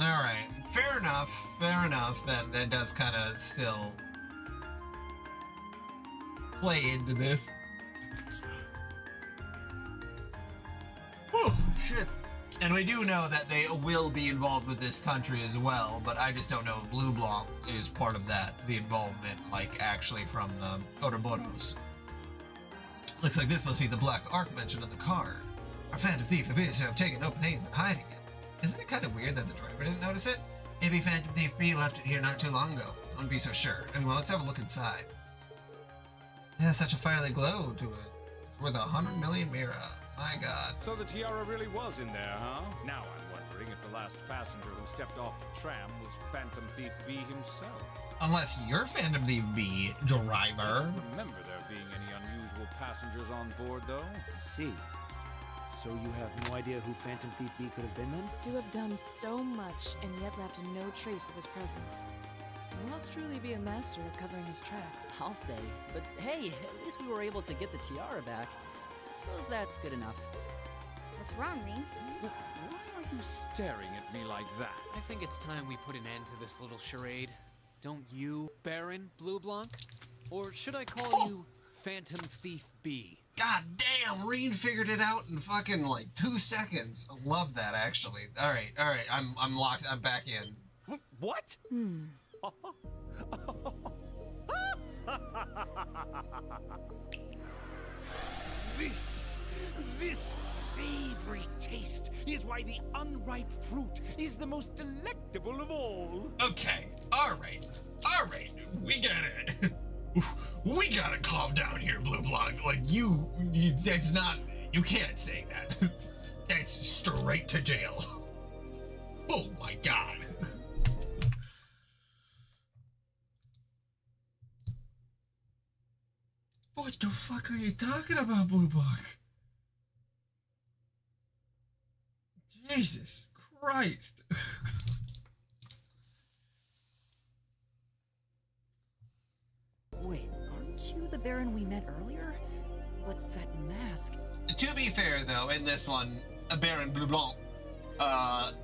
Alright, fair enough, then that does kind of still play into this. Oh, shit. And we do know that they will be involved with this country as well, but I just don't know if Blue Blanc is part of that, the involvement, like actually from the Ouroboros. Looks like this must be the black ark mentioned in the card. Our Phantom Thief appears to have taken open hands and hiding it. Isn't it kind of weird that the driver didn't notice it? Maybe Phantom Thief B left it here not too long ago. I wouldn't be so sure. Anyway, let's have a look inside. It has such a fiery glow to it. It's worth 100 million Mira. My god. So the tiara really was in there, huh? Now I'm wondering if the last passenger who stepped off the tram was Phantom Thief B himself. Unless you're Phantom Thief B, driver. I don't remember there being any unusual passengers on board, though. I see. So you have no idea who Phantom Thief B could have been then? To have done so much and yet left no trace of his presence. He must truly be a master at covering his tracks. I'll say. But hey, at least we were able to get the tiara back. I suppose that's good enough. What's wrong, Rean? Why are you staring at me like that? I think it's time we put an end to this little charade. Don't you, Baron Blue Blanc? Or should I call you Phantom Thief B? God damn, Rean figured it out in fucking like 2 seconds. I love that actually. Alright, I'm locked, I'm back in. What? This savory taste is why the unripe fruit is the most delectable of all. Okay, alright, we gotta calm down here, Blue Blanc. Like that's not, you can't say that. That's straight to jail. Oh my god. What the fuck are you talking about, Blue Blanc? Jesus Christ. Wait, aren't you the Baron we met earlier? But that mask... To be fair, though, in this one, Baron Blue Blanc,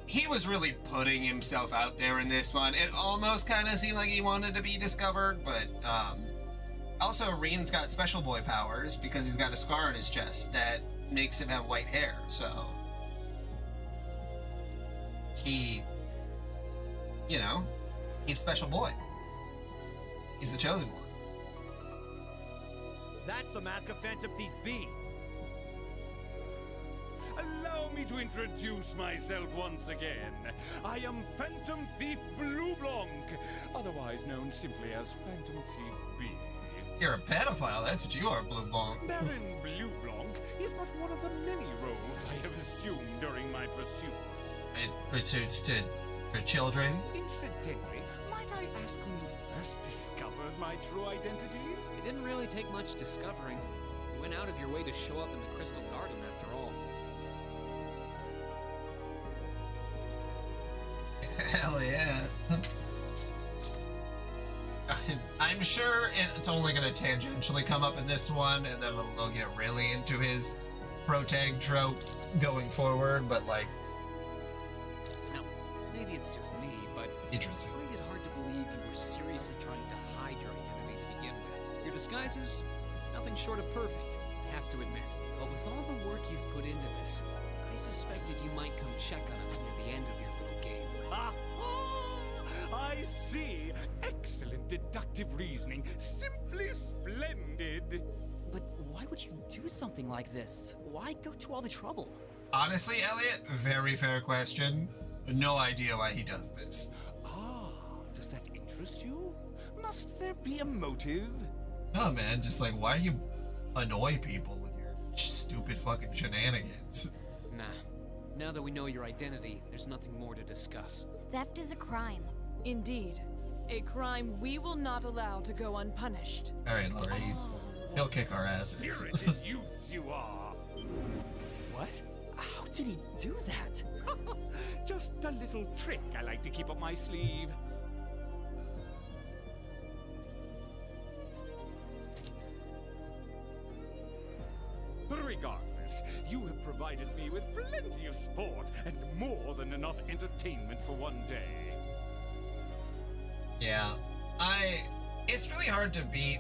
he was really putting himself out there in this one. It almost kind of seemed like he wanted to be discovered, but, also, Rean's got special boy powers because he's got a scar on his chest that makes him have white hair, so... He... You know, he's special boy. He's the chosen one. That's the mask of Phantom Thief B. Allow me to introduce myself once again. I am Phantom Thief Blue Blanc, otherwise known simply as Phantom Thief B. You're a pedophile, that's what you are, Blue Blanc. Baron Blue Blanc is but one of the many roles I have assumed during my pursuits. Pursuits for children? Incidentally, might I ask when you first discovered my true identity? It didn't really take much discovering. You went out of your way to show up in the Crystal Garden, after all. Hell yeah. I'm sure it's only going to tangentially come up in this one, and then they'll get really into his protag trope going forward, but like... Now, maybe it's just me, but Interesting. I find it hard to believe you were seriously trying to hide your identity to begin with. Your disguises, nothing short of perfect, I have to admit. But with all the work you've put into this, I suspected you might come check on us near the end of your little game. Ha! I see. Excellent deductive reasoning. Simply splendid. But why would you do something like this? Why go to all the trouble? Honestly, Elliot, very fair question. No idea why he does this. Ah, does that interest you? Must there be a motive? Oh man, just like, why do you annoy people with your stupid fucking shenanigans? Nah. Now that we know your identity, there's nothing more to discuss. Theft is a crime. Indeed. A crime we will not allow to go unpunished. Alright, Laura, He'll kick our asses. Spirited youths you are. What? How did he do that? Just a little trick I like to keep up my sleeve. Regardless, you have provided me with plenty of sport and more than enough entertainment for one day. Yeah, it's really hard to beat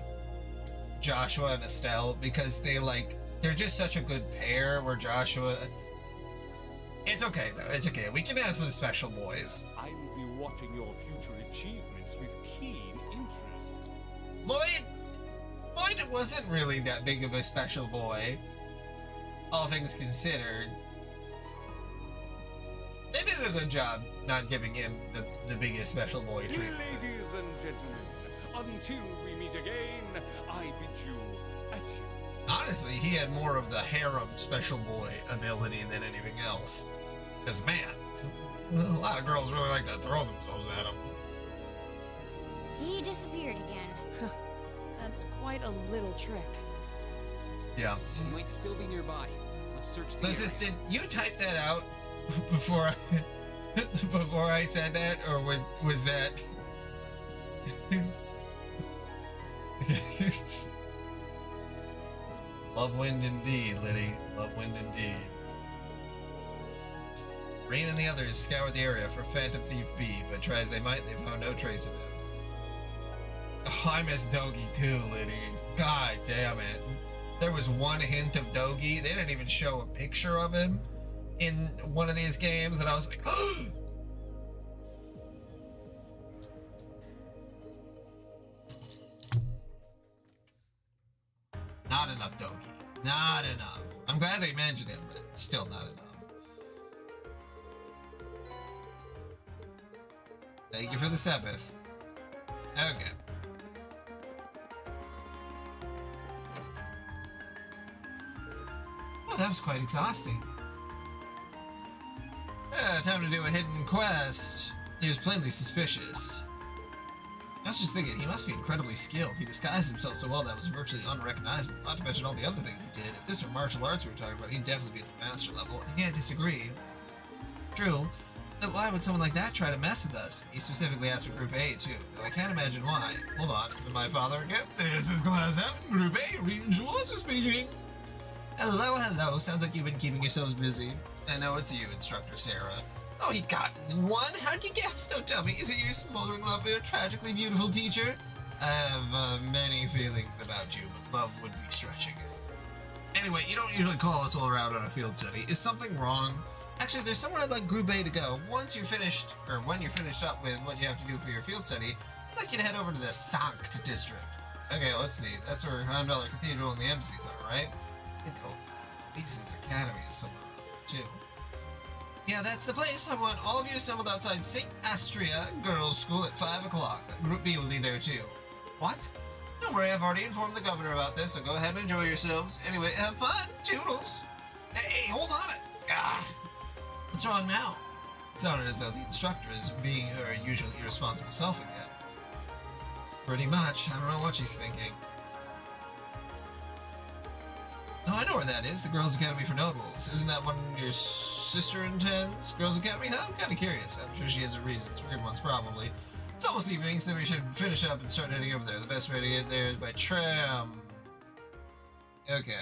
Joshua and Estelle because they're just such a good pair where Joshua... It's okay though, it's okay. We can have some special boys. I will be watching your future achievements with keen interest. Lloyd wasn't really that big of a special boy, all things considered. They did a good job not giving him the biggest special boy treatment. Ladies and gentlemen, until we meet again, I bid you adieu. Honestly, he had more of the harem special boy ability than anything else. Because, man, a lot of girls really like to throw themselves at him. He disappeared again. That's quite a little trick. Yeah. He might still be nearby. Let's search the Lucis, area. did you type that out before I said that, or was that? Love wind indeed, Liddy. Love wind indeed. Rain and the others scoured the area for Phantom Thief B, but try as they might, they found no trace of him. Oh, I miss Dogi too, Liddy. God damn it. There was one hint of Dogi. They didn't even show a picture of him in one of these games, and I was like, oh! Not enough Dogi. Not enough. I'm glad they mentioned him, but still not enough. Thank you for the Sabbath. Okay. Oh, that was quite exhausting. Time to do a hidden quest. He was plainly suspicious. I was just thinking, he must be incredibly skilled. He disguised himself so well that was virtually unrecognizable, not to mention all the other things he did. If this were martial arts we were talking about, he'd definitely be at the master level. I can't disagree. True. Then why would someone like that try to mess with us? He specifically asked for Group A, too, though I can't imagine why. Hold on, is it my father again? This is Class 7, Group A, Regent Jules speaking. Hello, hello. Sounds like you've been keeping yourselves busy. I know it's you, Instructor Sarah. Oh, he got one? How'd you guess? Don't tell me. Is it your smoldering love for your tragically beautiful teacher? I have many feelings about you, but love would be stretching it. Anyway, you don't usually call us all around on a field study. Is something wrong? Actually, there's somewhere I'd like Group A to go. Once you're finished, or when you're finished up with what you have to do for your field study, I'd like you to head over to the Sankt district. Okay, let's see. That's where Heimdallr Cathedral and the embassies are, right? You know, Lisa's Academy is somewhere too. Yeah, that's the place. I want all of you assembled outside St. Astria Girls' School at 5 o'clock. Group B will be there too. What? Don't worry, I've already informed the governor about this, so go ahead and enjoy yourselves. Anyway, have fun. Toodles. Hey, hold on it. Ah. What's wrong now? It sounded as though the instructor is being her usually irresponsible self again. Pretty much. I don't know what she's thinking. Oh, I know where that is. The Girls' Academy for Nobles. Isn't that one your sister intends? Girls' Academy? Huh? I'm kind of curious. I'm sure she has her reasons. Weird ones, probably. It's almost evening, so we should finish up and start heading over there. The best way to get there is by tram. Okay.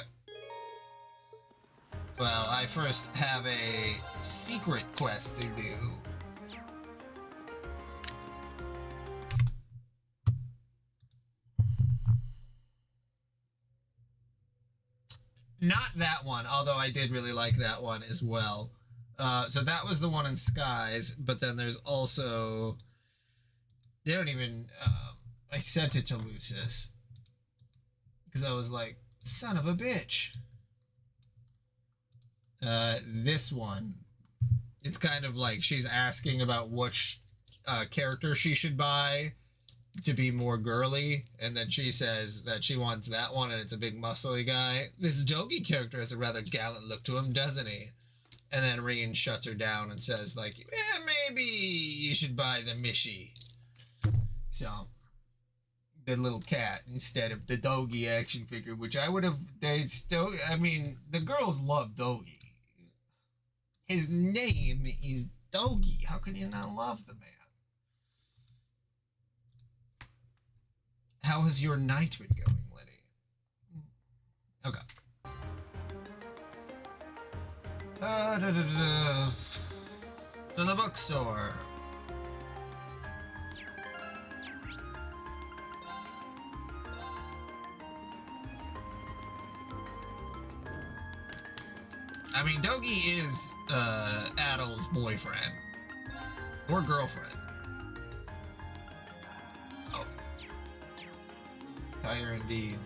Well, I first have a secret quest to do. Not that one, although I did really like that one as well. So that was the one in Skies, but then there's also... They don't even... I sent it to Lucis. Because I was like, son of a bitch. This one. It's kind of like she's asking about which character she should buy to be more girly, and then she says that she wants that one and it's a big muscly guy. This Dogi character has a rather gallant look to him, doesn't he? And then Reen shuts her down and says like, maybe you should buy the Mishi. So the little cat instead of the Dogi action figure, which I would have. They still. I mean, the girls love Dogi. His name is Dogi. How can you not love the man? How has your night been going, Liddy? Okay. To the bookstore. I mean, Dogi is Adel's boyfriend or girlfriend. Oh, tire indeed.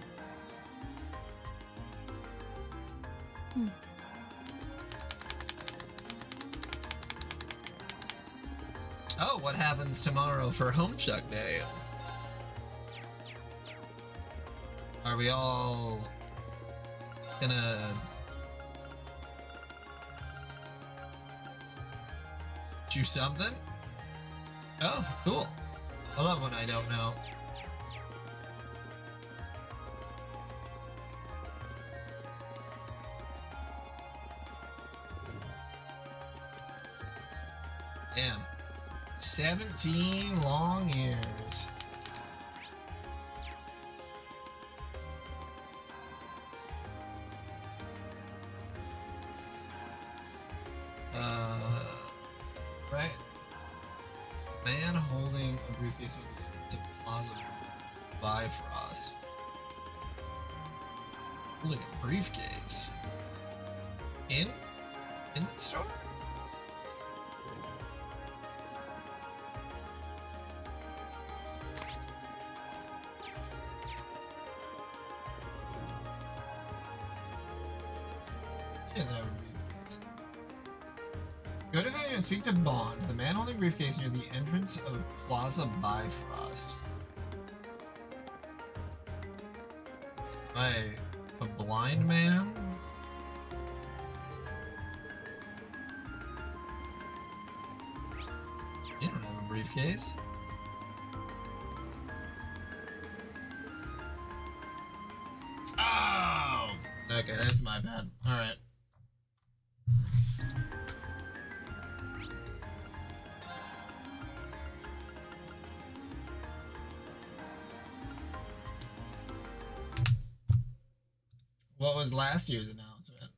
Oh, what happens tomorrow for Homestuck Day? Are we all gonna do something? Oh, cool. I love when I don't know. Damn. 17 long years. Right. Man holding a briefcase with the Plaza Bifrost. Holding a briefcase. In the store? Yeah, that would be the case. Go to venue and speak to Bond, the man holding briefcase near the entrance of Plaza Bifrost. Am I a blind man? You don't have a briefcase. Oh! Okay, that's my bad. Alright. What was last year's announcement?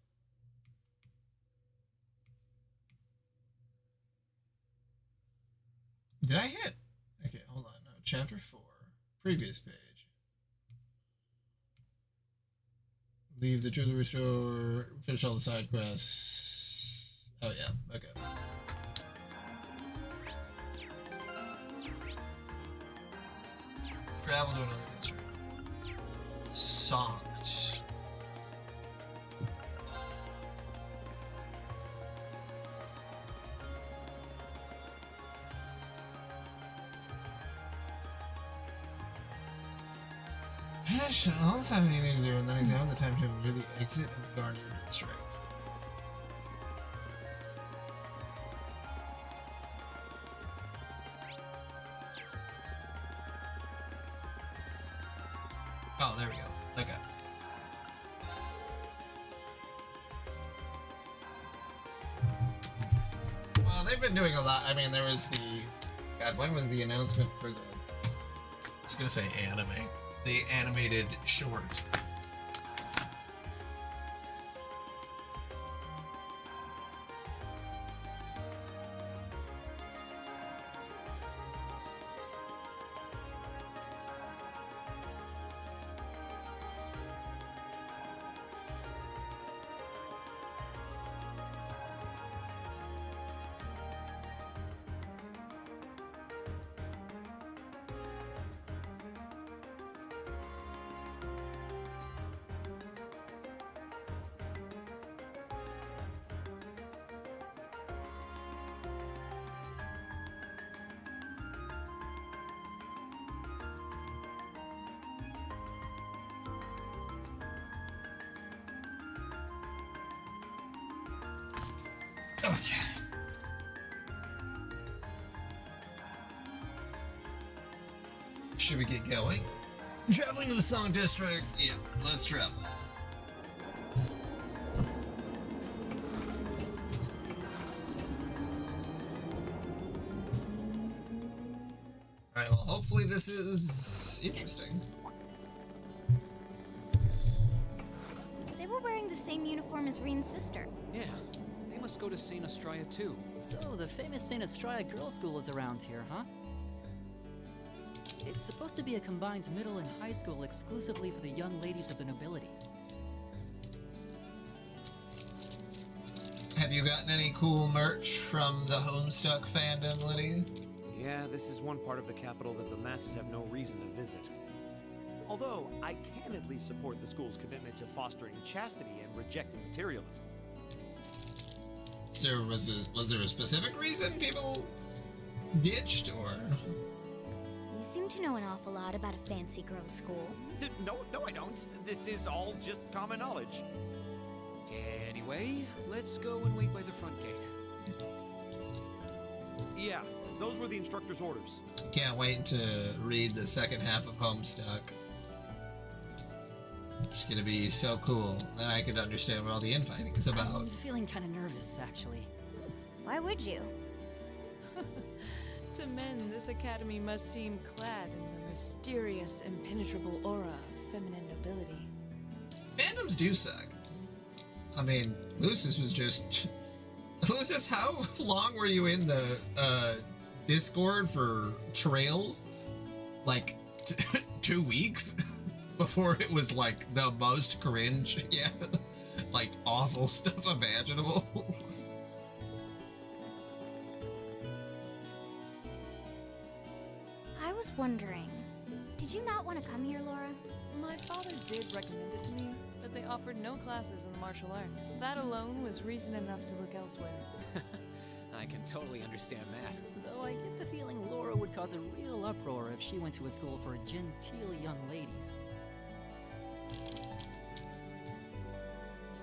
Did I hit? Okay, hold on. No, chapter 4. Previous page. Leave the jewelry store. Finish all the side quests. Oh, yeah. Okay. Travel to another district. Songs. Finish all the time you need to do and then examine the timetable near the exit of Garnier District. Oh, there we go. Okay. Well, they've been doing a lot. I mean, there was the... God, when was the announcement for the... I was gonna say anime. The animated short. Okay. Should we get going? Traveling to the Song District. Yeah, let's travel. Alright, well, hopefully this is interesting. They were wearing the same uniform as Reen's sister. Yeah, they must go to St. Estrella too. So, the famous St. Estrella Girls' School is around here, huh? It's supposed to be a combined middle and high school exclusively for the young ladies of the nobility. Have you gotten any cool merch from the Homestuck fandom, Liddy? Yeah, this is one part of the capital that the masses have no reason to visit. Although, I can at least support the school's commitment to fostering chastity and rejecting materialism. Was there a specific reason people ditched, or? You seem to know an awful lot about a fancy girls' school. No, I don't. This is all just common knowledge. Anyway, let's go and wait by the front gate. Yeah, those were the instructor's orders. Can't wait to read the second half of Homestuck. It's gonna be so cool. Then I could understand what all the infighting is about. I'm feeling kind of nervous, actually. Why would you? To men, this academy must seem clad in the mysterious, impenetrable aura of feminine nobility. Fandoms do suck. I mean, Lucis was just... Lucis, how long were you in the Discord for Trails? Like, 2 weeks? Before it was like the most cringe, yeah, like awful stuff imaginable. I was wondering, did you not want to come here, Laura? My father did recommend it to me, but they offered no classes in the martial arts. That alone was reason enough to look elsewhere. I can totally understand that. Though I get the feeling Laura would cause a real uproar if she went to a school for genteel young ladies.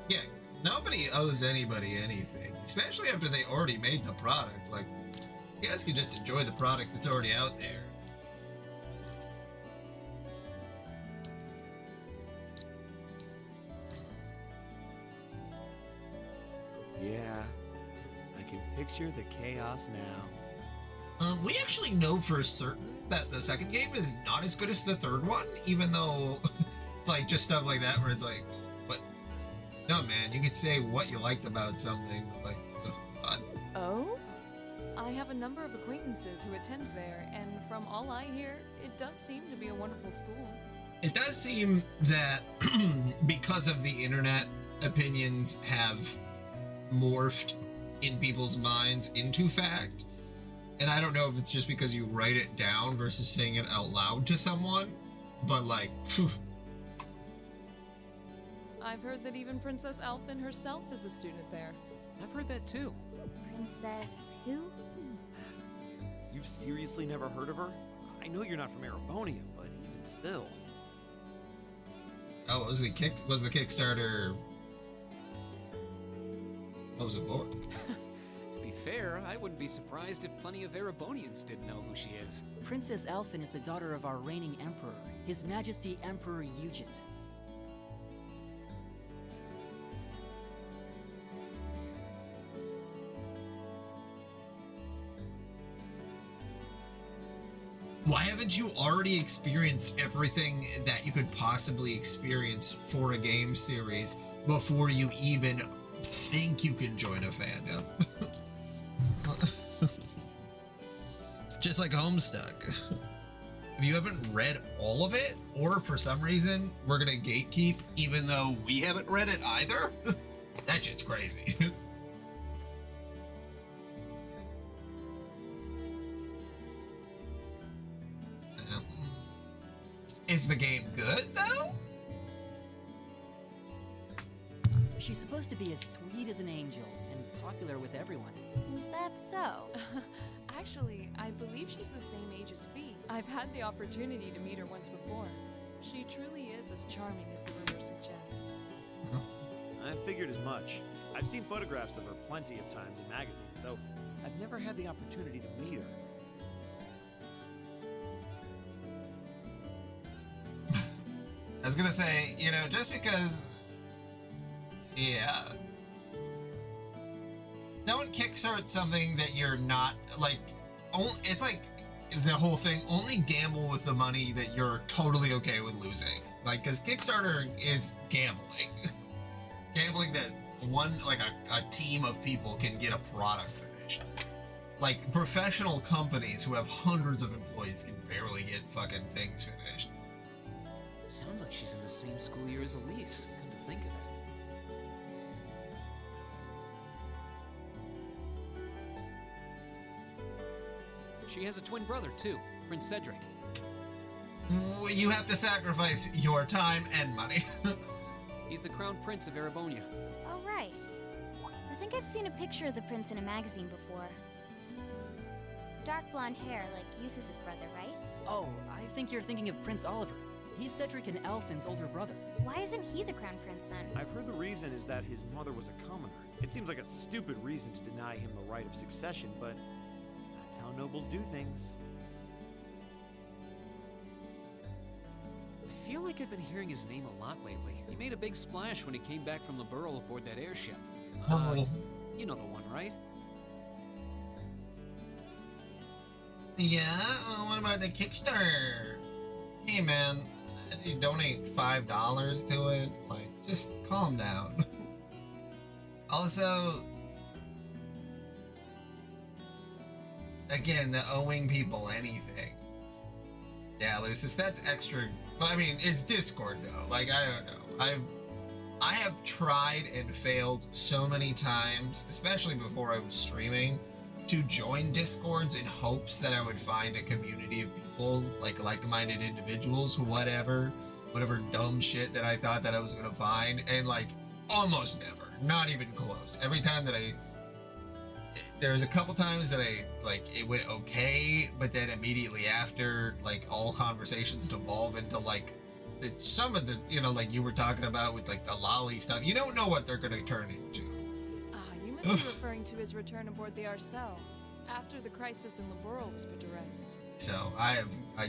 Yeah, nobody owes anybody anything, especially after they already made the product. Like, you guys can just enjoy the product that's already out there. Yeah, I can picture the chaos now. We actually know for certain that the second game is not as good as the third one, even though it's like just stuff like that where it's like, what? No, man, you could say what you liked about something, but like, God. Oh? I have a number of acquaintances who attend there, and from all I hear, it does seem to be a wonderful school. It does seem that because of the internet, opinions have morphed in people's minds into fact. And I don't know if it's just because you write it down versus saying it out loud to someone, but like, phew. I've heard that even Princess Alphen herself is a student there. I've heard that too. Princess who? You've seriously never heard of her? I know you're not from Erebonia, but even still. Oh, was the Kickstarter? What was it for? To be fair, I wouldn't be surprised if plenty of Erebonians didn't know who she is. Princess Alphen is the daughter of our reigning emperor, His Majesty Emperor Eugent. Why haven't you already experienced everything that you could possibly experience for a game series before you even think you can join a fandom? Just like Homestuck. If you haven't read all of it, or for some reason we're gonna gatekeep even though we haven't read it either, that shit's crazy. Is the game good though? She's supposed to be as sweet as an angel and popular with everyone. Is that so? Actually, I believe she's the same age as Fee. I've had the opportunity to meet her once before. She truly is as charming as the rumors suggest. I figured as much. I've seen photographs of her plenty of times in magazines, though I've never had the opportunity to meet her. I was gonna say, you know, just because, yeah, don't kickstart something that you're not like. It's like the whole thing. Only gamble with the money that you're totally okay with losing. Like, because Kickstarter is gambling, gambling that a team of people can get a product finished. Like professional companies who have hundreds of employees can barely get fucking things finished. Sounds like she's in the same school year as Elise. Come to think of it. She has a twin brother, too, Prince Cedric. You have to sacrifice your time and money. He's the crown prince of Erebonia. Oh, right. I think I've seen a picture of the prince in a magazine before. Dark blonde hair, like Eustace's brother, right? Oh, I think you're thinking of Prince Oliver. He's Cedric and Alphen's older brother. Why isn't he the crown prince then? I've heard the reason is that his mother was a commoner. It seems like a stupid reason to deny him the right of succession, but that's how nobles do things. I feel like I've been hearing his name a lot lately. He made a big splash when he came back from the Burrow aboard that airship. You know the one, right? Yeah, what about the Kickstarter? Hey man, you donate $5 to it? Like, just calm down. Also, again, the owing people anything. Yeah, Lucis, that's extra. I mean, it's Discord though. Like, I don't know. I have tried and failed so many times, especially before I was streaming, to join Discords in hopes that I would find a community of people, like-minded individuals, whatever dumb shit that I thought that I was gonna find, and like almost never, not even close. Every time that there's a couple times that it went okay, but then immediately after, like, all conversations devolve into like some of the, you know, like you were talking about with like the lolly stuff. You don't know what they're gonna turn into. You must be referring to his return aboard the Arcel, after the crisis in Laboral was put to rest. So I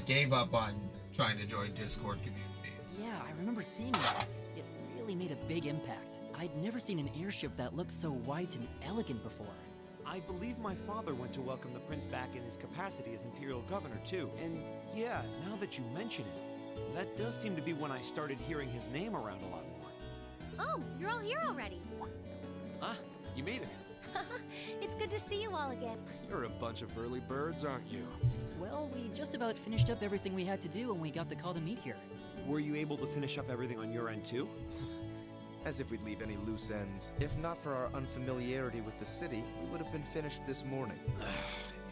gave up on trying to join Discord communities. Yeah, I remember seeing it. It really made a big impact. I'd never seen an airship that looked so white and elegant before. I believe my father went to welcome the prince back in his capacity as imperial governor too. And yeah, now that you mention it, that does seem to be when I started hearing his name around a lot more. Oh, you're all here already. Huh? You made it. It's good to see you all again. You're a bunch of early birds, aren't you? Well, we just about finished up everything we had to do when we got the call to meet here. Were you able to finish up everything on your end too? As if we'd leave any loose ends. If not for our unfamiliarity with the city, we would have been finished this morning.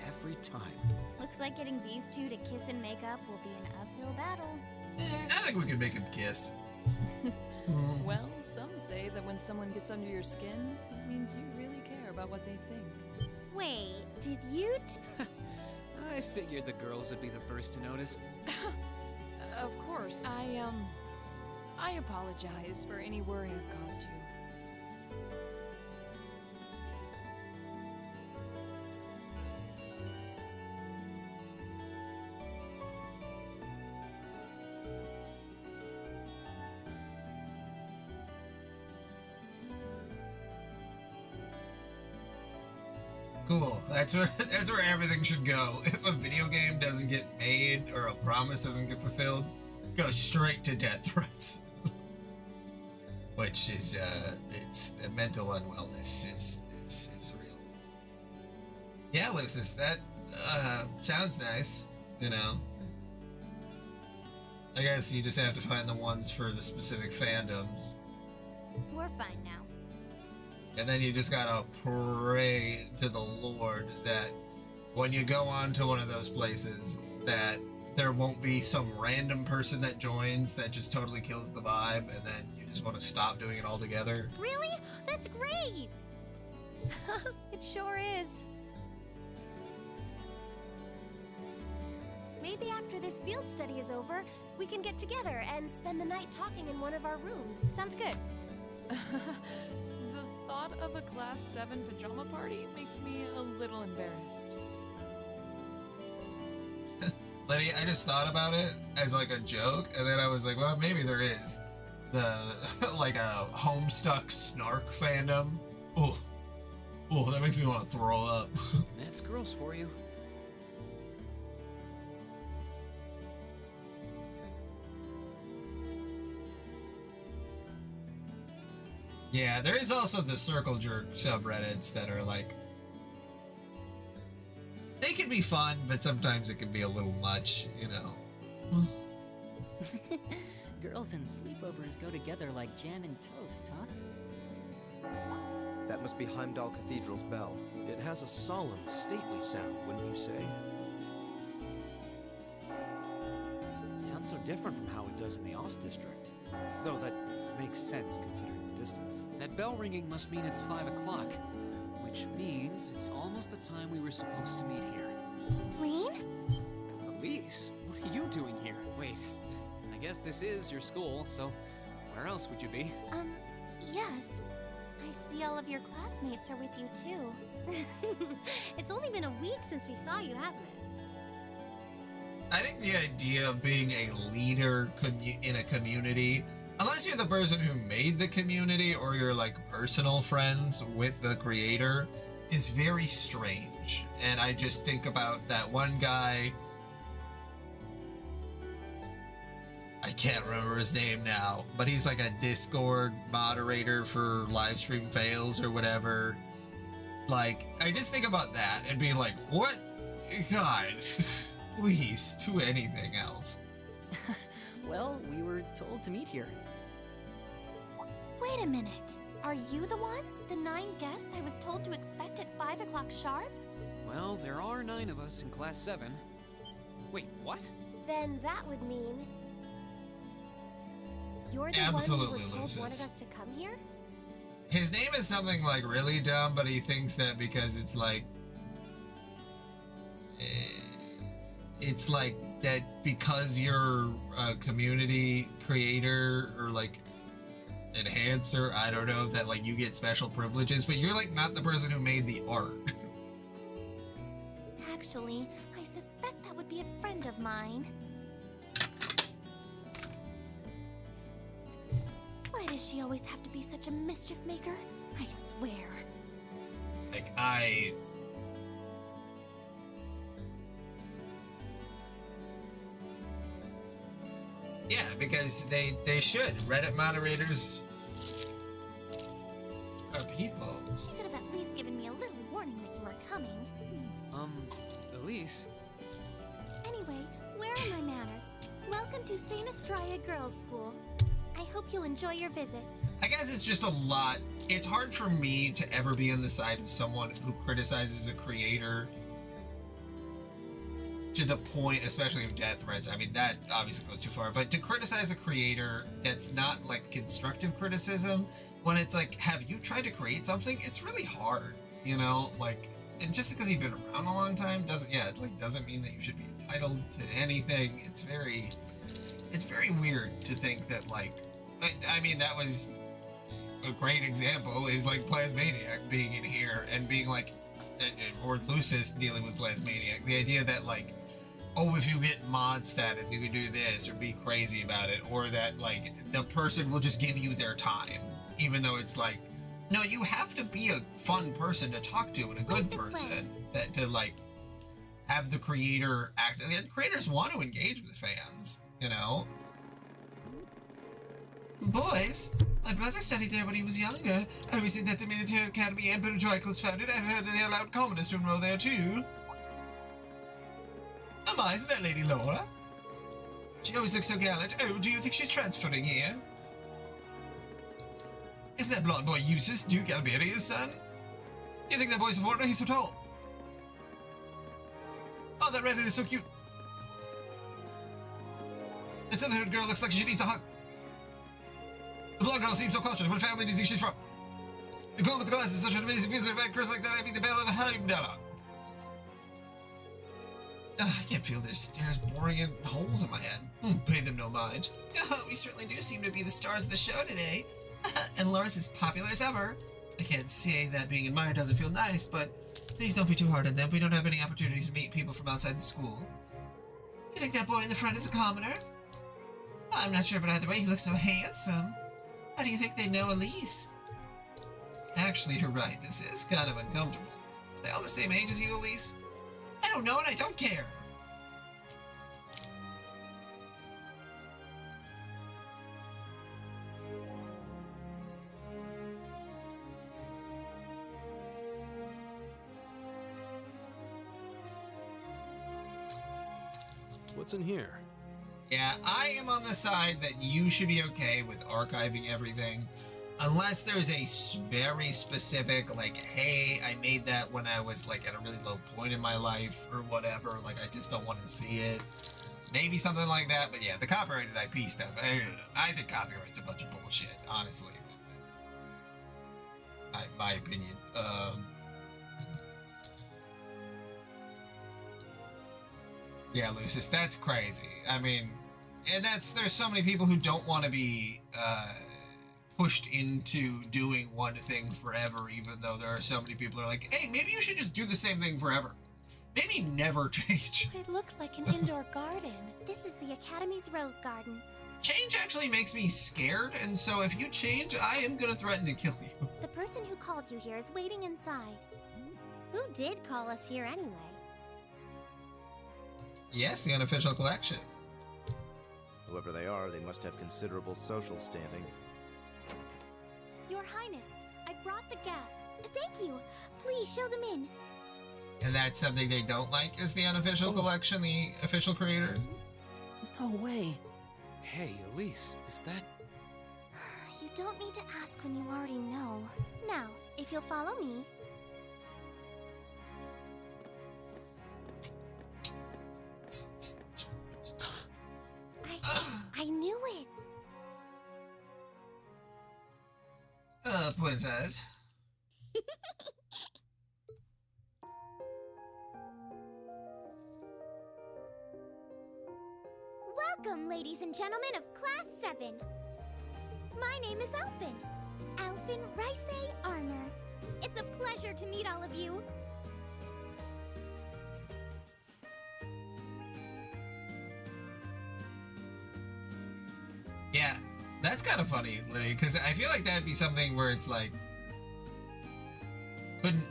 Every time. Looks like getting these two to kiss and make up will be an uphill battle. I think we could make him kiss. Well, some say that when someone gets under your skin, it means you really care about what they think. Wait, did you I figured the girls would be the first to notice. Of course, I apologize for any worry I've caused you. Cool. That's where everything should go. If a video game doesn't get made or a promise doesn't get fulfilled, go straight to death threats. Which is it's the mental unwellness is real. Yeah, Lucis, that sounds nice, you know. I guess you just have to find the ones for the specific fandoms. We're fine now. And then you just gotta pray to the Lord that when you go on to one of those places, that there won't be some random person that joins that just totally kills the vibe, and then you just want to stop doing it altogether. Really? That's great! It sure is. Maybe after this field study is over, we can get together and spend the night talking in one of our rooms. Sounds good. The thought of a Class 7 pajama party makes me a little embarrassed. Lenny, I just thought about it as like a joke, and then I was like, well, maybe there is the like a Homestuck snark fandom. Oh, that makes me want to throw up. That's gross for you. Yeah, there is also the Circle Jerk subreddits that are like, they can be fun, but sometimes it can be a little much, you know. Girls and sleepovers go together like jam and toast, huh? That must be Heimdall Cathedral's bell. It has a solemn, stately sound, wouldn't you say? It sounds so different from how it does in the Ost District. Though that makes sense considering the distance. That bell ringing must mean it's 5 o'clock, which means it's almost the time we were supposed to meet here. Rain? Elise, what are you doing here? Wait, I guess this is your school, so where else would you be? Yes. I see all of your classmates are with you too. It's only been a week since we saw you, hasn't it? I think the idea of being a leader in a community, unless you're the person who made the community or you're like personal friends with the creator, is very strange. And I just think about that one guy, I can't remember his name now, but he's like a Discord moderator for Livestream Fails or whatever. Like, I just think about that and being like, what? God, please do anything else. Well, we were told to meet here. Wait a minute. Are you the ones? The 9 guests I was told to expect at 5 o'clock sharp? Well, there are 9 of us in Class 7. Wait, what? Then that would mean... You're the Absolutely one who were told loses. wanted us to come here? His name is something like really dumb, but he thinks that because it's like that because you're a community creator or like enhancer, I don't know, that like you get special privileges, but you're like not the person who made the art. Actually, I suspect that would be a friend of mine. Why does she always have to be such a mischief maker? I swear. Like yeah, because they should. Reddit moderators are people. She could have at least given me a little warning that you were coming. Elise? Anyway, where are my manners? Welcome to St. Estrella Girls' School. I hope you'll enjoy your visit. I guess it's just a lot. It's hard for me to ever be on the side of someone who criticizes a creator to the point, especially of death threats. I mean, that obviously goes too far, but to criticize a creator that's not like constructive criticism, when it's like, have you tried to create something? It's really hard, you know? Like, and just because you've been around a long time doesn't mean that you should be entitled to anything. It's very weird to think that, like, I mean, that was a great example is like Plasmaniac being in here and being like, or Lucis dealing with Plasmaniac. The idea that like, oh, if you get mod status, you can do this or be crazy about it, or that like the person will just give you their time, even though it's like, no, you have to be a fun person to talk to and a good person that to like have the creator act. And the creators want to engage with fans, you know. Boys, my brother studied there when he was younger. I recently that the military academy Emperor Draco was founded. I've heard that they allowed commoners to enroll there too. Oh my, isn't that Lady Laura? She always looks so gallant. Oh, do you think she's transferring here? Isn't that blonde boy Eustace, Duke Alberia's son? You think that boy's a foreigner? He's so tall. Oh, that redhead is so cute. That southern girl looks like she needs a hug. The blonde girl seems so cautious. What family do you think she's from? The girl with the glasses is such an amazing visitor. If I curse like that, I'd be the belle of the Heimdall. I can't feel their stairs boring in holes in my head. Pay them no mind. Oh, we certainly do seem to be the stars of the show today. And Laura's as popular as ever. I can't say that being admired doesn't feel nice, but please don't be too hard on them. We don't have any opportunities to meet people from outside the school. You think that boy in the front is a commoner? I'm not sure, but either way, he looks so handsome. How do you think they know Elise? Actually, you're right. This is kind of uncomfortable. Are they all the same age as you, Elise? I don't know, and I don't care. What's in here? Yeah, I am on the side that you should be okay with archiving everything. Unless there's a very specific, like, hey, I made that when I was, like, at a really low point in my life or whatever. Like, I just don't want to see it. Maybe something like that. But yeah, the copyrighted IP stuff, I think copyright's a bunch of bullshit, honestly. That's my opinion. Yeah, Lucius, that's crazy. I mean, and there's so many people who don't want to be pushed into doing one thing forever, even though there are so many people who are like, hey, maybe you should just do the same thing forever. Maybe never change. It looks like an indoor garden. This is the Academy's rose garden. Change actually makes me scared, and so if you change, I am gonna threaten to kill you. The person who called you here is waiting inside. Who did call us here anyway? Yes, the unofficial collection. Whoever they are, they must have considerable social standing. Your Highness, I brought the guests. Thank you. Please show them in. And that's something they don't like, is the unofficial collection, the official creators? No way. Hey, Elise, is that... You don't need to ask when you already know. Now, if you'll follow me... I knew it. Princess. Welcome, ladies and gentlemen of Class 7. My name is Alphen. Alphen Rice Arner. It's a pleasure to meet all of you. Yeah, that's kind of funny, Lily, because I feel like that'd be something where it's like, couldn't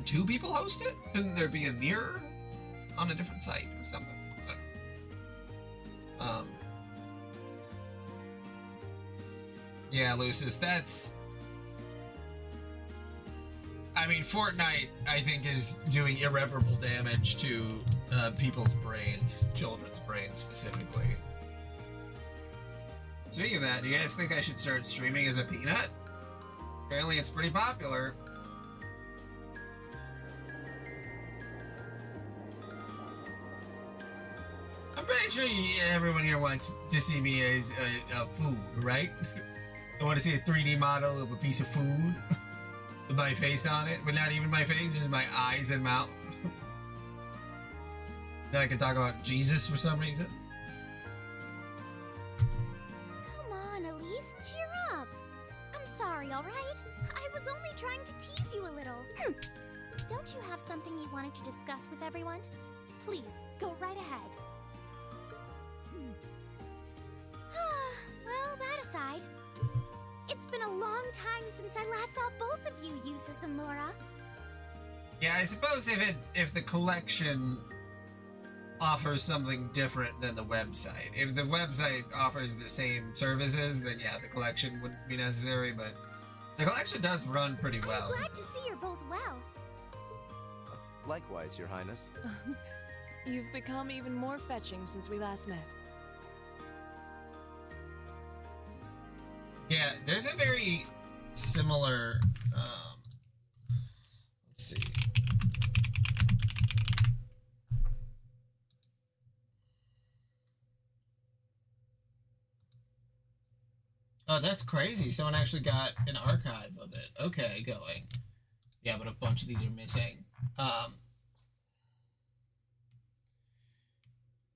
two people host it? Couldn't there be a mirror on a different site or something? But, yeah, Lucius, that's... I mean, Fortnite, I think, is doing irreparable damage to people's brains, children's brains specifically. Speaking of that, do you guys think I should start streaming as a peanut? Apparently it's pretty popular. I'm pretty sure everyone here wants to see me as a food, right? I want to see a 3D model of a piece of food with my face on it, but not even my face, just my eyes and mouth. Then I can talk about Jesus for some reason. Cheer up! I'm sorry, alright? I was only trying to tease you a little. Don't you have something you wanted to discuss with everyone? Please, go right ahead. Well, that aside, it's been a long time since I last saw both of you, Eustace and Laura. Yeah, I suppose if the collection offers something different than the website. If the website offers the same services, then yeah, the collection wouldn't be necessary, but the collection does run pretty well. I'm glad to see you're both well. Likewise, Your Highness. You've become even more fetching since we last met. Yeah, there's a very similar, let's see. Oh, that's crazy. Someone actually got an archive of it. Okay, going. Yeah, but a bunch of these are missing.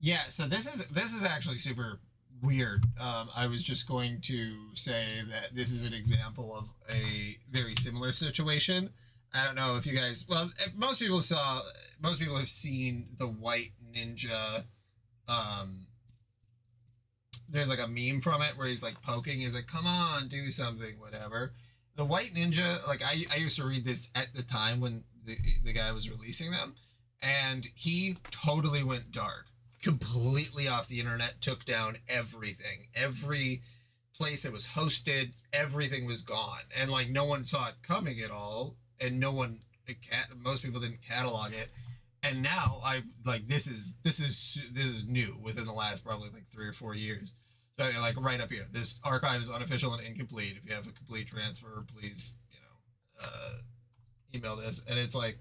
Yeah, so this is actually super weird. I was just going to say that this is an example of a very similar situation. I don't know if you guys, well, most people have seen the white ninja, there's like a meme from it where he's like poking, he's like, come on, do something, whatever. The White Ninja, like I used to read this at the time when the guy was releasing them, and he totally went dark, completely off the internet, took down everything, every place it was hosted, everything was gone, and like no one saw it coming at all, and most people didn't catalog it. And now I like this is new within the last probably like 3 or 4 years. So like right up here, this archive is unofficial and incomplete. If you have a complete transfer, please, email this. And it's like,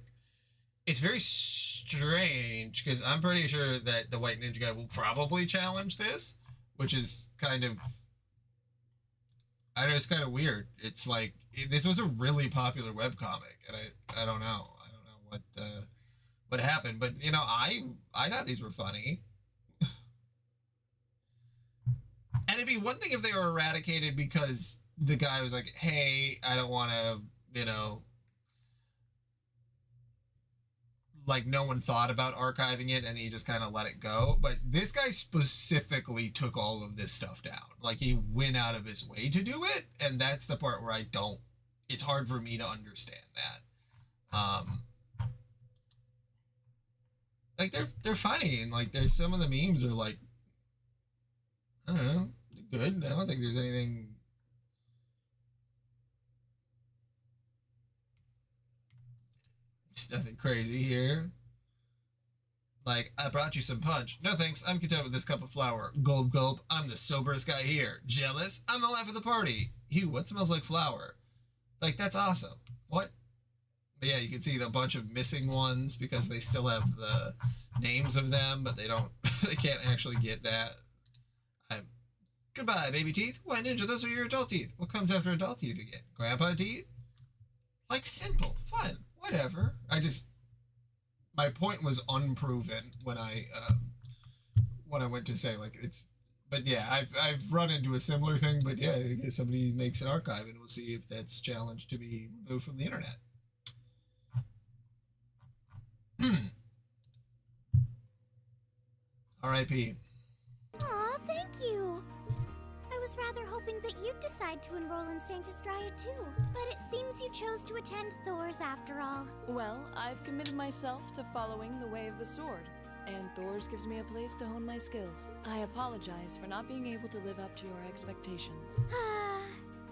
it's very strange because I'm pretty sure that the White Ninja guy will probably challenge this, which is kind of, I know it's kind of weird. It's like this was a really popular webcomic, and I don't know what happened, but I thought these were funny. And it'd be one thing if they were eradicated because the guy was like, hey, I don't want to, like no one thought about archiving it and he just kind of let it go. But this guy specifically took all of this stuff down. Like he went out of his way to do it. And that's the part where it's hard for me to understand that. Like they're funny, and like there's some of the memes are like, I don't know, good. I don't think there's anything. It's nothing crazy here. Like, I brought you some punch. No thanks, I'm content with this cup of flour. Gulp gulp, I'm the soberest guy here. Jealous? I'm the life of the party. Ew, what smells like flour? Like, that's awesome. What? But yeah, you can see a bunch of missing ones because they still have the names of them, but they can't actually get that. Goodbye, baby teeth. Why, Ninja, those are your adult teeth. What comes after adult teeth again? Grandpa teeth? Like, simple, fun, whatever. My point was unproven when I went to say, like, it's, but yeah, I've run into a similar thing, but yeah, I guess somebody makes an archive and we'll see if that's challenged to be removed from the internet. R.I.P. Aw, thank you. I was rather hoping that you'd decide to enroll in Sanctus Dryad too, but it seems you chose to attend Thor's after all. Well, I've committed myself to following the way of the sword, and Thor's gives me a place to hone my skills. I apologize for not being able to live up to your expectations.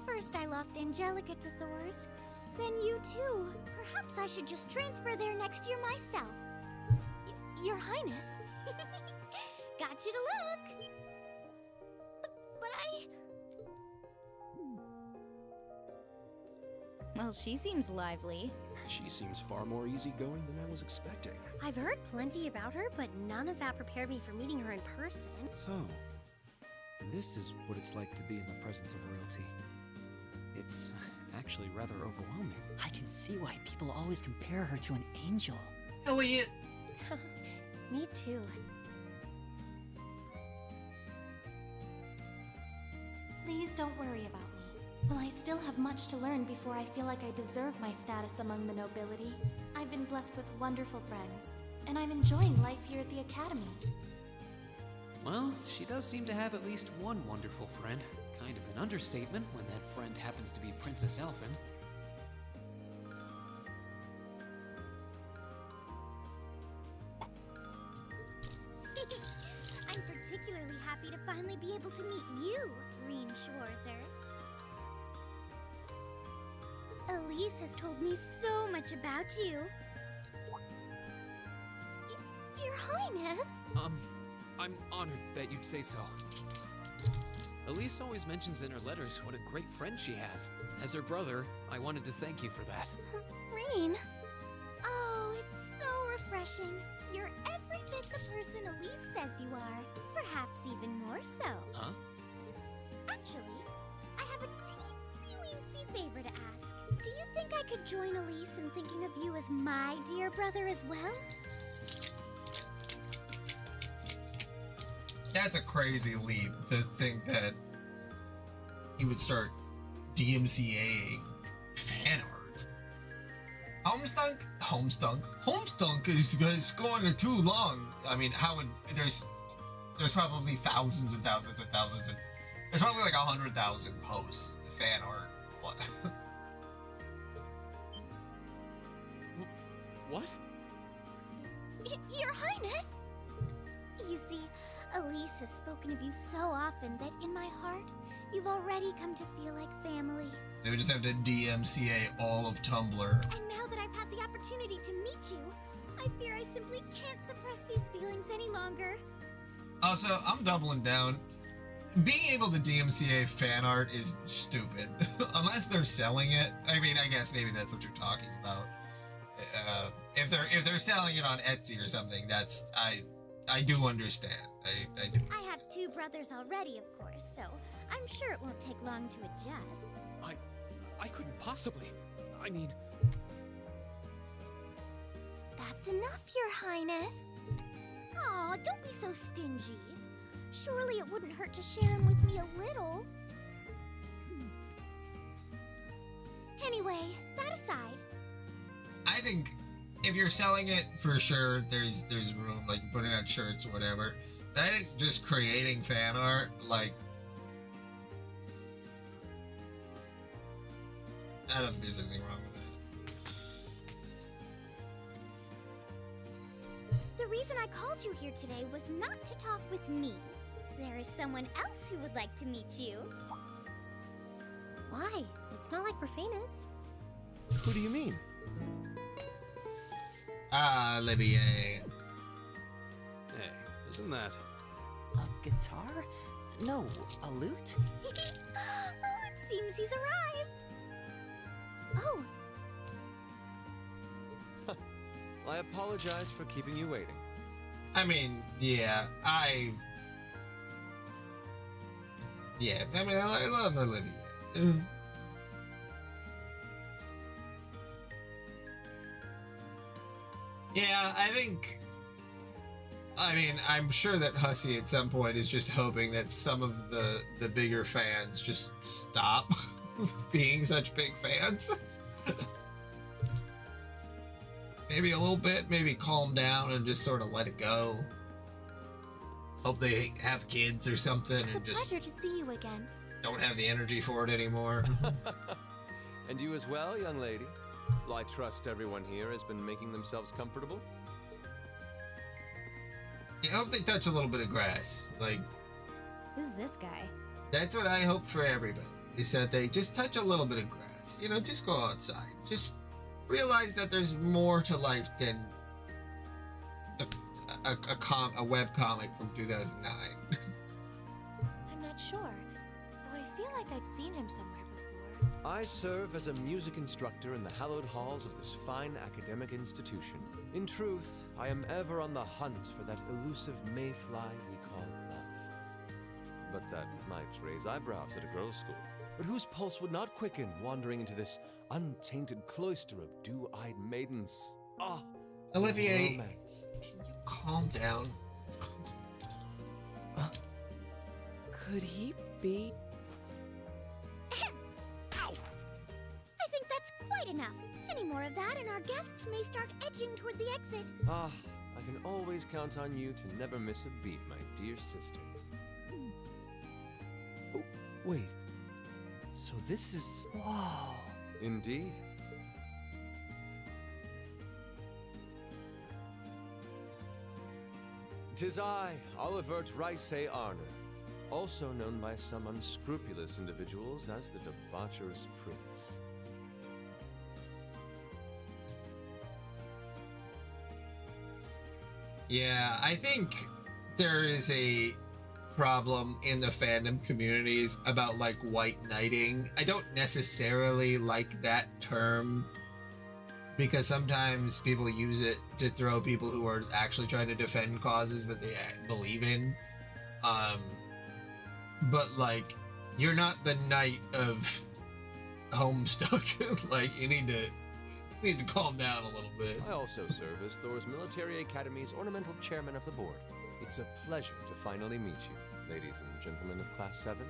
First I lost Angelica to Thor's, then you too. Perhaps I should just transfer there next year myself. Your Highness. Got you to look. But I... Well, she seems lively. She seems far more easygoing than I was expecting. I've heard plenty about her, but none of that prepared me for meeting her in person. So, this is what it's like to be in the presence of royalty. It's actually rather overwhelming. I can see why people always compare her to an angel. Elliot! Me too. Please don't worry about me. While I still have much to learn before I feel like I deserve my status among the nobility, I've been blessed with wonderful friends, and I'm enjoying life here at the Academy. Well, she does seem to have at least one wonderful friend. Kind of an understatement when that friend happens to be Princess Elfin. I'm particularly happy to finally be able to meet you, Green Schwarzer. Elise has told me so much about you. Your Highness? I'm honored that you'd say so. Elise always mentions in her letters what a great friend she has. As her brother, I wanted to thank you for that. Rain? Oh, it's so refreshing. You're every bit the person Elise says you are. Perhaps even more so. Huh? Actually, I have a teensy-weensy favor to ask. Do you think I could join Elise in thinking of you as my dear brother as well? That's a crazy leap to think that he would start DMCA fan art. Homestunk is going too long. I mean, how would there's probably thousands and thousands and thousands and there's probably like 100,000 posts, fan art. What? What? Your Highness! You see, Elise has spoken of you so often that in my heart, you've already come to feel like family. They would just have to DMCA all of Tumblr. And now that I've had the opportunity to meet you, I fear I simply can't suppress these feelings any longer. Also, I'm doubling down. Being able to DMCA fan art is stupid. Unless they're selling it. I mean, I guess maybe that's what you're talking about. If they're selling it on Etsy or something, that's I do understand. I do. I have two brothers already, of course, so I'm sure it won't take long to adjust. I couldn't possibly. I mean... That's enough, Your Highness. Aw, don't be so stingy. Surely it wouldn't hurt to share him with me a little. Anyway, that aside. I think if you're selling it, for sure, there's room, like putting on shirts or whatever. But I think just creating fan art, like, I don't think there's anything wrong with that. The reason I called you here today was not to talk with me. There is someone else who would like to meet you. Why? It's not like we're famous. Who do you mean? Ah, Olivier. Hey, isn't that... A guitar? No, a lute? Oh, it seems he's arrived. Oh. I apologize for keeping you waiting. I mean, yeah, I mean, I love Olivia. Yeah, I mean, I'm sure that Hussey at some point is just hoping that some of the bigger fans just stop being such big fans. Maybe a little bit, maybe calm down and just sort of let it go. Hope they have kids or something and just Pleasure to see you again. don't have the energy for it anymore. And you as well, young lady. Well, I trust everyone here has been making themselves comfortable. I hope they touch a little bit of grass. Like, Who's this guy? that's what I hope for everybody, is that they just touch a little bit of grass. You know, just go outside. Just realize that there's more to life than a web comic from 2009. I'm not sure, though I feel like I've seen him somewhere before. I serve as a music instructor in the hallowed halls of this fine academic institution. In truth, I am ever on the hunt for that elusive mayfly we call love. But that might raise eyebrows at a girls' school. But whose pulse would not quicken wandering into this untainted cloister of dew-eyed maidens? Ah, Olivier, romance. can you calm down? Could he be? Ow! I think that's quite enough. Any more of that and our guests may start edging toward the exit. Ah, I can always count on you to never miss a beat, my dear sister. Oh, wait. So this is... Whoa. Indeed. Tis I, Olivert Ricey Arner, also known by some unscrupulous individuals as the Debaucherous Prince. Yeah, I think there is a problem in the fandom communities about like white knighting. I don't necessarily like that term because sometimes people use it to throw people who are actually trying to defend causes that they believe in. But like, you're not the knight of Homestuck. Like, you need to calm down a little bit. I also serve as Thor's Military Academy's ornamental chairman of the board. It's a pleasure to finally meet you, ladies and gentlemen of Class 7.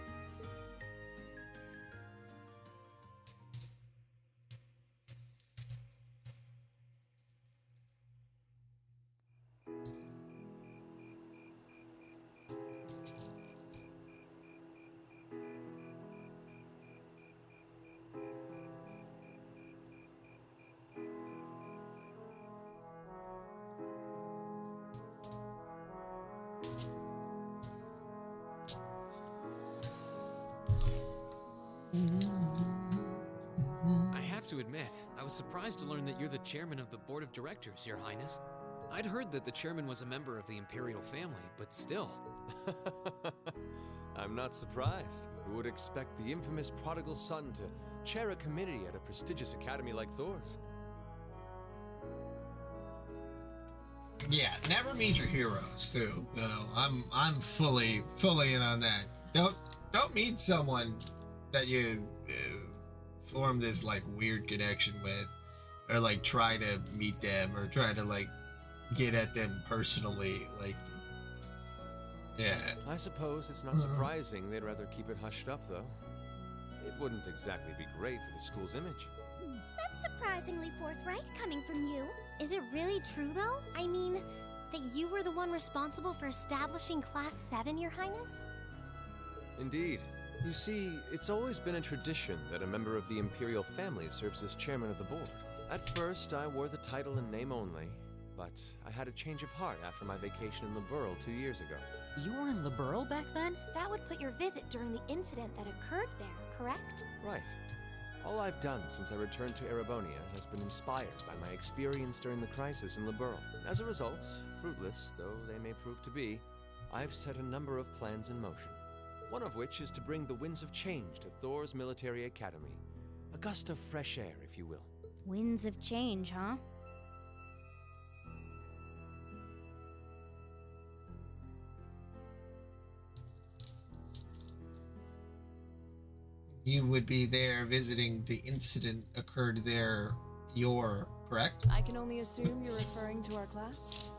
I have to admit, I was surprised to learn that you're the chairman of the board of directors, Your Highness. I'd heard that the chairman was a member of the Imperial family, but still. I'm not surprised. Who would expect the infamous prodigal son to chair a committee at a prestigious academy like Thor's? Yeah, never meet your heroes, too. You know, I'm fully in on that. Don't meet someone that you form this like weird connection with, or like try to meet them, or try to like get at them personally. Like, yeah. I suppose it's not surprising they'd rather keep it hushed up, though. It wouldn't exactly be great for the school's image. That's surprisingly forthright coming from you. Is it really true, though? I mean, that you were the one responsible for establishing Class 7, Your Highness? Indeed. You see, it's always been a tradition that a member of the Imperial family serves as chairman of the board. At first, I wore the title in name only, but I had a change of heart after my vacation in Liberl 2 years ago. You were in Liberl back then? That would put your visit during the incident that occurred there, correct? Right. All I've done since I returned to Erebonia has been inspired by my experience during the crisis in Liberl. As a result, fruitless though they may prove to be, I've set a number of plans in motion. One of which is to bring the winds of change to Thor's military academy. A gust of fresh air, if you will. Winds of change, huh? You would be there visiting the incident occurred there, correct? I can only assume you're referring to our class?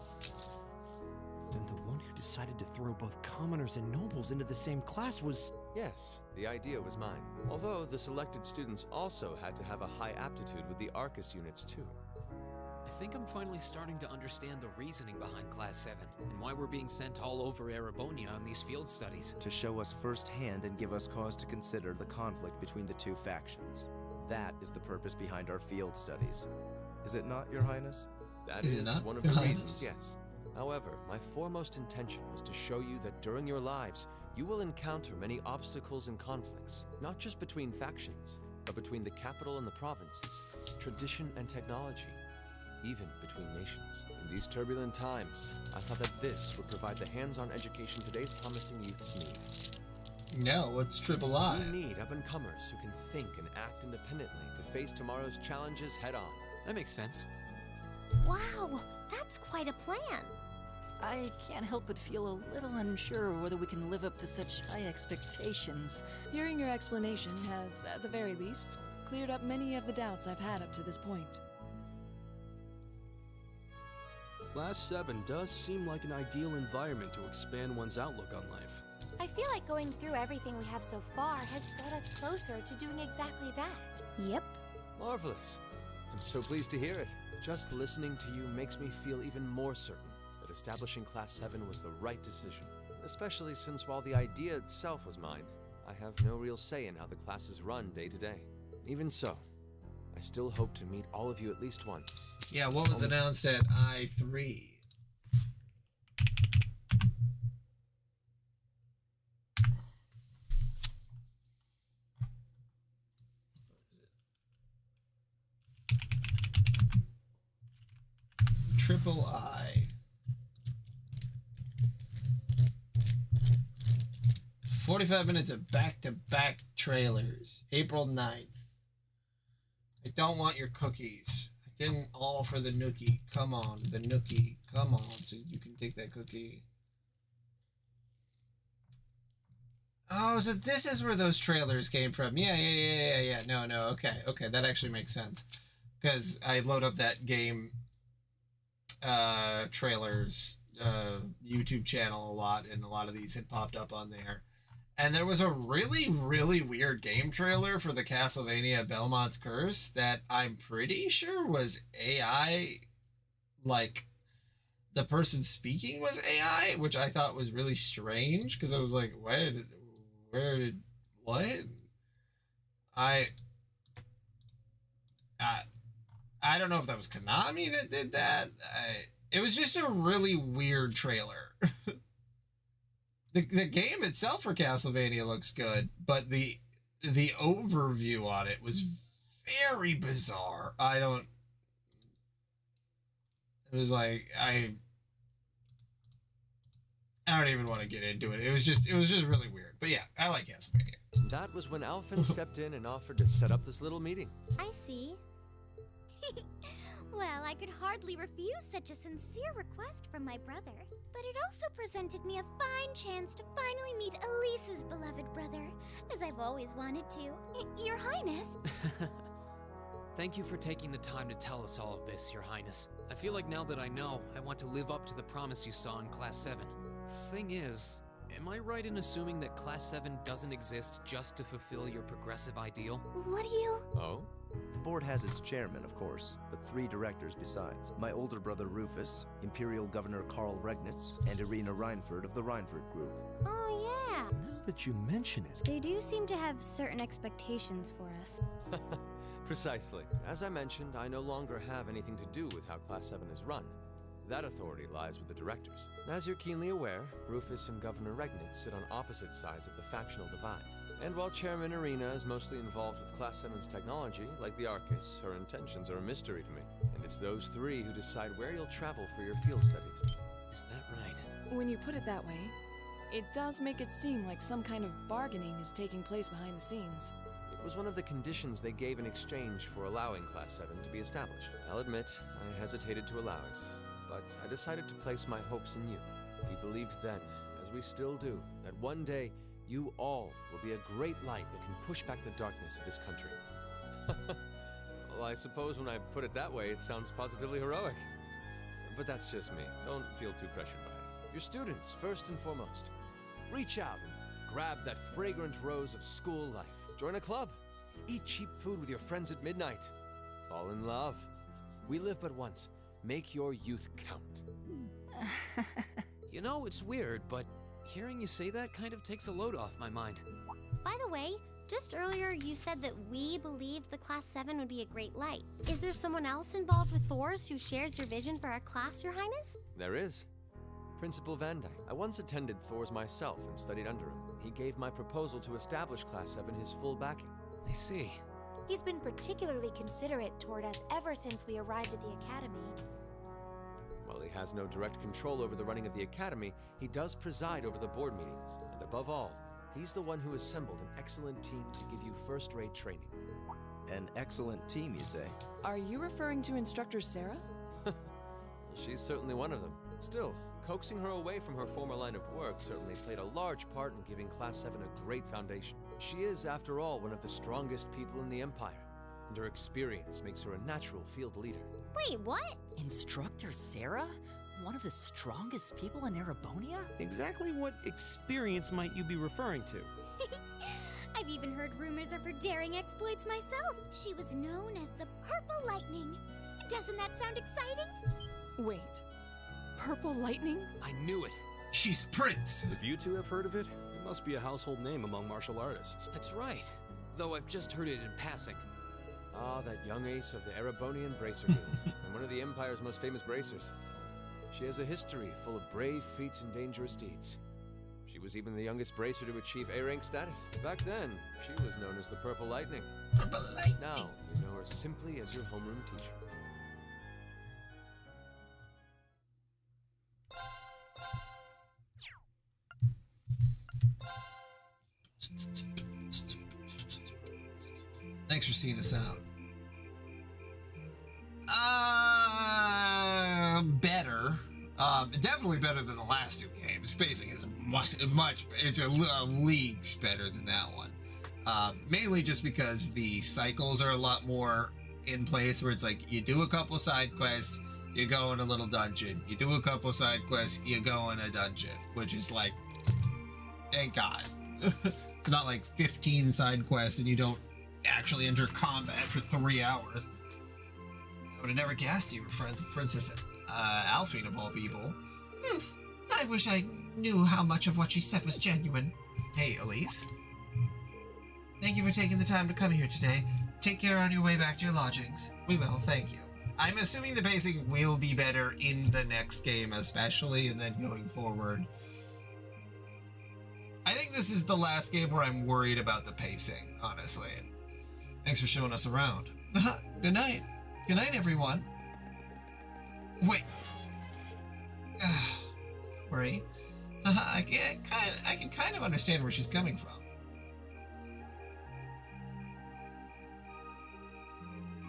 Then the one who decided to throw both commoners and nobles into the same class was... Yes, the idea was mine. Although the selected students also had to have a high aptitude with the Arcus units too. I think I'm finally starting to understand the reasoning behind Class 7, and why we're being sent all over Erebonia on these field studies. To show us firsthand and give us cause to consider the conflict between the two factions. That is the purpose behind our field studies. Is it not, Your Highness? That is one of the reasons, yes. However, my foremost intention was to show you that during your lives, you will encounter many obstacles and conflicts, not just between factions, but between the capital and the provinces, tradition and technology, even between nations. In these turbulent times, I thought that this would provide the hands-on education today's promising youths need. No, what's Triple I? We need up-and-comers who can think and act independently to face tomorrow's challenges head-on. That makes sense. Wow, that's quite a plan. I can't help but feel a little unsure whether we can live up to such high expectations. Hearing your explanation has, at the very least, cleared up many of the doubts I've had up to this point. Class 7 does seem like an ideal environment to expand one's outlook on life. I feel like going through everything we have so far has brought us closer to doing exactly that. Yep. Marvelous. I'm so pleased to hear it. Just listening to you makes me feel even more certain that establishing Class 7 was the right decision. Especially since while the idea itself was mine, I have no real say in how the classes run day to day. Even so, I still hope to meet all of you at least once. Yeah, what was announced at I3? Triple I. 45 minutes of back-to-back trailers. April 9th. I don't want your cookies. I didn't all for the nookie. Come on, the nookie. Come on, so you can take that cookie. Oh, so this is where those trailers came from. Yeah. No, okay, that actually makes sense. Because I load up that game trailers YouTube channel a lot, and a lot of these had popped up on there. And there was a really, really weird game trailer for the Castlevania Belmont's Curse that I'm pretty sure was AI. Like, the person speaking was AI, which I thought was really strange, because I was like, what? I don't know if that was Konami that did that. It was just a really weird trailer. the game itself for Castlevania looks good, but the overview on it was very bizarre. It was like I don't even want to get into it. It was just really weird. But yeah, I like Castlevania. That was when Alphen stepped in and offered to set up this little meeting. I see. Well, I could hardly refuse such a sincere request from my brother. But it also presented me a fine chance to finally meet Elise's beloved brother, as I've always wanted to. Your Highness. Thank you for taking the time to tell us all of this, Your Highness. I feel like now that I know, I want to live up to the promise you saw in Class 7. Thing is, am I right in assuming that Class 7 doesn't exist just to fulfill your progressive ideal? What do you... Oh? The board has its chairman, of course, but 3 directors besides. My older brother Rufus, Imperial Governor Karl Regnitz, and Irina Reinford of the Reinford Group. Oh, yeah. Now that you mention it. They do seem to have certain expectations for us. Precisely. As I mentioned, I no longer have anything to do with how Class 7 is run. That authority lies with the directors. As you're keenly aware, Rufus and Governor Regnitz sit on opposite sides of the factional divide. And while Chairman Irina is mostly involved with Class 7's technology, like the Arcus, her intentions are a mystery to me. And it's those 3 who decide where you'll travel for your field studies. Is that right? When you put it that way, it does make it seem like some kind of bargaining is taking place behind the scenes. It was one of the conditions they gave in exchange for allowing Class 7 to be established. I'll admit, I hesitated to allow it, but I decided to place my hopes in you. We believed then, as we still do, that one day you all will be a great light that can push back the darkness of this country. Well, I suppose when I put it that way, it sounds positively heroic. But that's just me. Don't feel too pressured by it. Your students, first and foremost. Reach out and grab that fragrant rose of school life. Join a club. Eat cheap food with your friends at midnight. Fall in love. We live but once. Make your youth count. You know, it's weird, but hearing you say that kind of takes a load off my mind. By the way, just earlier you said that we believed the Class 7 would be a great light. Is there someone else involved with Thors who shares your vision for our class, Your Highness? There is. Principal Van Dyke. I once attended Thors myself and studied under him. He gave my proposal to establish Class 7 his full backing. I see. He's been particularly considerate toward us ever since we arrived at the Academy. While he has no direct control over the running of the Academy, he does preside over the board meetings. And above all, he's the one who assembled an excellent team to give you first-rate training. An excellent team, you say? Are you referring to Instructor Sarah? Well, she's certainly one of them. Still, coaxing her away from her former line of work certainly played a large part in giving Class 7 a great foundation. She is, after all, one of the strongest people in the Empire, and her experience makes her a natural field leader. Wait, what? Instructor Sarah? One of the strongest people in Erebonia? Exactly what experience might you be referring to? I've even heard rumors of her daring exploits myself. She was known as the Purple Lightning. Doesn't that sound exciting? Wait. Purple Lightning? I knew it. She's Prince. If you 2 have heard of it, it must be a household name among martial artists. That's right. Though I've just heard it in passing. Ah, that young ace of the Erebonian Bracer Guild, and one of the Empire's most famous bracers. She has a history full of brave feats and dangerous deeds. She was even the youngest bracer to achieve A-rank status. Back then, she was known as the Purple Lightning. Purple Lightning. Now, you know her simply as your homeroom teacher. Thanks for seeing us out. Better. Definitely better than the last 2 games. Pacing is much it's a leagues better than that one. Mainly just because the cycles are a lot more in place, where it's like you do a couple side quests, you go in a little dungeon. You do a couple side quests, you go in a dungeon, which is like, thank God. It's not like 15 side quests and you don't actually enter combat for 3 hours. I would have never guessed you were friends with Princess Alphine of all people. I wish I knew how much of what she said was genuine. Hey, Elise. Thank you for taking the time to come here today. Take care on your way back to your lodgings. We will, thank you. I'm assuming the pacing will be better in the next game especially, and then going forward. this is the last game where I'm worried about the pacing, honestly. Thanks for showing us around. Good night. Good night, everyone. Wait. Worry. I can kind of understand where she's coming from.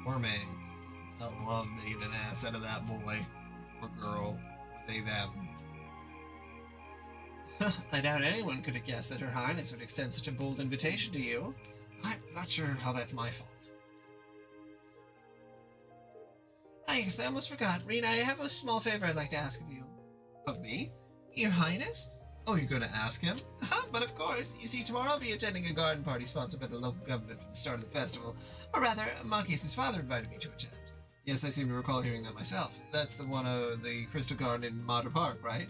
Poor Ming. I love making an ass out of that boy. Or girl. They, them. I doubt anyone could have guessed that Her Highness would extend such a bold invitation to you. I'm not sure how that's my fault. I guess I almost forgot. Rena, I have a small favor I'd like to ask of you. Of me? Your Highness? Oh, you're going to ask him? But of course. You see, tomorrow I'll be attending a garden party sponsored by the local government for the start of the festival. Or rather, Marquise's father invited me to attend. Yes, I seem to recall hearing that myself. That's the one of the Crystal Garden in Mater Park, right?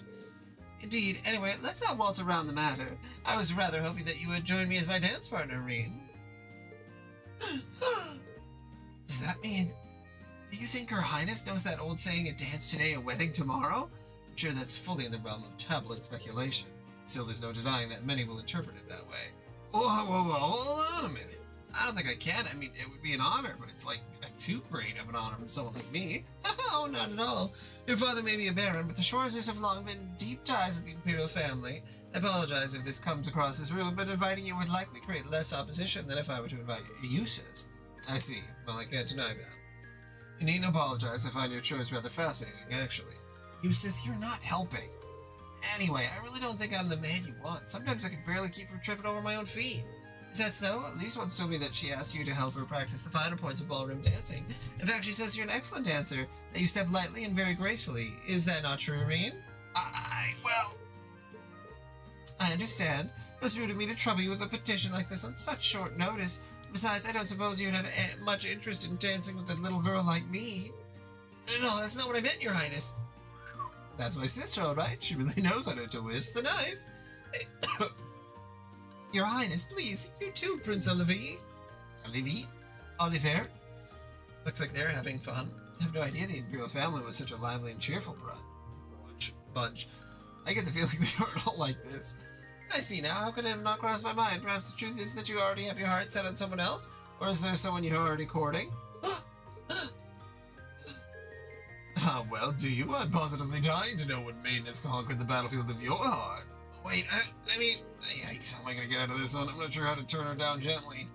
Indeed. Anyway, let's not waltz around the matter. I was rather hoping that you would join me as my dance partner, Reen. Does that mean... Do you think Her Highness knows that old saying, a dance today, a wedding tomorrow? I'm sure that's fully in the realm of tabloid speculation. Still, there's no denying that many will interpret it that way. Whoa, hold on a minute. I don't think I can. I mean, it would be an honor, but it's like too great of an honor for someone like me. Oh, not at all. Your father may be a baron, but the Schwarzers have long been deep ties with the imperial family. I apologize if this comes across as rude, but inviting you would likely create less opposition than if I were to invite Eustace. I see. Well, I can't deny that. You needn't apologize. I find your choice rather fascinating, actually. Eustace, you're not helping. Anyway, I really don't think I'm the man you want. Sometimes I can barely keep from tripping over my own feet. Is that so? At least once told me that she asked you to help her practice the finer points of ballroom dancing. In fact, she says you're an excellent dancer, that you step lightly and very gracefully. Is that not true, Reen? Well... I understand. It was rude of me to trouble you with a petition like this on such short notice. Besides, I don't suppose you'd have much interest in dancing with a little girl like me. No, that's not what I meant, Your Highness. That's my sister, all right. She really knows how to twist the knife. Your Highness, please, you too, Prince Olivier. Oliver? Looks like they're having fun. I have no idea the Imperial family was such a lively and cheerful bunch. I get the feeling they aren't all like this. I see now. How could it have not crossed my mind? Perhaps the truth is that you already have your heart set on someone else? Or is there someone you're already courting? Well, do you? I'm positively dying to know what maiden has conquered the battlefield of your heart. Wait, I mean, yikes, how am I going to get out of this one? I'm not sure how to turn her down gently.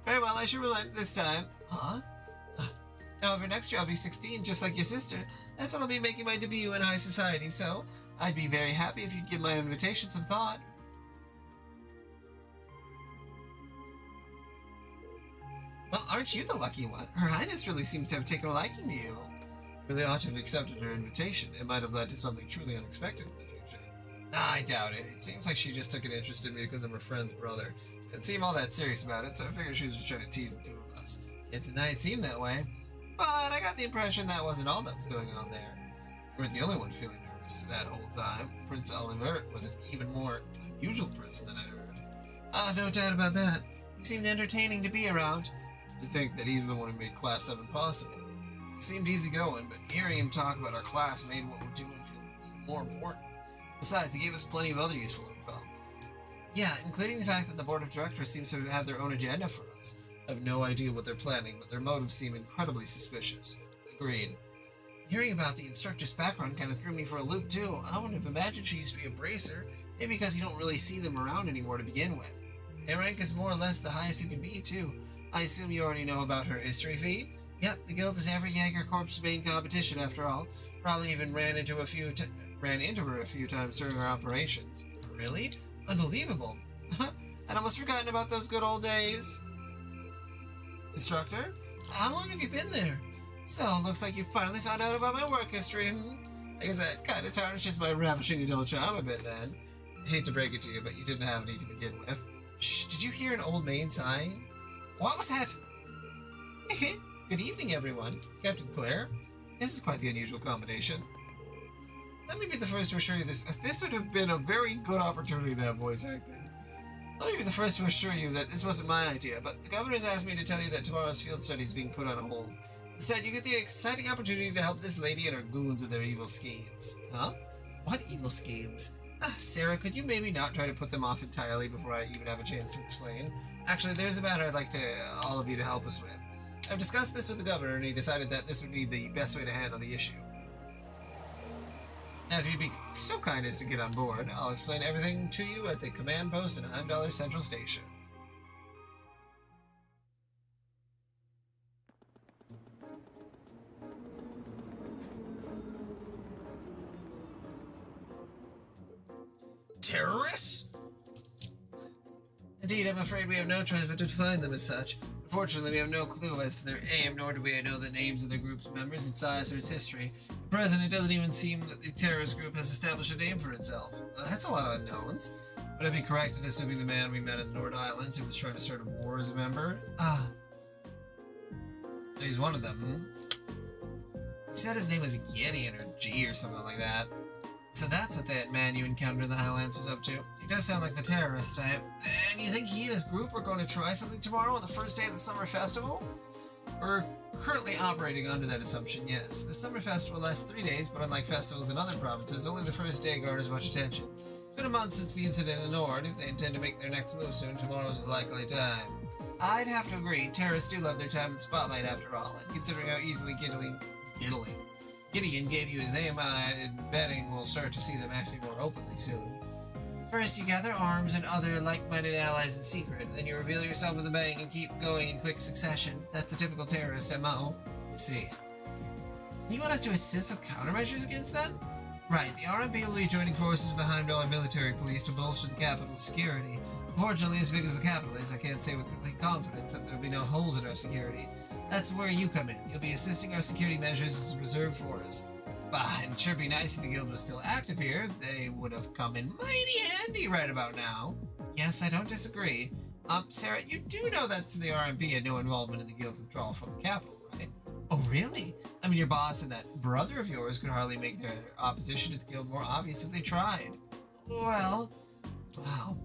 Very well, I shall relent this time. Huh? However, next year I'll be 16, just like your sister. That's when I'll be making my debut in high society, so I'd be very happy if you'd give my invitation some thought. Well, aren't you the lucky one? Her Highness really seems to have taken a liking to you. Really ought to have accepted her invitation. It might have led to something truly unexpected in the future. Nah, I doubt it. It seems like she just took an interest in me because I'm her friend's brother. She didn't seem all that serious about it, so I figured she was just trying to tease the two of us. Can't deny it seemed that way. But I got the impression that wasn't all that was going on there. You weren't the only one feeling nervous that whole time. Prince Oliver was an even more unusual person than I'd heard. No doubt about that. He seemed entertaining to be around. To think that he's the one who made Class 7 possible. He seemed easygoing, but hearing him talk about our class made what we're doing feel even more important. Besides, he gave us plenty of other useful info. Yeah, including the fact that the board of directors seems to have their own agenda for us. I have no idea what they're planning, but their motives seem incredibly suspicious. Agreed. Hearing about the instructor's background kind of threw me for a loop, too. I wouldn't have imagined she used to be a bracer, maybe because you don't really see them around anymore to begin with. Their rank is more or less the highest you can be, too. I assume you already know about her history, Fee? Yep, the guild is every Jaeger Corps' main competition, after all. Probably even ran into her a few times during our operations. Really? Unbelievable. I'd almost forgotten about those good old days. Instructor? How long have you been there? So, looks like you finally found out about my work history. I guess that kind of tarnishes my ravishing adult charm a bit, then. I hate to break it to you, but you didn't have any to begin with. Shh, did you hear an old maid sighing? What was that? Good evening, everyone. Captain Claire. This is quite the unusual combination. Let me be the first to assure you this would have been a very good opportunity to have voice acting. Let me be the first to assure you that this wasn't my idea, but the governor's asked me to tell you that tomorrow's field study is being put on hold. Instead, you get the exciting opportunity to help this lady and her goons with their evil schemes. Huh? What evil schemes? Sarah, could you maybe not try to put them off entirely before I even have a chance to explain? Actually, there's a matter I'd like all of you to help us with. I've discussed this with the governor, and he decided that this would be the best way to handle the issue. Now, if you'd be so kind as to get on board, I'll explain everything to you at the command post at Heimdallr Central Station. Terrorists? Indeed, I'm afraid we have no choice but to define them as such. Unfortunately, we have no clue as to their aim, nor do we know the names of the group's members, its size, or its history. At present, it doesn't even seem that the terrorist group has established a name for itself. That's a lot of unknowns. Would I be correct in assuming the man we met in the Nord Islands who was trying to start a war as a member? Ah. So he's one of them, hmm? He said his name was Gideon or G or something like that. So that's what that man you encountered in the Highlands was up to. He does sound like the terrorist type. And you think he and his group are going to try something tomorrow on the first day of the summer festival? We're currently operating under that assumption, yes. The summer festival lasts 3 days, but unlike festivals in other provinces, only the first day garners much attention. It's been a month since the incident in Nord. If they intend to make their next move soon, tomorrow is a likely time. I'd have to agree, terrorists do love their time in the spotlight after all, and considering how easily Gideon gave you his name, I'm betting we'll start to see them acting more openly soon. First, you gather arms and other like-minded allies in secret, then you reveal yourself with a bang and keep going in quick succession. That's the typical terrorist MO. Let's see. You want us to assist with countermeasures against them? Right, the RMP will be joining forces with the Heimdallr military police to bolster the capital's security. Unfortunately, as big as the capital is, I can't say with complete confidence that there'll be no holes in our security. That's where you come in. You'll be assisting our security measures as a reserve force. Bah, it'd sure be nice if the guild was still active here. They would have come in mighty handy right about now. Yes, I don't disagree. Sarah, you do know that the RMP had no involvement in the guild's withdrawal from the capital, right? Oh, really? I mean, your boss and that brother of yours could hardly make their opposition to the guild more obvious if they tried. Well, wow.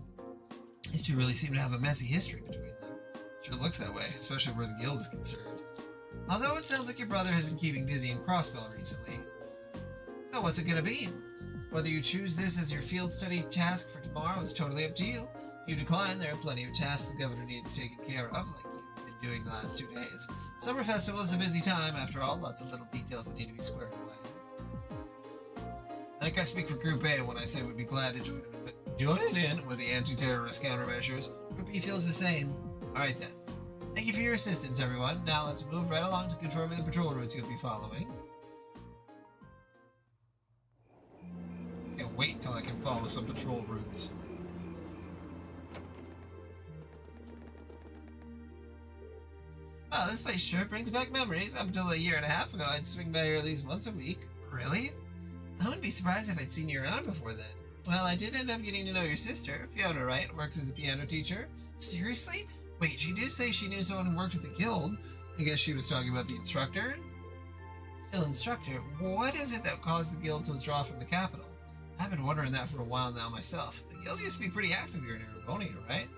These two really seem to have a messy history between them. Sure looks that way, especially where the guild is concerned. Although it sounds like your brother has been keeping busy in Crossbell recently. So what's it gonna be? Whether you choose this as your field study task for tomorrow is totally up to you. If you decline, there are plenty of tasks the governor needs taken care of, like you've been doing the last 2 days. Summer festival is a busy time, after all, lots of little details that need to be squared away. I think I speak for Group A when I say we'd be glad to join in with the anti-terrorist countermeasures. Group B feels the same. Alright then. Thank you for your assistance, everyone. Now let's move right along to confirming the patrol routes you'll be following. Can't wait until I can follow some patrol routes. Wow, this place sure brings back memories. Up until a year and a half ago, I'd swing by here at least once a week. Really? I wouldn't be surprised if I'd seen you around before then. Well, I did end up getting to know your sister. Fiona, right? Works as a piano teacher. Seriously? Wait, she did say she knew someone who worked at the guild. I guess she was talking about the instructor? Still instructor? What is it that caused the guild to withdraw from the capital? I've been wondering that for a while now myself. The guild used to be pretty active here in Erebonia, right?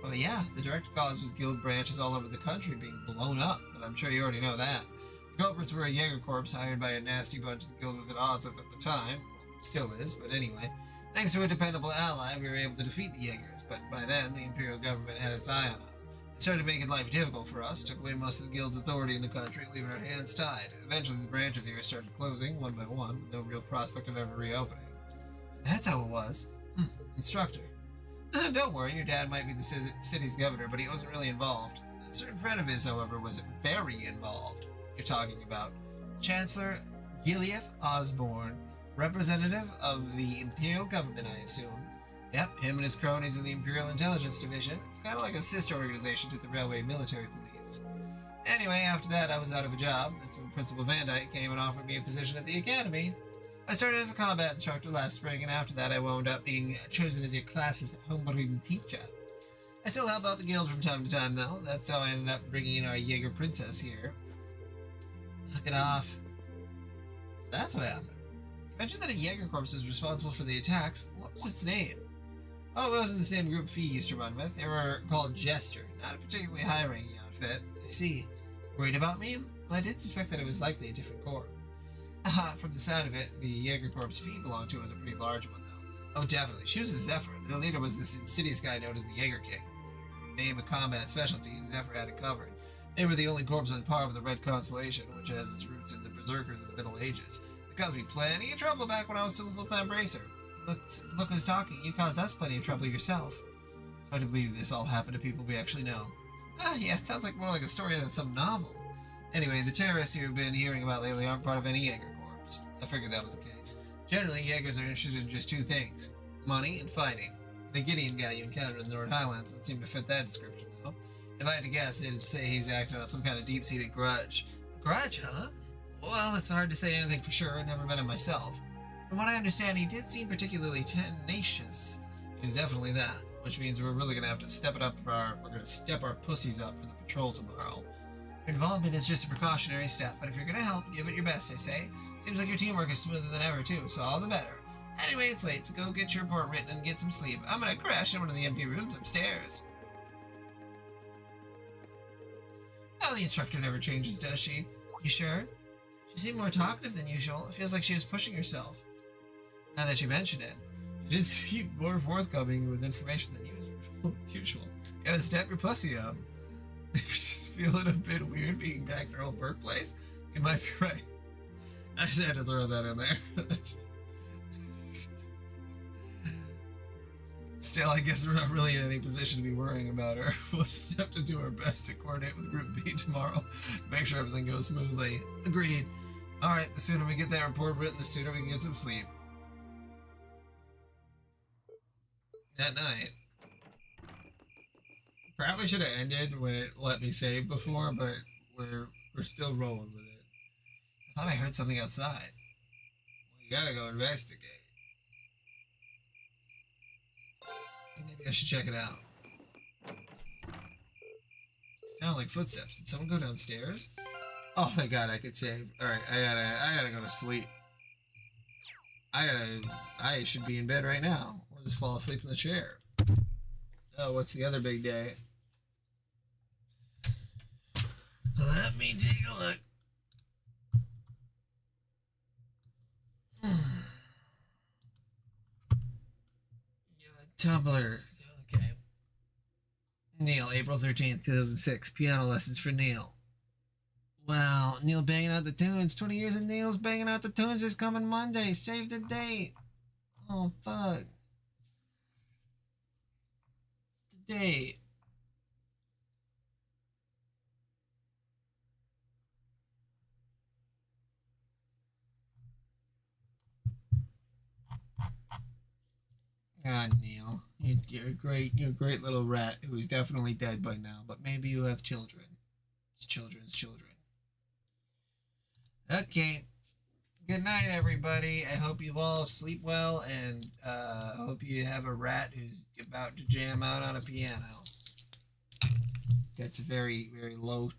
Well, yeah, the direct cause was guild branches all over the country being blown up, but I'm sure you already know that. The culprits were a Jaeger Corps hired by a nasty bunch the guild was at odds with at the time. Well, still is, but anyway. Thanks to a dependable ally, we were able to defeat the Jaegers, but by then, the Imperial government had its eye on us. It started making life difficult for us, took away most of the guild's authority in the country, leaving our hands tied. Eventually, the branches here started closing, one by one, with no real prospect of ever reopening. So that's how it was. Instructor. Don't worry, your dad might be the city's governor, but he wasn't really involved. A certain friend of his, however, was very involved. You're talking about Chancellor Gileath Osborne, representative of the Imperial government, I assume. Yep, him and his cronies in the Imperial Intelligence Division. It's kind of like a sister organization to the Railway Military Police. Anyway, after that, I was out of a job. That's when Principal Van Dyke came and offered me a position at the Academy. I started as a combat instructor last spring, and after that I wound up being chosen as your class's homeroom teacher. I still help out the guild from time to time, though. That's how I ended up bringing in our Jaeger princess here. Knock it off. So that's what happened. You mentioned that a Jaeger Corps is responsible for the attacks. What was its name? Oh, it was in the same group Fee used to run with. They were called Jester, not a particularly high-ranking outfit. I see. Worried about me? Well, I did suspect that it was likely a different corps. From the sound of it, the Jaeger Corps Fee belonged to was a pretty large one, though. Oh, definitely. She was a Zephyr. Their leader was this insidious guy known as the Jaeger King. Name, a combat specialty, Zephyr had it covered. They were the only corps on par with the Red Constellation, which has its roots in the Berserkers of the Middle Ages. It caused me plenty of trouble back when I was still a full-time bracer. Look who's talking. You caused us plenty of trouble yourself. It's hard to believe this all happened to people we actually know. Ah, yeah, it sounds like more like a story out of some novel. Anyway, the terrorists you've been hearing about lately aren't part of any Jaeger corps. I figured that was the case. Generally, Jaegers are interested in just two things: money and fighting. The Gideon guy you encountered in the North Highlands doesn't seem to fit that description, though. If I had to guess, it'd say he's acting on some kind of deep-seated grudge. A grudge, huh? Well, it's hard to say anything for sure. I've never met him myself. From what I understand, he did seem particularly tenacious. He was definitely that, which means we're really gonna have to step our pussies up for the patrol tomorrow. Your involvement is just a precautionary step, but if you're gonna help, give it your best, I say. Seems like your teamwork is smoother than ever, too, so all the better. Anyway, it's late, so go get your report written and get some sleep. I'm gonna crash in one of the empty rooms upstairs. Well, the instructor never changes, does she? You sure? She seemed more talkative than usual. It feels like she was pushing herself. Now that you mention it, she did seem more forthcoming with information than usual. You gotta step your pussy up. If you're just feeling a bit weird being back in her own workplace, you might be right. I just had to throw that in there. Still, I guess we're not really in any position to be worrying about her. We'll just have to do our best to coordinate with Group B tomorrow. Make sure everything goes smoothly. Agreed. Alright, the sooner we get that report written, the sooner we can get some sleep. That night. Probably should have ended when it let me save before, but we're still rolling with it. I thought I heard something outside. Well, you gotta go investigate. Maybe I should check it out. Sound like footsteps. Did someone go downstairs? Oh, thank God I could save. Alright, I gotta go to sleep. I should be in bed right now. Or just fall asleep in the chair. Oh, what's the other big day? Let me take a look. Tumblr. Okay. Neil, April 13th, 2006. Piano lessons for Neil. Wow, Neil banging out the tunes. 20 years of Neil's banging out the tunes this coming Monday. Save the date. Oh, fuck. The date. Ah, Neil, you're a great little rat who's definitely dead by now, but maybe you have children. It's children's children. Okay. Good night, everybody. I hope you all sleep well, and I hope you have a rat who's about to jam out on a piano. That's a very, very low